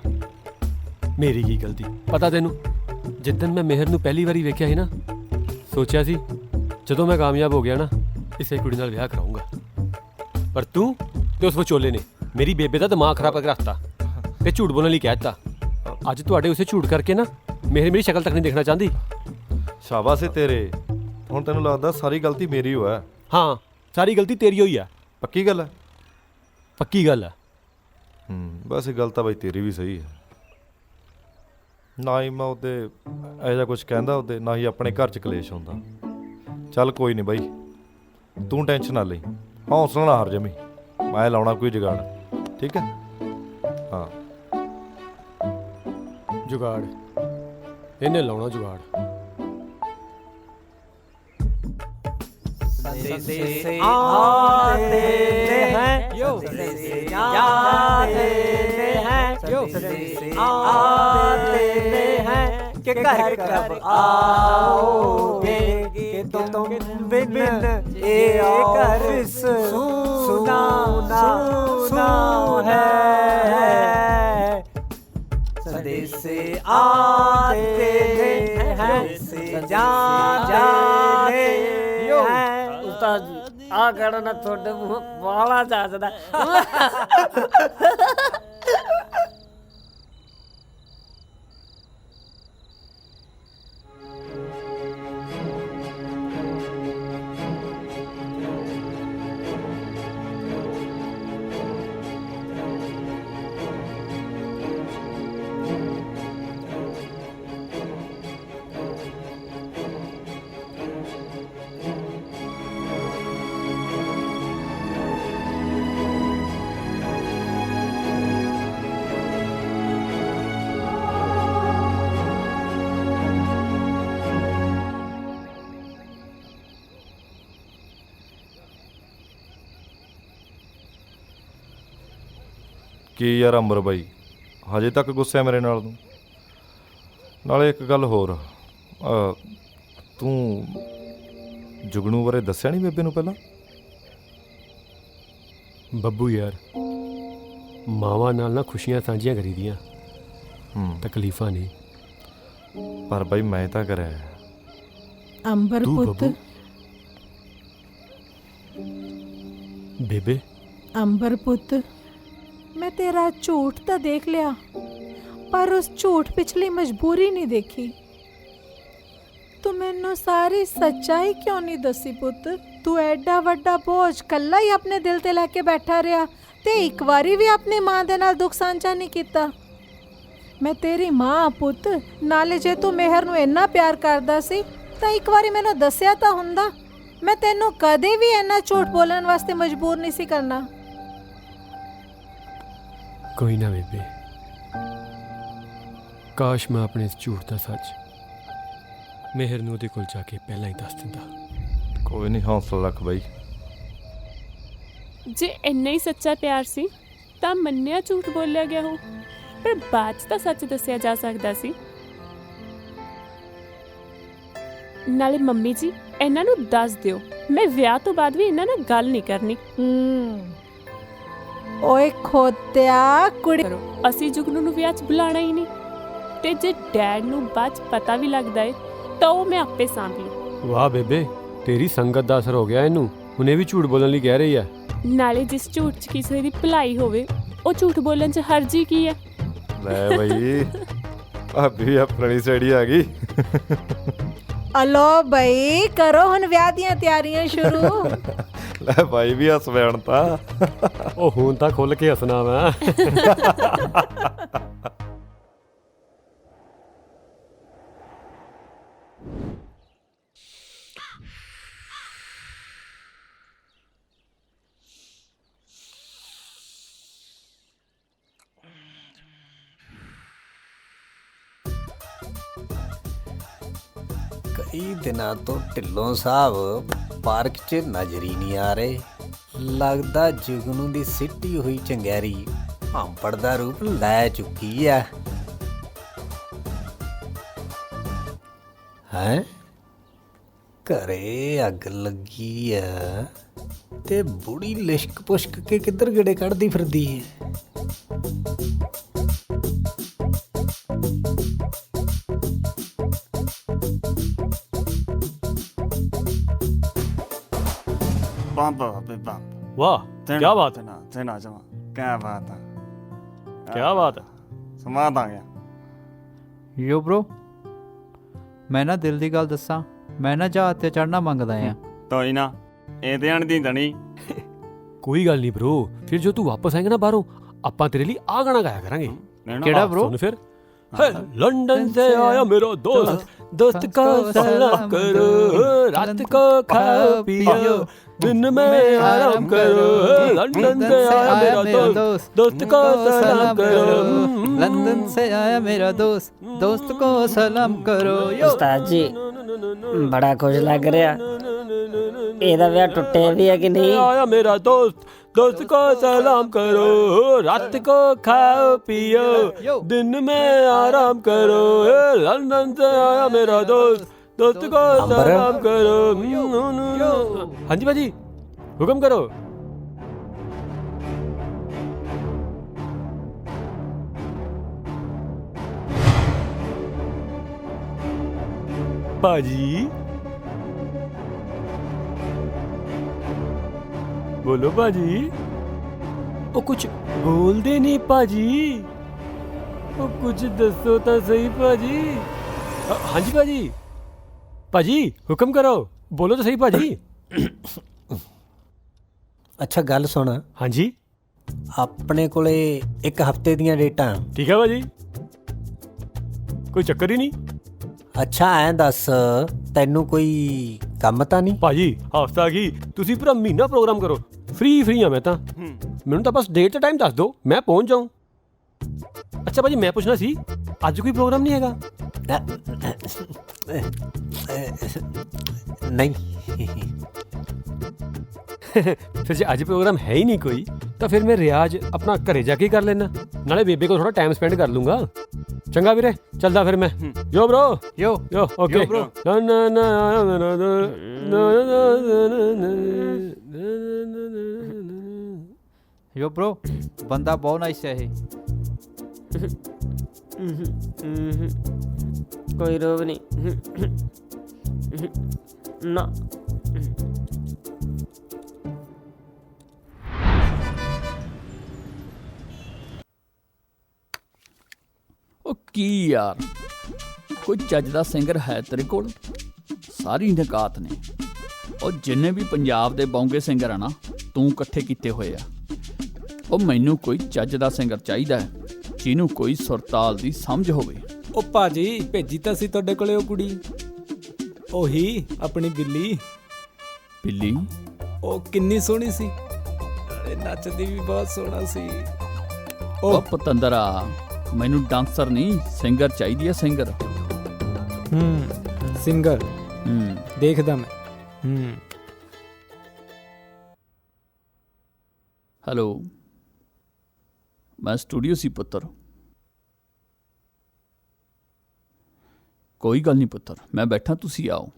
ਮੇਰੀ ਕੀ ਗਲਤੀ ਪਤਾ ਤੈਨੂੰ? ਜਿੱਦਣ ਮੈਂ ਮਿਹਰ ਨੂੰ ਪਹਿਲੀ ਵਾਰੀ ਵੇਖਿਆ ਸੀ ਨਾ, ਸੋਚਿਆ ਸੀ ਜਦੋਂ ਮੈਂ ਕਾਮਯਾਬ ਹੋ ਗਿਆ ਨਾ ਇਸੇ ਕੁੜੀ ਨਾਲ ਵਿਆਹ ਕਰਾਉਂਗਾ। ਪਰ ਤੂੰ ਤੇ ਉਸ ਵਿਚੋਲੇ ਨੇ ਮੇਰੀ ਬੇਬੇ ਦਾ ਦਿਮਾਗ ਖਰਾਬ ਕਰਕੇ ਰੱਖਤਾ ਤੇ ਝੂਠ ਬੋਲਣ ਲਈ ਕਹਿ ਦਿੱਤਾ। ਅੱਜ ਤੁਹਾਡੇ ਉਸੇ ਝੂਠ ਕਰਕੇ ਨਾ ਮਿਹਰ ਮੇਰੀ ਸ਼ਕਲ ਤੱਕ ਨਹੀਂ ਦੇਖਣਾ ਚਾਹੁੰਦੀ। ਸ਼ਾਬਾਸ਼ ਏ ਤੇਰੇ। ਹੁਣ ਤੈਨੂੰ ਲੱਗਦਾ ਸਾਰੀ ਗਲਤੀ ਮੇਰੀ ਓ ਹੈ? ਹਾਂ ਸਾਰੀ ਗਲਤੀ ਤੇਰੀ ਹੋਈ ਆ। ਪੱਕੀ ਗੱਲ ਹੈ? ਪੱਕੀ ਗੱਲ ਹੈ। ਬਸ ਇਹ ਗੱਲ ਤਾਂ ਬਾਈ ਤੇਰੀ ਵੀ ਸਹੀ ਹੈ। ਨਾ ਹੀ ਮੈਂ ਉਹਦੇ ਇਹੋ ਜਿਹਾ ਕੁਛ ਕਹਿੰਦਾ ਉਹਦੇ, ਨਾ ਹੀ ਆਪਣੇ ਘਰ 'ਚ ਕਲੇਸ਼ ਹੁੰਦਾ। ਚੱਲ ਕੋਈ ਨਹੀਂ ਬਾਈ, ਤੂੰ ਟੈਨਸ਼ਨ ਨਾ ਲਈ, ਹੌਸਲਾ ਨਾ ਹਾਰ ਜਮੀ, ਮੈਂ ਲਾਉਣਾ ਕੋਈ ਜੁਗਾੜ, ਠੀਕ ਹੈ? ਹਾਂ ਜੁਗਾੜ ਇਹਨੇ ਲਾਉਣਾ ਜੁਗਾੜ। संदेशे आते हैं यो, संदेशे जाते हैं यो, संदेशे आते हैं कि घर कब आओगे कि तुम बिन ये घर सुना सुना है। संदेशे आते हैं जाने ਉਸਤਾਦ ਜੀ ਆ ਗੜਾ ਨਾ ਤੁਹਾਡੇ ਮੂੰਹ ਬਾਲਾ ਜਾਜਦਾ। ਕੀ ਯਾਰ ਅੰਬਰ ਬਾਈ, ਹਜੇ ਤੱਕ ਗੁੱਸੇ ਮੇਰੇ ਨਾਲ ਤੂੰ? ਨਾਲੇ ਇੱਕ ਗੱਲ ਹੋਰ, ਤੂੰ ਜੁਗਨੂ ਬਾਰੇ ਦੱਸਿਆ ਨਹੀਂ ਬੇਬੇ ਨੂੰ ਪਹਿਲਾਂ? ਬੱਬੂ ਯਾਰ ਮਾਵਾਂ ਨਾਲ ਨਾ ਖੁਸ਼ੀਆਂ ਸਾਂਝੀਆਂ ਕਰੀਦੀਆਂ, ਤਕਲੀਫਾਂ ਨਹੀਂ। ਪਰ ਬਾਈ ਮੈਂ ਤਾਂ ਕਰਿਆ। ਅੰਬਰ ਪੁੱਤ, ਬੇਬੇ ਅੰਬਰ ਪੁੱਤ, ਮੈਂ ਤੇਰਾ ਝੂਠ ਤਾਂ ਦੇਖ ਲਿਆ, ਪਰ ਉਸ ਝੂਠ ਪਿਛਲੀ ਮਜਬੂਰੀ ਨਹੀਂ ਦੇਖੀ। ਤੂੰ ਮੈਨੂੰ ਸਾਰੀ ਸੱਚਾਈ ਕਿਉਂ ਨਹੀਂ ਦੱਸੀ ਪੁੱਤ? ਤੂੰ ਐਡਾ ਵੱਡਾ ਬੋਝ ਕੱਲਾ ਹੀ ਆਪਣੇ ਦਿਲ ਤੇ ਲੈ ਕੇ ਬੈਠਾ ਰਿਹਾ ਤੇ ਇੱਕ ਵਾਰੀ ਵੀ ਆਪਣੀ ਮਾਂ ਦੇ ਨਾਲ ਦੁੱਖ ਸਾਂਝਾ ਨਹੀਂ ਕੀਤਾ। ਮੈਂ ਤੇਰੀ ਮਾਂ ਪੁੱਤ, ਨਾਲੇ ਜੇ ਤੂੰ ਮਿਹਰ ਨੂੰ ਇੰਨਾ ਪਿਆਰ ਕਰਦਾ ਸੀ ਤਾਂ ਇੱਕ ਵਾਰੀ ਮੈਨੂੰ ਦੱਸਿਆ ਤਾਂ ਹੁੰਦਾ। ਮੈਂ ਤੈਨੂੰ ਕਦੇ ਵੀ ਇੰਨਾ ਝੂਠ ਬੋਲਣ ਵਾਸਤੇ ਮਜਬੂਰ ਨਹੀਂ ਸੀ ਕਰਨਾ। ਕੋਈ ਨਾ ਬੇਬੇ, ਕਾਸ਼ ਮੈਂ ਆਪਣੇ ਇਸ ਝੂਠ ਦਾ ਸੱਚ ਮਿਹਰ ਨੂੰ ਉਹਦੇ ਕੋਲ ਜਾ ਕੇ ਪਹਿਲਾਂ ਹੀ ਦੱਸ ਦਿੰਦਾ। ਕੋਈ ਨਹੀਂ, ਹੌਸਲਾ ਰੱਖ ਬਾਈ। ਜੇ ਇੰਨਾ ਹੀ ਸੱਚਾ ਪਿਆਰ ਸੀ ਤਾਂ ਮੰਨਿਆ ਝੂਠ ਬੋਲਿਆ ਗਿਆ ਹੋ, ਪਰ ਬਾਅਦ 'ਚ ਤਾਂ ਸੱਚ ਦੱਸਿਆ ਜਾ ਸਕਦਾ ਸੀ। ਨਾਲੇ ਮੰਮੀ ਜੀ ਇਹਨਾਂ ਨੂੰ ਦੱਸ ਦਿਓ, ਮੈਂ ਵਿਆਹ ਤੋਂ ਬਾਅਦ ਵੀ ਇਹਨਾਂ ਨਾਲ ਗੱਲ ਨਹੀਂ ਕਰਨੀ। ਓਏ ਖੋਤਿਆ ਕੁੜੀ, ਅਸੀਂ ਜੁਗਨੂ ਨੂੰ ਵਿਆਹ 'ਚ ਬੁਲਾਣਾ ਹੀ ਨਹੀਂ, ਤੇ ਜੇ ਡੈਡ ਨੂੰ ਬਾਅਦ 'ਚ ਪਤਾ ਵੀ ਲੱਗਦਾ ਏ ਤਾਂ ਉਹ ਮੈਂ ਆਪੇ ਸਾਂਭ ਲੂ। ਵਾਹ ਬੇਬੇ, ਤੇਰੀ ਸੰਗਤ ਦਾ ਅਸਰ ਹੋ ਗਿਆ ਇਹਨੂੰ, ਹੁਣੇ ਵੀ ਝੂਠ ਬੋਲਣ ਲਈ ਕਹਿ ਰਹੀ ਹੈ। ਨਾਲੇ ਜਿਸ ਝੂਠ 'ਚ ਕਿਸੇ ਦੀ ਭਲਾਈ ਹੋਵੇ ਉਹ ਝੂਠ ਬੋਲਣ 'ਚ ਹਰਜੀ ਕੀ ਹੈ? ਲੈ ਬਈ, ਭਾਬੀ ਆਪਣੀ ਸੜੀ ਆ ਗਈ। ਹਲੋ ਬਈ, ਕਰੋ ਹੁਣ ਵਿਆਹ ਦੀਆਂ ਤਿਆਰੀਆਂ ਸ਼ੁਰੂ। ਲੈ ਭਾਈ ਵੀ ਹੱਸ ਪੈਣ ਤਾਂ। ਉਹ ਹੁਣ ਤਾਂ ਖੁੱਲ ਕੇ ਹੱਸਣਾ ਮੈਂ। ਕਈ ਦਿਨਾਂ ਤੋਂ ਢਿੱਲੋਂ ਸਾਹਿਬ ਪਾਰਕ 'ਚ ਨਜ਼ਰ ਹੀ ਨਹੀਂ ਆ ਰਹੇ। ਲੱਗਦਾ ਜੁਗਨੂ ਦੀ ਸਿੱਟੀ ਹੋਈ ਚੰਗਿਆਰੀ ਭਾਂਪੜ ਦਾ ਰੂਪ ਲੈ ਚੁੱਕੀ ਆ। ਹੈ ਘਰੇ ਅੱਗ ਲੱਗੀ ਆ ਤੇ ਬੁੜੀ ਲਿਸ਼ਕ ਪੁਸ਼ਕ ਕੇ ਕਿੱਧਰ ਗੇੜੇ ਕੱਢਦੀ ਫਿਰਦੀ ਹੈ। वाह क्या बात है क्या बात है क्या बात है ਸਮਾਦ ਆ ਗਿਆ ਯੋ ਬ్రో ਮੈਂ ਨਾ ਦਿਲ ਦੀ ਗੱਲ ਦੱਸਾਂ, ਮੈਂ ਨਾ ਜਹਾਜ਼ ਤੇ ਚੜਨਾ ਮੰਗਦਾ ਆ। ਤੋਈ ਨਾ ਇਹ ਤੇ ਅਣਦੀ ਧਣੀ। ਕੋਈ ਗੱਲ ਨਹੀਂ ਬ్రో, ਫਿਰ ਜੋ ਤੂੰ ਵਾਪਸ ਆਏਗਾ ਨਾ ਬਾਹਰੋਂ, ਆਪਾਂ ਤੇਰੇ ਲਈ ਆ ਗਾਣਾ ਗਾਇਆ ਕਰਾਂਗੇ। ਕਿਹੜਾ ਬ్రో? ਸੁਣ ਫਿਰ। लंदन से आया मेरा दोस्त, दोस्त को सलाम करो, रात को खाओ पियो, दिन में आराम करो। लंदन से आया मेरा दोस्त, दोस्त को सलाम करो। लंदन से आया मेरा दोस्त, दोस्त को सलाम करो। उस्ताद जी बड़ा खुश लग रहा। ਇਹਦਾ ਵਿਆਹ ਟੁੱਟਿਆ ਵੀ ਹੈ ਕਿ ਨਹੀਂ? आया मेरा दोस्त, दोस्त को सलाम करो, रात को खाओ पियो, दिन में आराम करो। लंदन से आया मेरा दोस्त, दोस्त को सलाम करो। हाँ जी भाजी हुक्म करो। भाजी बोलो भाजी। ओ कुछ बोलते नहीं भाजी, ओ कुछ दसो तो सही भाजी। हाँ जी भाजी, भाजी हुक्म करो, बोलो तो सही भाजी। ਅੱਛਾ ਗੱਲ ਸੁਣ। ਹਾਂਜੀ ਆਪਣੇ ਕੋਲੇ ਇੱਕ ਹਫਤੇ ਦੀਆਂ ਡੇਟਾਂ। ਠੀਕ ਹੈ ਭਾਜੀ, ਕੋਈ ਚੱਕਰ ਹੀ ਨਹੀਂ। ਅੱਛਾ ਐਂ ਦੱਸ ਤੈਨੂੰ ਕੋਈ ਕੰਮ ਤਾਂ ਨਹੀਂ? ਭਾਜੀ ਹਫਤਾ ਕੀ, ਤੁਸੀਂ ਪੂਰਾ ਮਹੀਨਾ ਪ੍ਰੋਗਰਾਮ ਕਰੋ, ਫ੍ਰੀ ਆ ਮੈਂ ਤਾਂ। ਮੈਨੂੰ ਤਾਂ ਬਸ ਡੇਟ ਤੇ ਟਾਈਮ ਦੱਸ ਦਿਓ, ਮੈਂ ਪਹੁੰਚ ਜਾਊਂ। ਅੱਛਾ ਭਾਜੀ ਮੈਂ ਪੁੱਛਣਾ ਸੀ, ਅੱਜ ਕੋਈ ਪ੍ਰੋਗਰਾਮ ਨਹੀਂ ਹੈਗਾ? ਨਹੀਂ। ਫਿਰ ਜੇ ਅੱਜ ਪ੍ਰੋਗਰਾਮ ਹੈ ਹੀ ਨਹੀਂ ਕੋਈ, ਤਾਂ ਫਿਰ ਮੈਂ ਰਿਆਜ਼ ਆਪਣਾ ਘਰੇ ਜਾ ਕੇ ਕਰ ਲੈਣਾ, ਨਾਲੇ ਬੇਬੇ ਕੋਲ ਥੋੜਾ ਟਾਈਮ ਸਪੈਂਡ ਕਰ ਲੂੰਗਾ। ਚੰਗਾ ਵੀਰੇ, ਚੱਲਦਾ ਫਿਰ ਮੈਂ। ਯੋ ਬ్రో, ਯੋ ਓਕੇ ਬ్రో। ਯੋ ਬ్రో ਬੰਦਾ ਬਹੁਤ ਨਾਈਸ ਹੈ ਇਹ। ਕੋਈ ਰੋਗ ਨਹੀਂ ਨਾ। ਉਹ ਕੀ ਯਾਰ, ਕੋਈ ਚੱਜ ਦਾ ਸਿੰਗਰ ਹੈ ਤੇਰੇ ਕੋਲ? ਸਾਰੀ ਨਕਾਤ ਨੇ ਉਹ ਜਿੰਨੇ ਵੀ ਪੰਜਾਬ ਦੇ ਬੌਂਗੇ ਸਿੰਗਰ ਆ ਨਾ, ਤੂੰ ਇਕੱਠੇ ਕੀਤੇ ਹੋਏ ਆ। ਉਹ ਮੈਨੂੰ ਕੋਈ ਚੱਜ ਦਾ ਸਿੰਗਰ ਚਾਹੀਦਾ ਹੈ, ਜਿਹਨੂੰ ਕੋਈ ਸੁਰਤਾਲ ਦੀ ਸਮਝ ਹੋਵੇ। ਉਹ ਭਾਜੀ ਭੇਜੀ ਤਾਂ ਸੀ ਤੁਹਾਡੇ ਕੋਲੇ ਉਹ ਕੁੜੀ, ਉਹੀ ਆਪਣੀ ਬਿੱਲੀ। ਬਿੱਲੀ? ਉਹ ਕਿੰਨੀ ਸੋਹਣੀ ਸੀ, ਨੱਚਦੀ ਵੀ ਬਹੁਤ ਸੋਹਣਾ ਸੀ। ਉਹ ਪਤੰਦਰਾ, ਮੈਨੂੰ ਡਾਂਸਰ ਨਹੀਂ ਸਿੰਗਰ ਚਾਹੀਦੀ ਹੈ, ਸਿੰਗਰ। ਸਿੰਗਰ ਦੇਖਦਾ ਮੈਂ। ਹੈਲੋ, ਮੈਂ ਸਟੂਡੀਓ ਸੀ ਪੁੱਤਰ। ਕੋਈ ਗੱਲ ਨਹੀਂ ਪੁੱਤਰ, ਮੈਂ ਬੈਠਾ, ਤੁਸੀਂ ਆਓ।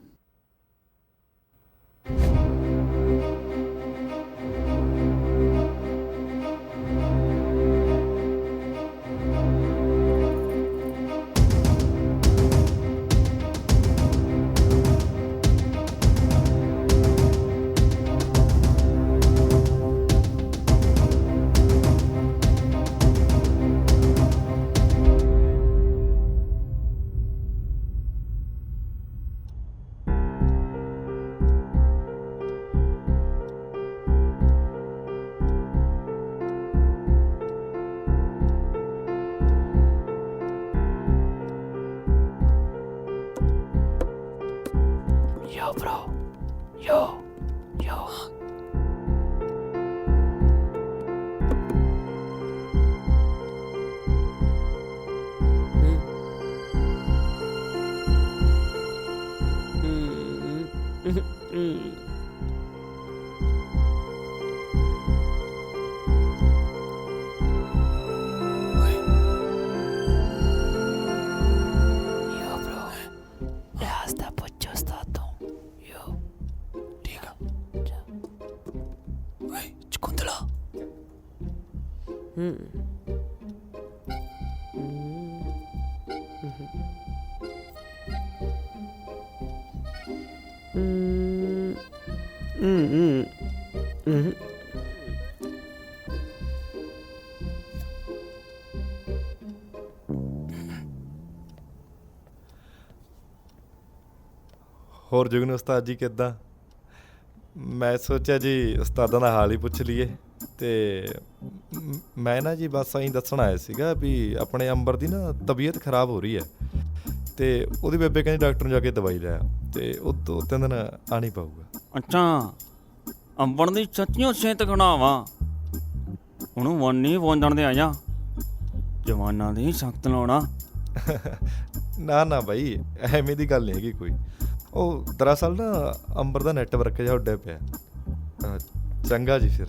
Hasta puccio stato. Io dica. Ehi, Cicontela. ਹੋਰ ਜੁਗਨ ਉਸਤਾਦ ਜੀ ਕਿੱਦਾਂ? ਮੈਂ ਸੋਚਿਆ ਜੀ ਉਸਤਾਦਾਂ ਦਾ ਹਾਲ ਹੀ ਪੁੱਛ ਲਈਏ। ਤੇ ਮੈਂ ਨਾ ਜੀ ਬਸ ਐਂ ਦੱਸਣ ਆਇਆ ਸੀਗਾ ਵੀ ਆਪਣੇ ਅੰਬਰ ਦੀ ਨਾ ਤਬੀਅਤ ਖਰਾਬ ਹੋ ਰਹੀ ਹੈ ਤੇ ਉਹਦੀ ਬੇਬੇ ਕਹਿੰਦੀ ਡਾਕਟਰ ਨੂੰ ਜਾ ਕੇ ਦਵਾਈ ਲੈ ਆ ਤੇ ਉਹ 2-3 ਦਿਨ ਆ ਨਹੀਂ ਪਾਊਗਾ। ਅੱਛਾ, ਅੰਬਰ ਦੀ ਸੱਚੀਓ ਸਿਹਤ ਖਰਾਵਾ ਉਹਨੂੰ ਵੰਨੀ ਵੰਦਣ ਦੇ ਆ ਜਾ ਜਵਾਨਾਂ ਦੀ ਸਖਤ ਲਾਉਣਾ। ਨਾ ਨਾ ਬਾਈ, ਐਵੇਂ ਦੀ ਗੱਲ ਨਹੀਂ ਹੈਗੀ ਕੋਈ। ਉਹ ਦਰਅਸਲ ਨਾ ਅੰਬਰ ਦਾ ਨੈਟਵਰਕ ਜਿਹਾ ਉੱਡਿਆ ਪਿਆ। ਚੰਗਾ ਜੀ ਫਿਰ।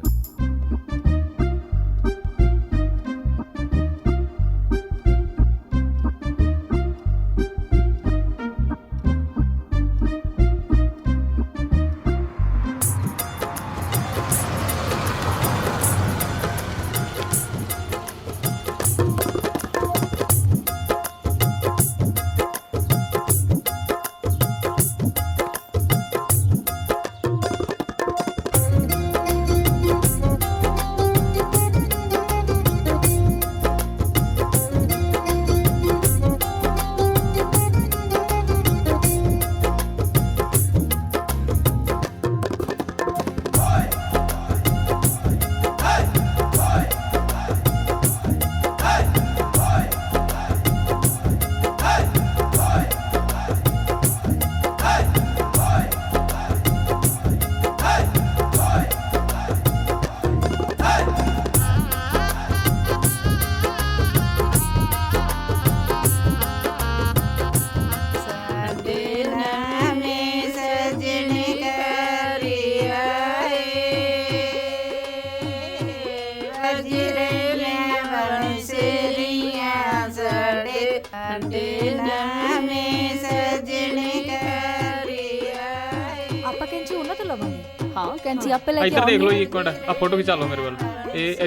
हाँ कैंची आप पे लेके इधर आओ। देख लो एक मिनट अब फोटो खिंचा लो मेरे वाल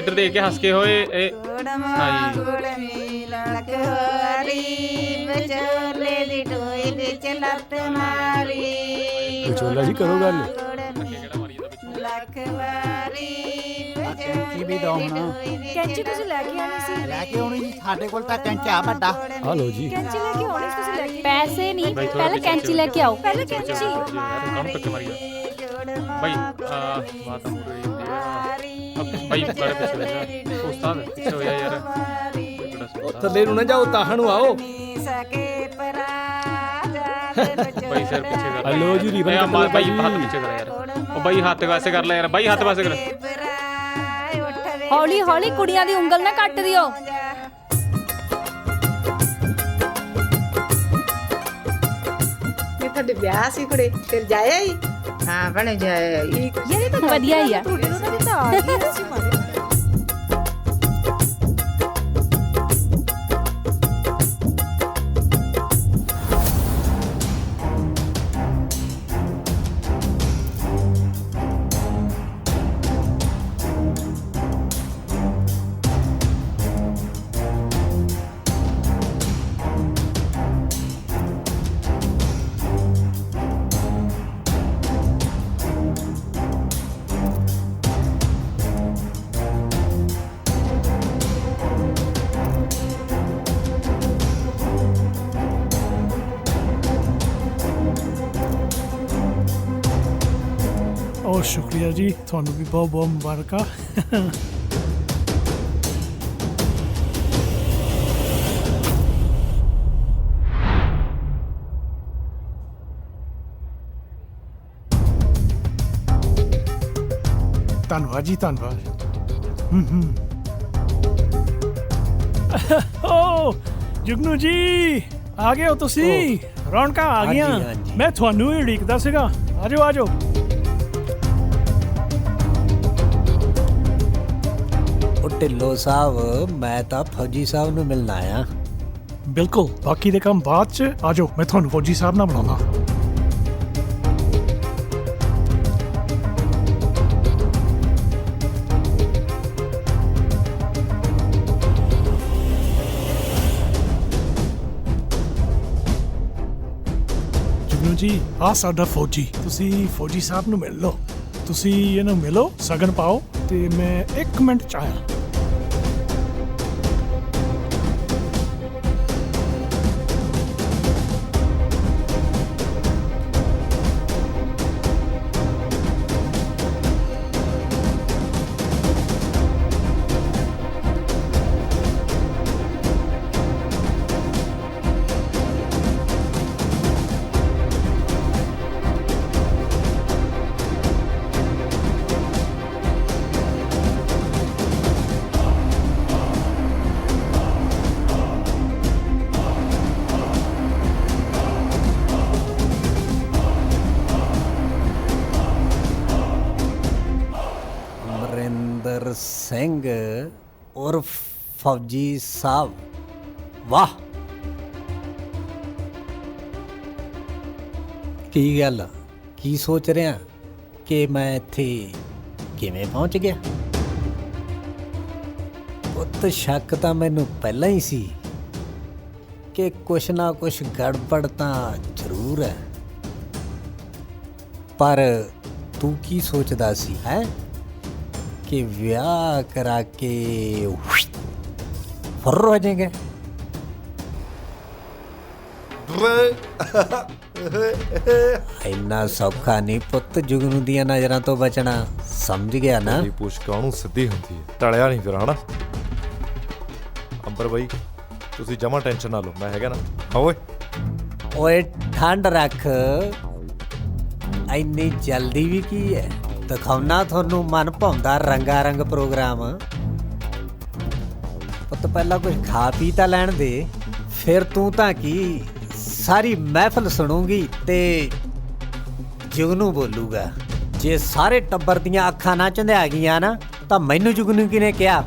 इधर देख के हंस के होए हाँ ਵਿਚੋਲਾ ਜੀ ਕਰੋ ਗੱਲ। ਕੈਂਚੀ ਵੀ ਦੋ ਹੁਣ। ਕੈਂਚੀ ਤੁਸੀਂ ਲੈ ਕੇ ਆਣੀ ਸੀ। ਲੈ ਕੇ ਆਉਣੀ ਜੀ, ਸਾਡੇ ਕੋਲ ਤਾਂ ਕੈਂਚਾ ਵੱਡਾ। ਆ ਲਓ ਜੀ। ਕੈਂਚੀ ਲੈ ਕੇ ਆਉਣੀ ਸੀ ਤੁਸੀਂ ਲੈ ਕੇ। पैसे नहीं पहले कैंची लेके आओ। पहले कैंची। कौन पक्के मारिया भाई बात हो रही है अब भाई बड़े पीछे हो जा उस्ताद पीछे हो जा यार थल्ले ਨੂੰ ਨਾ ਜਾਓ, ਤਾਹਾਂ ਨੂੰ ਆਓ। भाई सर पीछे कर हेलो जी, रिबन भाई कट भाई लगा हाथ जी। पीछे कर यार ओ भाई हाथ वैसे कर ले यार भाई हाथ वैसे कर हौली हौली कुड़ियां दी उंगल ना कट दियो। ਤੁਹਾਡੇ ਵਿਆਹ ਸੀ ਕੁੜੇ ਫਿਰ ਜਾਇਆ ਹੀ। ਹਾਂ ਬਣੇ ਜਾਇਆ ਹੀ। ये तो बढ़िया ही है। ਤੁਹਾਡੇ ਉਹਨਾਂ ਦੀ ਤਾਂ ਆ ਗਈ ਸੀ ਮਾਰੇ। ਬਹੁਤ ਸ਼ੁਕਰੀਆ ਜੀ, ਤੁਹਾਨੂੰ ਵੀ ਬਹੁਤ ਬਹੁਤ ਮੁਬਾਰਕਾਂ। ਧੰਨਵਾਦ ਜੀ, ਧੰਨਵਾਦ। ਓ ਜੁਗਨੂ ਜੀ ਆ ਗਏ ਹੋ ਤੁਸੀਂ? ਰੌਣਕਾਂ ਆ ਗਈਆਂ। ਮੈਂ ਤੁਹਾਨੂੰ ਹੀ ਉਡੀਕਦਾ ਸੀਗਾ। ਆਜੋ ਆਜੋ। ਉਹ ਢਿੱਲੋਂ ਸਾਹਿਬ ਮੈਂ ਤਾਂ ਫੌਜੀ ਸਾਹਿਬ ਨੂੰ ਮਿਲਣ ਆਇਆ। ਬਿਲਕੁਲ, ਬਾਕੀ ਦੇ ਕੰਮ ਬਾਅਦ ਚ ਆ ਜਾਓ, ਮੈਂ ਤੁਹਾਨੂੰ ਫੌਜੀ ਸਾਹਿਬ ਨਾਲ ਬੁਲਾਉਣਾ। ਜੁਗਨੂ ਜੀ, ਆ ਸਾਡਾ ਫੌਜੀ, ਤੁਸੀਂ ਫੌਜੀ ਸਾਹਿਬ ਨੂੰ ਮਿਲ ਲਓ। ਤੁਸੀਂ ਇਹਨੂੰ ਮਿਲੋ, ਸਗਨ ਪਾਓ ਤੇ ਮੈਂ 1 ਮਿੰਟ ਚ ਆਇਆ। ਅਮਰਿੰਦਰ ਸਿੰਘ ਉਰਫ ਫੌਜੀ ਸਾਹਿਬ, ਵਾਹ। ਕੀ ਗੱਲ, ਕੀ ਸੋਚ ਰਿਹਾ ਕਿ ਮੈਂ ਇੱਥੇ ਕਿਵੇਂ ਪਹੁੰਚ ਗਿਆ? ਪੁੱਤ ਸ਼ੱਕ ਤਾਂ ਮੈਨੂੰ ਪਹਿਲਾਂ ਹੀ ਸੀ ਕਿ ਕੁਛ ਨਾ ਕੁਛ ਗੜਬੜ ਤਾਂ ਜ਼ਰੂਰ ਹੈ, ਪਰ ਤੂੰ ਕੀ ਸੋਚਦਾ ਸੀ ਹੈ ਕਿ ਵਿਆਹ ਕਰਾ ਕੇ ਫੁਰ ਹੋ ਜਾਏਗਾ? ਇੰਨਾ ਸੌਖਾ ਨਹੀਂ ਪੁੱਤ ਜੁਗਨੂ ਦੀਆਂ ਨਜ਼ਰਾਂ ਤੋਂ ਬਚਣਾ, ਸਮਝ ਗਿਆ ਨਾ? ਇਹ ਪੁੱਛ ਕਾਹਨੂੰ ਸਿੱਧੀ ਹੁੰਦੀ ਹੈ, ਟਲਿਆ ਨਹੀਂ ਫਿਰ ਹਨਾ। ਅੰਬਰ ਬਾਈ ਤੁਸੀਂ ਜਮਾ ਟੈਨਸ਼ਨ ਨਾ ਲਓ, ਮੈਂ ਹੈਗਾ ਨਾ। ਹਾਂ ਓਏ ਓਏ ਠੰਡ ਰੱਖ, ਇੰਨੀ ਜਲਦੀ ਵੀ ਕੀ ਹੈ? ਦਿਖਾਉਣਾ ਤੁਹਾਨੂੰ ਮਨ ਭਾਉਂਦਾ ਰੰਗਾ ਰੰਗ ਪ੍ਰੋਗਰਾਮ। ਪੁੱਤ ਪਹਿਲਾਂ ਕੁਝ ਖਾ ਪੀ ਤਾਂ ਲੈਣ ਦੇ, ਫਿਰ ਤੂੰ ਤਾਂ ਕੀ ਸਾਰੀ ਮਹਿਫਲ ਸੁਣੂਗੀ ਤੇ ਜੁਗਨੂ ਬੋਲੂਗਾ। ਜੇ ਸਾਰੇ ਟੱਬਰ ਦੀਆਂ ਅੱਖਾਂ ਨਾ ਚੰਧਿਆ ਗਈਆਂ ਨਾ ਤਾਂ ਮੈਨੂੰ ਜੁਗਨੂ ਕਿਨੇ ਕਿਹਾ?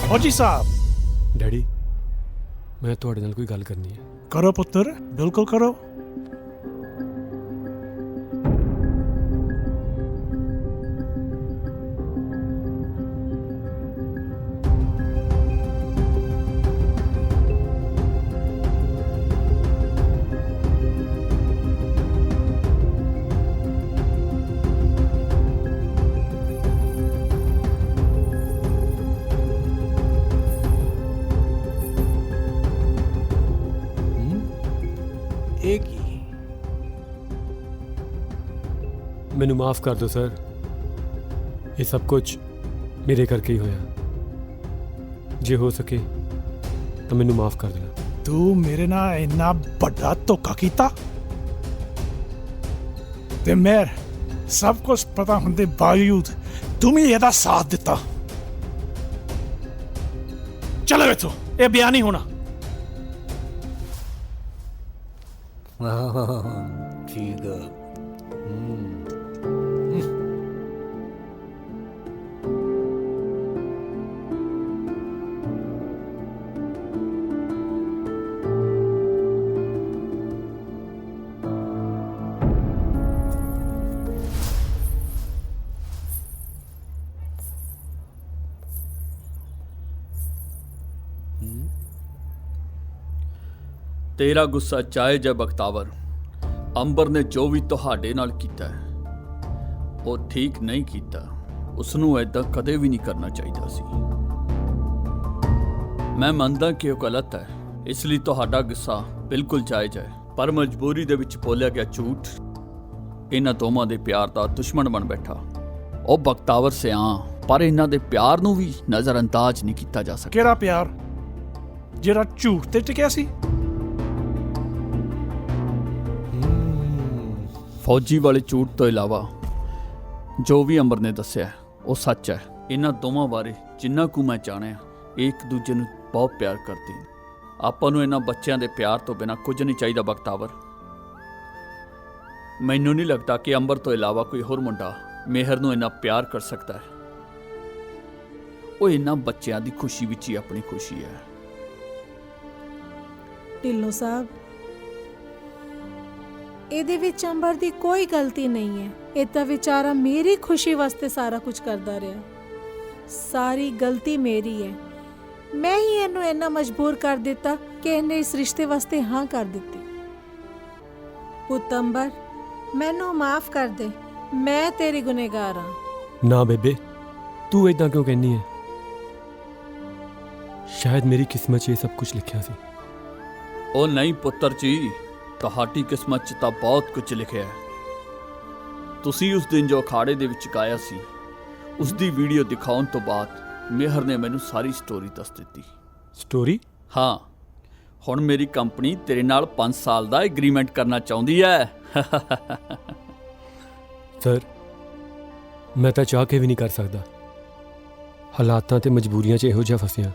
ਫੌਜੀ ਸਾਹਿਬ। ਡੈਡੀ, ਮੈਂ ਤੁਹਾਡੇ ਨਾਲ ਕੋਈ ਗੱਲ ਕਰਨੀ ਹੈ। ਕਰੋ ਪੁੱਤਰ, ਬਿਲਕੁਲ ਕਰੋ। ਇਹ ਕੀ? ਮੈਨੂੰ ਮਾਫ ਕਰ ਦਿਓ ਸਰ, ਇਹ ਸਭ ਕੁਝ ਮੇਰੇ ਕਰਕੇ ਹੀ ਹੋਇਆ। ਜੇ ਹੋ ਸਕੇ ਤਾਂ ਮੈਨੂੰ ਮਾਫ ਕਰ ਦੇਣਾ। ਤੂੰ ਮੇਰੇ ਨਾਲ ਇੰਨਾ ਵੱਡਾ ਧੋਖਾ ਕੀਤਾ ਤੇ ਮੈਂ ਸਭ ਕੁਝ ਪਤਾ ਹੁੰਦੇ ਬਾਵਜੂਦ ਤੂੰ ਵੀ ਇਹਦਾ ਸਾਥ ਦਿੱਤਾ। ਚਲੋ ਇੱਥੋਂ, ਇਹ ਬਿਆਨ ਨਹੀਂ ਹੋਣਾ। ਠੀਕ ਹੈ। ਤੇਰਾ ਗੁੱਸਾ ਜਾਇਜ਼ ਹੈ ਬਖਤਾਵਰ। ਅੰਬਰ ਨੇ ਜੋ ਵੀ ਤੁਹਾਡੇ ਨਾਲ ਕੀਤਾ ਹੈ ਉਹ ਠੀਕ ਨਹੀਂ ਕੀਤਾ। ਉਸ ਨੂੰ ਐਦਾਂ ਕਦੇ ਵੀ ਨਹੀਂ ਕਰਨਾ ਚਾਹੀਦਾ ਸੀ। ਮੈਂ ਮੰਨਦਾ ਕਿ ਉਹ ਗਲਤ ਹੈ, ਇਸ ਲਈ ਤੁਹਾਡਾ ਗੁੱਸਾ ਬਿਲਕੁਲ ਜਾਇਜ਼ ਹੈ, ਪਰ ਮਜਬੂਰੀ ਦੇ ਵਿੱਚ ਬੋਲਿਆ ਗਿਆ ਝੂਠ ਇਹਨਾਂ ਦੋਵਾਂ ਦੇ ਪਿਆਰ ਦਾ ਦੁਸ਼ਮਣ ਬਣ ਬੈਠਾ। ਉਹ ਬਖਤਾਵਰ ਸਿਆਂ, ਪਰ ਇਹਨਾਂ ਦੇ ਪਿਆਰ ਨੂੰ ਵੀ ਨਜ਼ਰਅੰਦਾਜ਼ ਨਹੀਂ ਕੀਤਾ ਜਾ ਸਕਦਾ। ਕਿਹੜਾ ਪਿਆਰ ਜਿਹੜਾ ਝੂਠ ਤੇ ਟਿਕਿਆ ਸੀ? ਫੌਜੀ ਵਾਲੇ ਝੂਠ ਤੋਂ ਇਲਾਵਾ ਜੋ ਵੀ ਅੰਬਰ ਨੇ ਦੱਸਿਆ ਉਹ ਸੱਚ ਹੈ। ਇਹਨਾਂ ਦੋਵਾਂ ਬਾਰੇ ਜਿੰਨਾ ਕੁ ਮੈਂ ਜਾਣਿਆ, ਇਹ ਇੱਕ ਦੂਜੇ ਨੂੰ ਬਹੁਤ ਪਿਆਰ ਕਰਦੇ ਨੇ। ਆਪਾਂ ਨੂੰ ਇਹਨਾਂ ਬੱਚਿਆਂ ਦੇ ਪਿਆਰ ਤੋਂ ਬਿਨਾਂ ਕੁਝ ਨਹੀਂ ਚਾਹੀਦਾ ਬਖਤਾਵਰ। ਮੈਨੂੰ ਨਹੀਂ ਲੱਗਦਾ ਕਿ ਅੰਬਰ ਤੋਂ ਇਲਾਵਾ ਕੋਈ ਹੋਰ ਮੁੰਡਾ ਮਿਹਰ ਨੂੰ ਇੰਨਾ ਪਿਆਰ ਕਰ ਸਕਦਾ ਹੈ। ਉਹ ਇਹਨਾਂ ਬੱਚਿਆਂ ਦੀ ਖੁਸ਼ੀ ਵਿੱਚ ਹੀ ਆਪਣੀ ਖੁਸ਼ੀ ਹੈ। ਢਿੱਲੋਂ ਸਾਹਿਬ, ਇਹਦੇ ਵਿੱਚ ਅੰਬਰ ਦੀ ਕੋਈ ਗਲਤੀ ਨਹੀਂ ਹੈ। ਇਹ ਤਾਂ ਵਿਚਾਰਾ ਮੇਰੀ ਖੁਸ਼ੀ ਵਾਸਤੇ ਸਾਰਾ ਕੁਝ ਕਰਦਾ ਰਿਹਾ। ਸਾਰੀ ਗਲਤੀ ਮੇਰੀ ਹੈ। ਮੈਂ ਹੀ ਇਹਨੂੰ ਇੰਨਾ ਮਜਬੂਰ ਕਰ ਦਿੱਤਾ ਕਿ ਇਹਨੇ ਇਸ ਰਿਸ਼ਤੇ ਵਾਸਤੇ ਹਾਂ ਕਰ ਦਿੱਤੀ। ਪੁੱਤ ਅੰਬਰ, ਮੈਨੂੰ ਮਾਫ ਕਰ ਦੇ, ਮੈਂ ਤੇਰੀ ਗੁਨਹਗਾਰ ਹਾਂ। ਨਾ ਬੇਬੇ, ਤੂੰ ਇਦਾਂ ਕਿਉਂ ਕਹਿੰਦੀ ਹੈ? ਸ਼ਾਇਦ ਮੇਰੀ ਕਿਸਮਤ 'ਚ ਇਹ ਸਭ ਕੁਝ ਲਿਖਿਆ ਸੀ। ਉਹ ਨਹੀਂ ਪੁੱਤਰ ਜੀ, ਤੁਹਾਡੀ ਕਿਸਮਤ 'ਚ ਤਾਂ ਬਹੁਤ ਕੁਝ ਲਿਖਿਆ ਹੈ। ਤੁਸੀਂ ਉਸ ਦਿਨ ਜੋ ਅਖਾੜੇ ਦੇ ਵਿੱਚ ਗਾਇਆ ਸੀ, ਉਸ ਦੀ ਵੀਡੀਓ ਦਿਖਾਉਣ ਤੋਂ ਬਾਅਦ ਮਿਹਰ ਨੇ ਮੈਨੂੰ ਸਾਰੀ ਸਟੋਰੀ ਦੱਸ ਦਿੱਤੀ। ਸਟੋਰੀ? ਹਾਂ, ਹੁਣ ਮੇਰੀ ਕੰਪਨੀ ਤੇਰੇ ਨਾਲ 5 ਸਾਲ ਦਾ ਐਗਰੀਮੈਂਟ ਕਰਨਾ ਚਾਹੁੰਦੀ ਹੈ। ਸਰ, ਮੈਂ ਤਾਂ ਚਾਹ ਕੇ ਵੀ ਨਹੀਂ ਕਰ ਸਕਦਾ। ਹਾਲਾਤਾਂ ਤੇ ਮਜਬੂਰੀਆਂ 'ਚ ਇਹੋ ਜਿਹਾ ਫਸਿਆ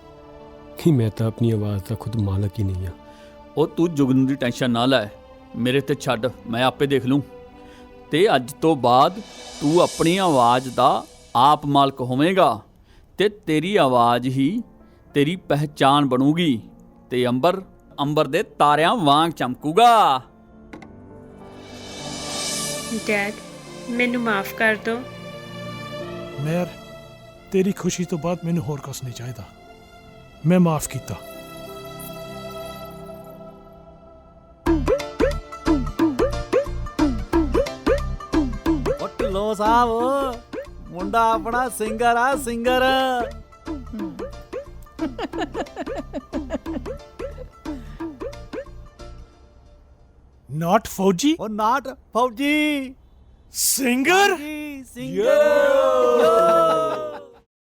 ਕਿ ਮੈਂ ਤਾਂ ਆਪਣੀ ਆਵਾਜ਼ ਦਾ ਖੁਦ ਮਾਲਕ ਹੀ ਨਹੀਂ ਹਾਂ। ਉਹ ਤੂੰ ਜੁਗਨ ਦੀ ਟੈਨਸ਼ਨ ਨਾ ਲੈ, ਮੇਰੇ ਤੇ ਛੱਡ, ਮੈਂ ਆਪੇ ਦੇਖ ਲੂੰ। ਤੇ ਅੱਜ ਤੋਂ ਬਾਅਦ ਤੂੰ ਆਪਣੀ ਆਵਾਜ਼ ਦਾ ਆਪ ਮਾਲਕ ਹੋਵੇਂਗਾ ਤੇ ਤੇਰੀ ਆਵਾਜ਼ ਹੀ ਤੇਰੀ ਪਹਿਚਾਨ ਬਣੂਗੀ ਤੇ ਅੰਬਰ ਦੇ ਤਾਰਿਆਂ ਵਾਂਗ ਚਮਕੂਗਾ। ਡੈਡ, ਮੈਨੂੰ ਮਾਫ ਕਰ ਦਿਓ। ਮੇਰ, ਤੇਰੀ ਖੁਸ਼ੀ ਤੋਂ ਬਾਅਦ ਮੈਨੂੰ ਹੋਰ ਕੁਛ ਨਹੀਂ ਚਾਹੀਦਾ। ਮੈਂ ਮਾਫ ਕੀਤਾ। ਢਿੱਲੋਂ ਸਾਹਿਬ, ਮੁੰਡਾ ਆਪਣਾ ਸਿੰਗਰ ਆ, ਸਿੰਗਰ। ਨਾਟ ਫੌਜੀ? ਉਹ ਨਾਟ ਫੌਜੀ, ਸਿੰਗਰ। ਸਿੰਗਰ।